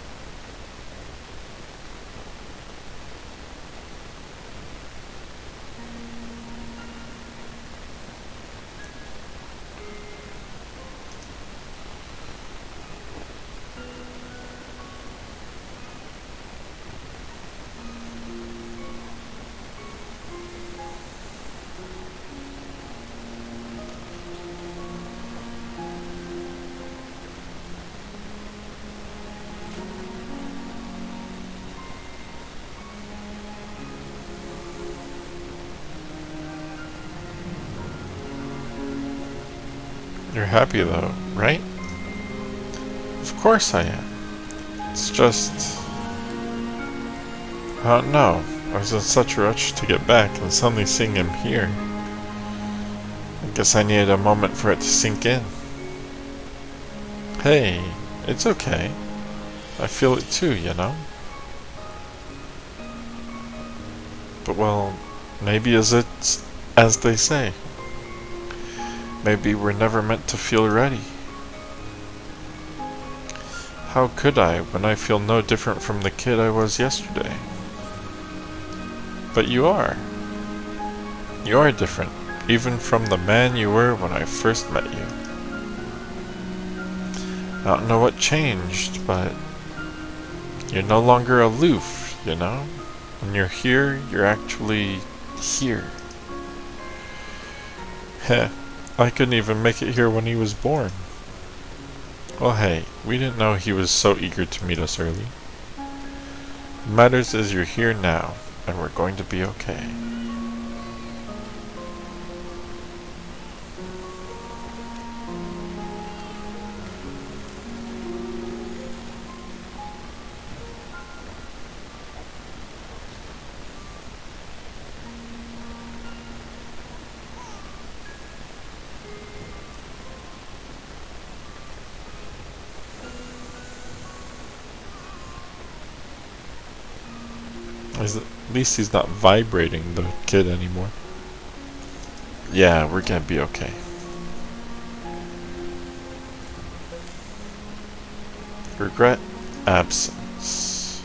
You're happy though, right? Of course I am. It's just... I don't know. I was in such a rush to get back and suddenly seeing him here. I guess I needed a moment for it to sink in. Hey, it's okay. I feel it too, you know? But well, maybe it's as they say. Maybe we're never meant to feel ready. How could I when I feel no different from the kid I was yesterday? But you are. You are different, even from the man you were when I first met you. I don't know what changed, but you're no longer aloof, you know? When you're here, you're actually here. Heh. I couldn't even make it here when he was born. Well, hey, we didn't know he was so eager to meet us early. What matters is you're here now, and we're going to be okay. At least he's not vibrating the kid anymore. Yeah, we're gonna be okay. Regret absence.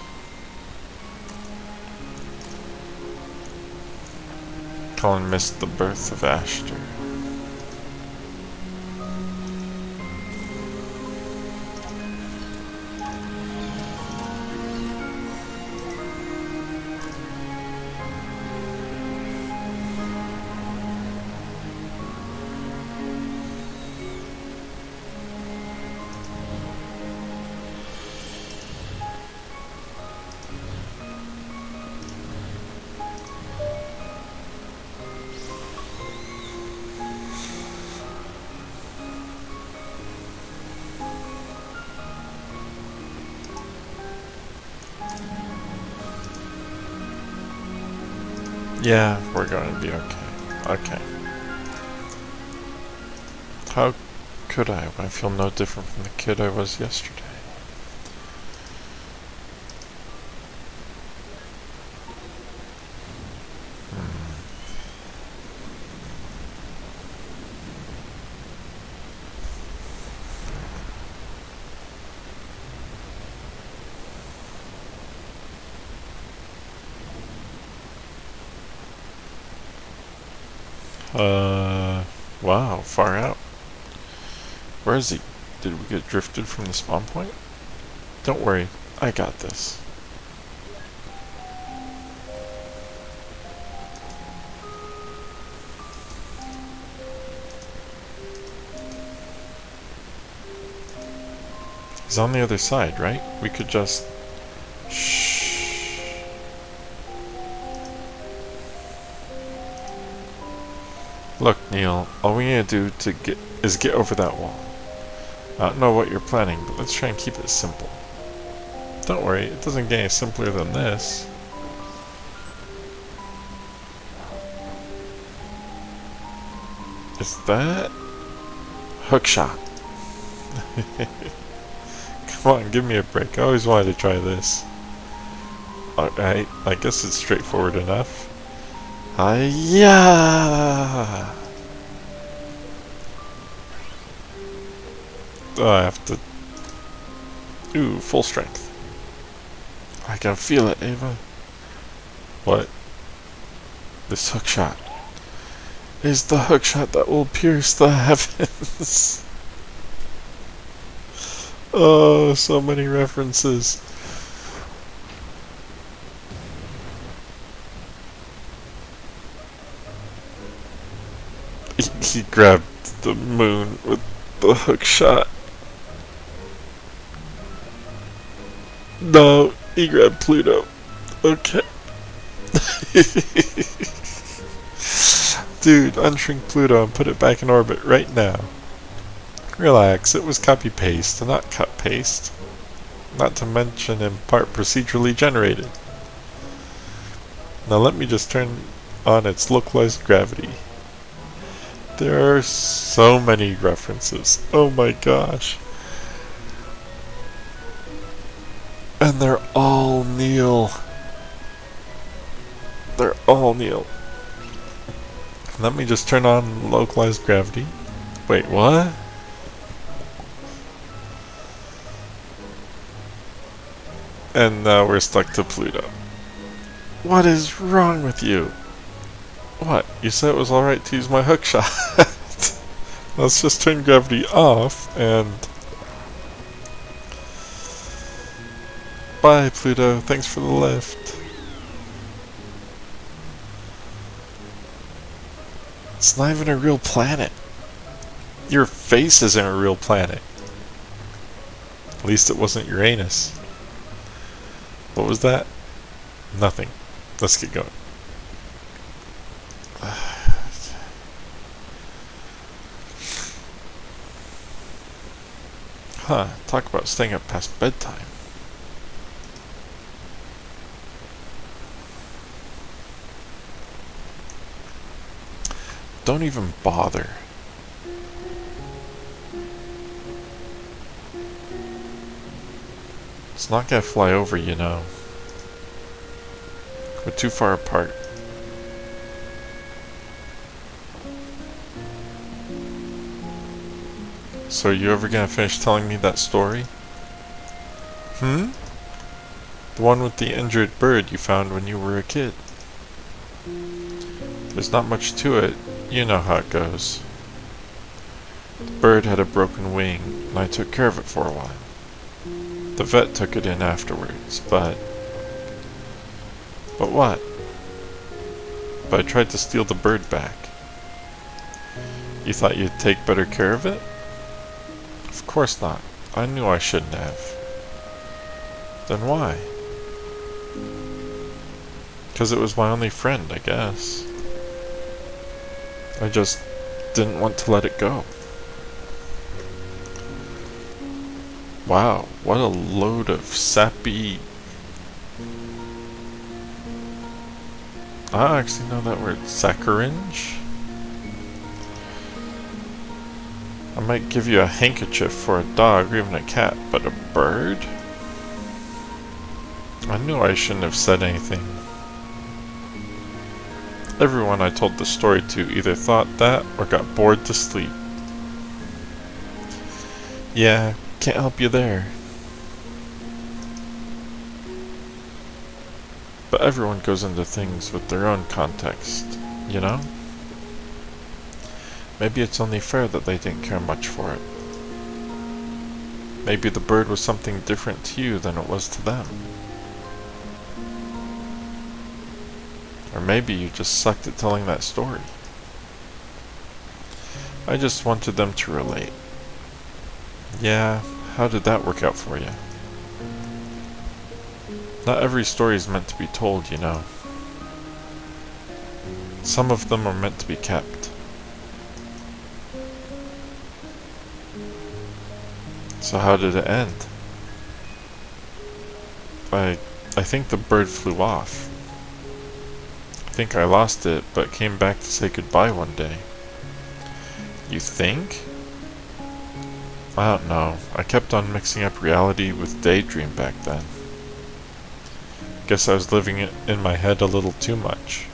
Colin missed the birth of Ashter. Yeah, we're going to be okay. Okay. How could I when I feel no different from the kid I was yesterday? Wow, far out. Where is he? Did we get drifted from the spawn point? Don't worry, I got this. He's on the other side, right? We could just... Shh. Look, Neil, all we need to do is get over that wall. I don't know what you're planning, but let's try and keep it simple. Don't worry, it doesn't get any simpler than this. Is that... Hookshot. Come on, give me a break. I always wanted to try this. Alright, I guess it's straightforward enough. Hiya! Oh, I have to... Ooh, full strength. I can feel it, Ava. What? This hookshot is the hookshot that will pierce the heavens. Oh, so many references. He grabbed the moon with the hookshot. No, he grabbed Pluto. Okay. Dude, unshrink Pluto and put it back in orbit right now. Relax, it was copy-paste, not cut-paste. Not to mention in part procedurally generated. Now let me just turn on its localized gravity. There are so many references. Oh my gosh. And they're all Neil. They're all Neil. Let me just turn on localized gravity. Wait, what? And now we're stuck to Pluto. What is wrong with you? What? You said it was alright to use my hookshot. Let's just turn gravity off and... Bye, Pluto. Thanks for the lift. It's not even a real planet. Your face isn't a real planet. At least it wasn't Uranus. What was that? Nothing. Let's get going. Huh, talk about staying up past bedtime. Don't even bother. It's not gonna fly over, you know. We're too far apart. So are you ever gonna finish telling me that story? Hmm? The one with the injured bird you found when you were a kid. There's not much to it. You know how it goes. The bird had a broken wing, and I took care of it for a while. The vet took it in afterwards, but... But what? But I tried to steal the bird back. You thought you'd take better care of it? Of course not. I knew I shouldn't have. Then why? 'Cause it was my only friend, I guess. I just didn't want to let it go. Wow, what a load of sappy... I actually know that word, saccharinge? I might give you a handkerchief for a dog or even a cat, but a bird? I knew I shouldn't have said anything. Everyone I told the story to either thought that or got bored to sleep. Yeah, can't help you there. But everyone goes into things with their own context, you know? Maybe it's only fair that they didn't care much for it. Maybe the bird was something different to you than it was to them. Or maybe you just sucked at telling that story. I just wanted them to relate. Yeah, how did that work out for you? Not every story is meant to be told, you know. Some of them are meant to be kept. So how did it end? I think the bird flew off. I think I lost it, but came back to say goodbye one day. You think? I don't know. I kept on mixing up reality with daydream back then. Guess I was living it in my head a little too much.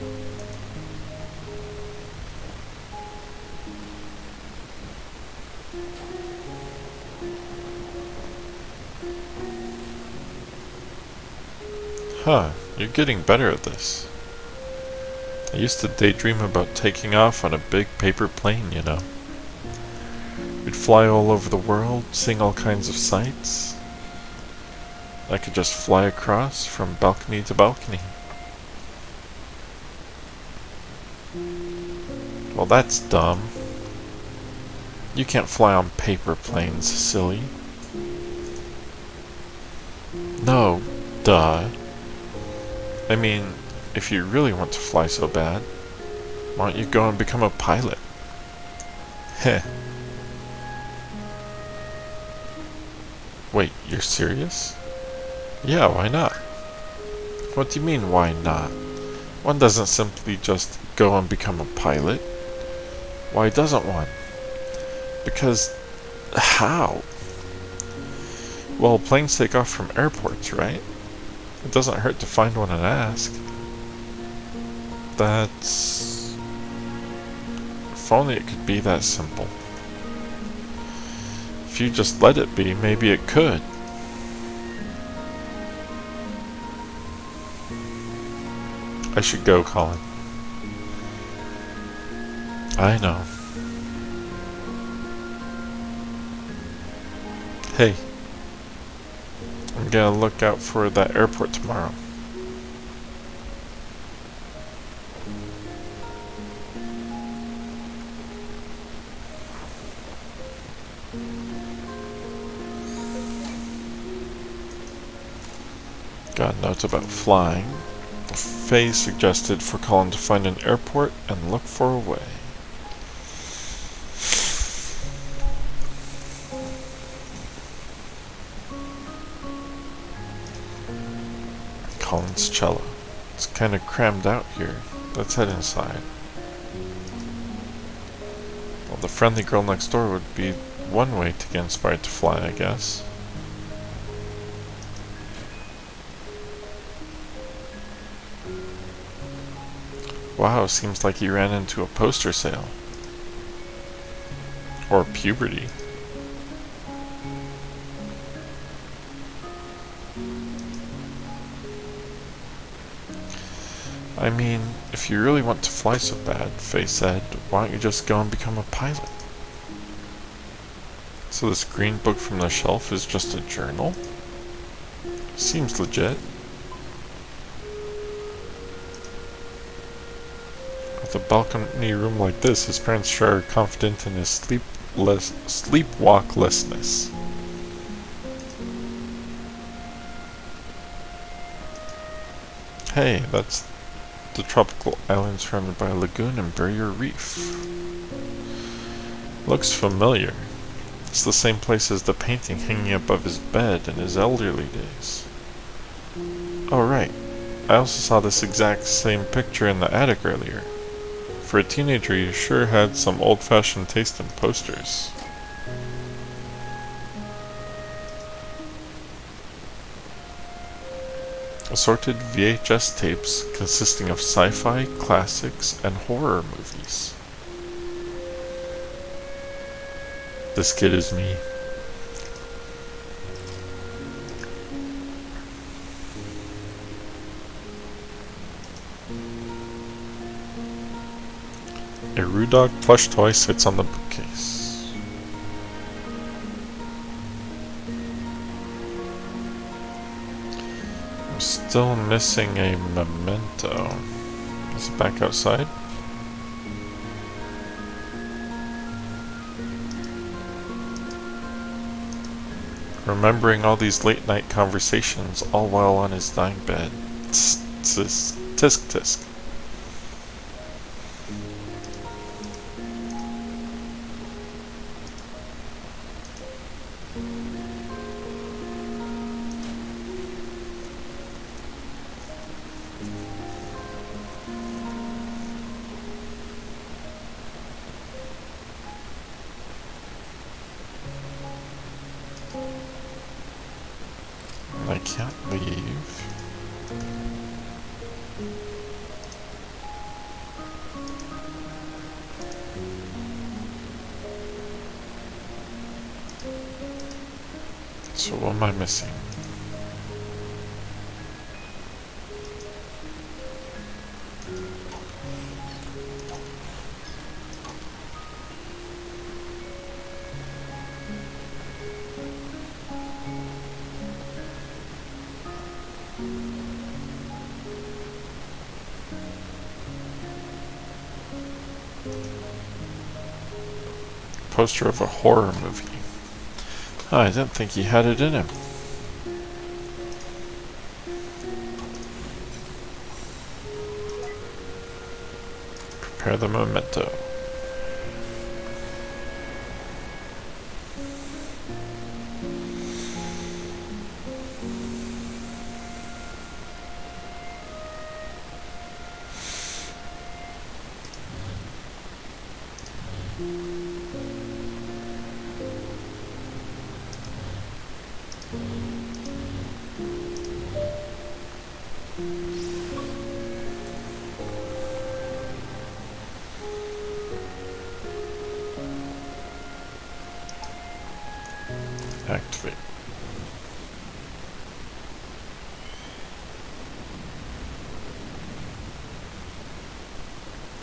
Huh, you're getting better at this. I used to daydream about taking off on a big paper plane, you know. We'd fly all over the world, seeing all kinds of sights. I could just fly across from balcony to balcony. Well, that's dumb. You can't fly on paper planes, silly. No, duh. I mean, if you really want to fly so bad, why don't you go and become a pilot? Heh. Wait, you're serious? Yeah, why not? What do you mean, why not? One doesn't simply just go and become a pilot. Why doesn't one? Because... how? Well, planes take off from airports, right? It doesn't hurt to find one and ask. That's... if only it could be that simple. If you just let it be, maybe it could. I should go, Colin. I know. Hey. I'm gonna look out for that airport tomorrow. Got notes about flying. Faye suggested for Colin to find an airport and look for a way. Colin's cello. It's kinda crammed out here. Let's head inside. Well, the friendly girl next door would be one way to get inspired to fly, I guess. Wow, seems like you ran into a poster sale. Or puberty. I mean, if you really want to fly so bad, Faye said, why don't you just go and become a pilot? So this green book from the shelf is just a journal? Seems legit. With a balcony room like this, his parents sure are confident in his sleepwalklessness. Hey, that's the tropical island surrounded by a lagoon and barrier reef. Looks familiar. It's the same place as the painting hanging above his bed in his elderly days. Oh right, I also saw this exact same picture in the attic earlier. For a teenager, you sure had some old-fashioned taste in posters. Assorted VHS tapes consisting of sci-fi, classics, and horror movies. This kid is me. A Rudog plush toy sits on the bookcase. I'm still missing a memento. Is it back outside? Remembering all these late night conversations all while on his dying bed. Tisk tisk. I can't leave. So what am I missing? Poster of a horror movie. Oh, I didn't think he had it in him. Prepare the memento. Activate.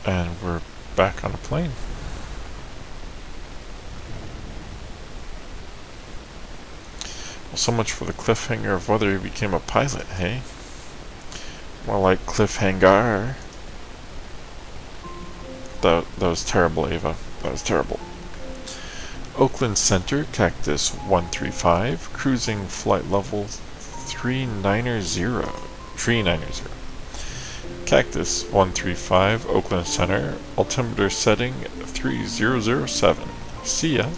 And we're back on a plane. Well, so much for the cliffhanger of whether he became a pilot, hey? More like cliffhanger. That was terrible, Ava. That was terrible. Oakland Center, Cactus 135, cruising flight level 390. Cactus 135, Oakland Center, altimeter setting 3007. See ya.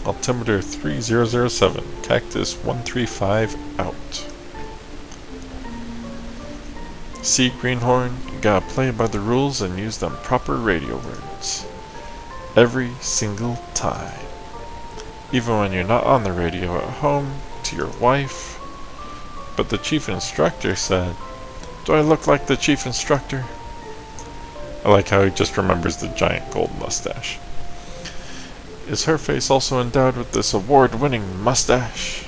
Altimeter 3007, Cactus 135 out. See, Greenhorn, you gotta play by the rules and use them proper radio words. Every single time. Even when you're not on the radio at home, to your wife. But the chief instructor said, "Do I look like the chief instructor?" I like how he just remembers the giant gold mustache. Is her face also endowed with this award-winning mustache?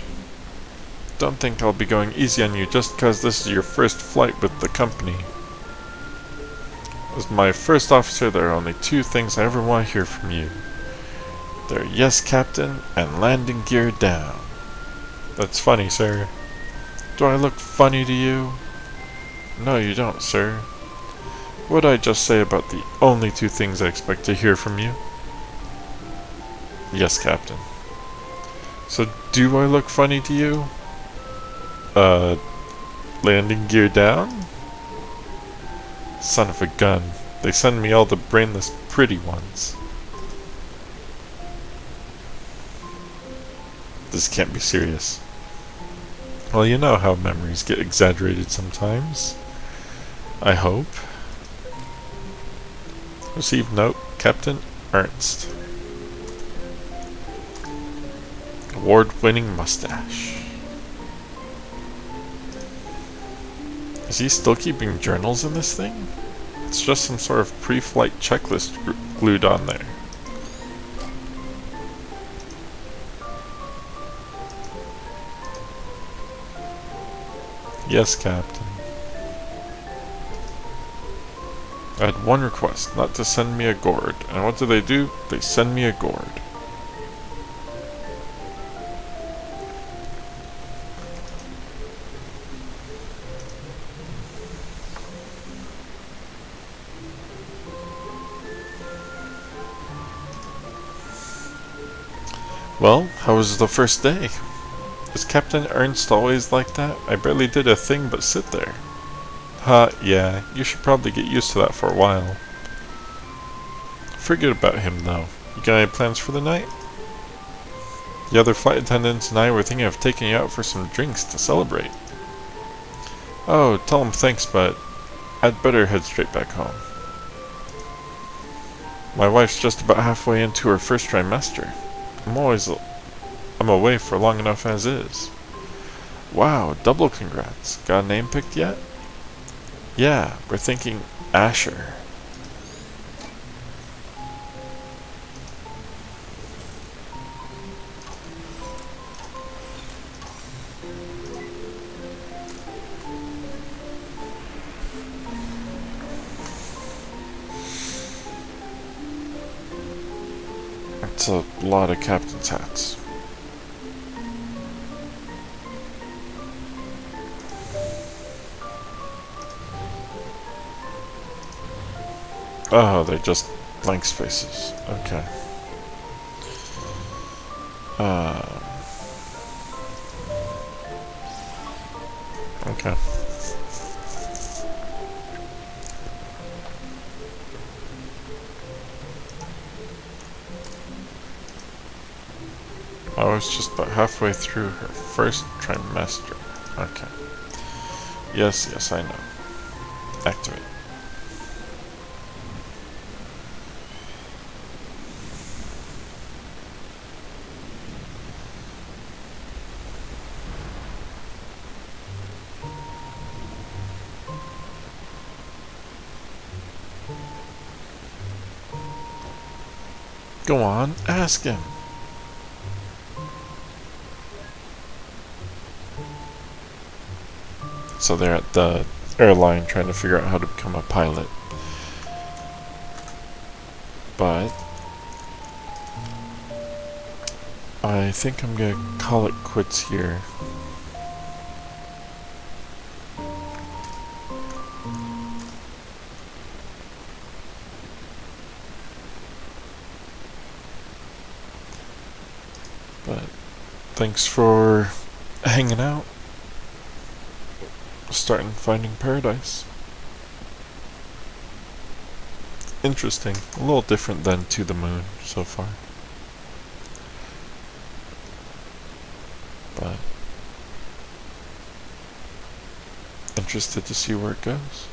Don't think I'll be going easy on you just because this is your first flight with the company. As my first officer, there are only two things I ever want to hear from you. They're yes, Captain, and landing gear down. That's funny, sir. Do I look funny to you? No, you don't, sir. What'd I just say about the only two things I expect to hear from you? Yes, Captain. So do I look funny to you? Landing gear down? Son of a gun. They send me all the brainless pretty ones. This can't be serious. Well, you know how memories get exaggerated sometimes. I hope. Received note, Captain Ernst. Award-winning mustache. Is he still keeping journals in this thing? It's just some sort of pre-flight checklist glued on there. Yes, Captain. I had one request, not to send me a gourd. And what do? They send me a gourd. Well, how was the first day? Is Captain Ernst always like that? I barely did a thing but sit there. Yeah, you should probably get used to that for a while. Forget about him, though. You got any plans for the night? The other flight attendants and I were thinking of taking you out for some drinks to celebrate. Oh, tell him thanks, but I'd better head straight back home. My wife's just about halfway into her first trimester. I'm away for long enough as is. Wow, double congrats. Got a name picked yet? Yeah, we're thinking Asher. That's a lot of captain's hats. Oh, they're just blank spaces. Okay. Okay. I was just about halfway through her first trimester. Okay. Yes, yes, I know. Activate. Go on, ask him. So they're at the airline trying to figure out how to become a pilot. But I think I'm gonna call it quits here. But thanks for hanging out. Starting Finding Paradise. Interesting. A little different than To the Moon so far. But interested to see where it goes.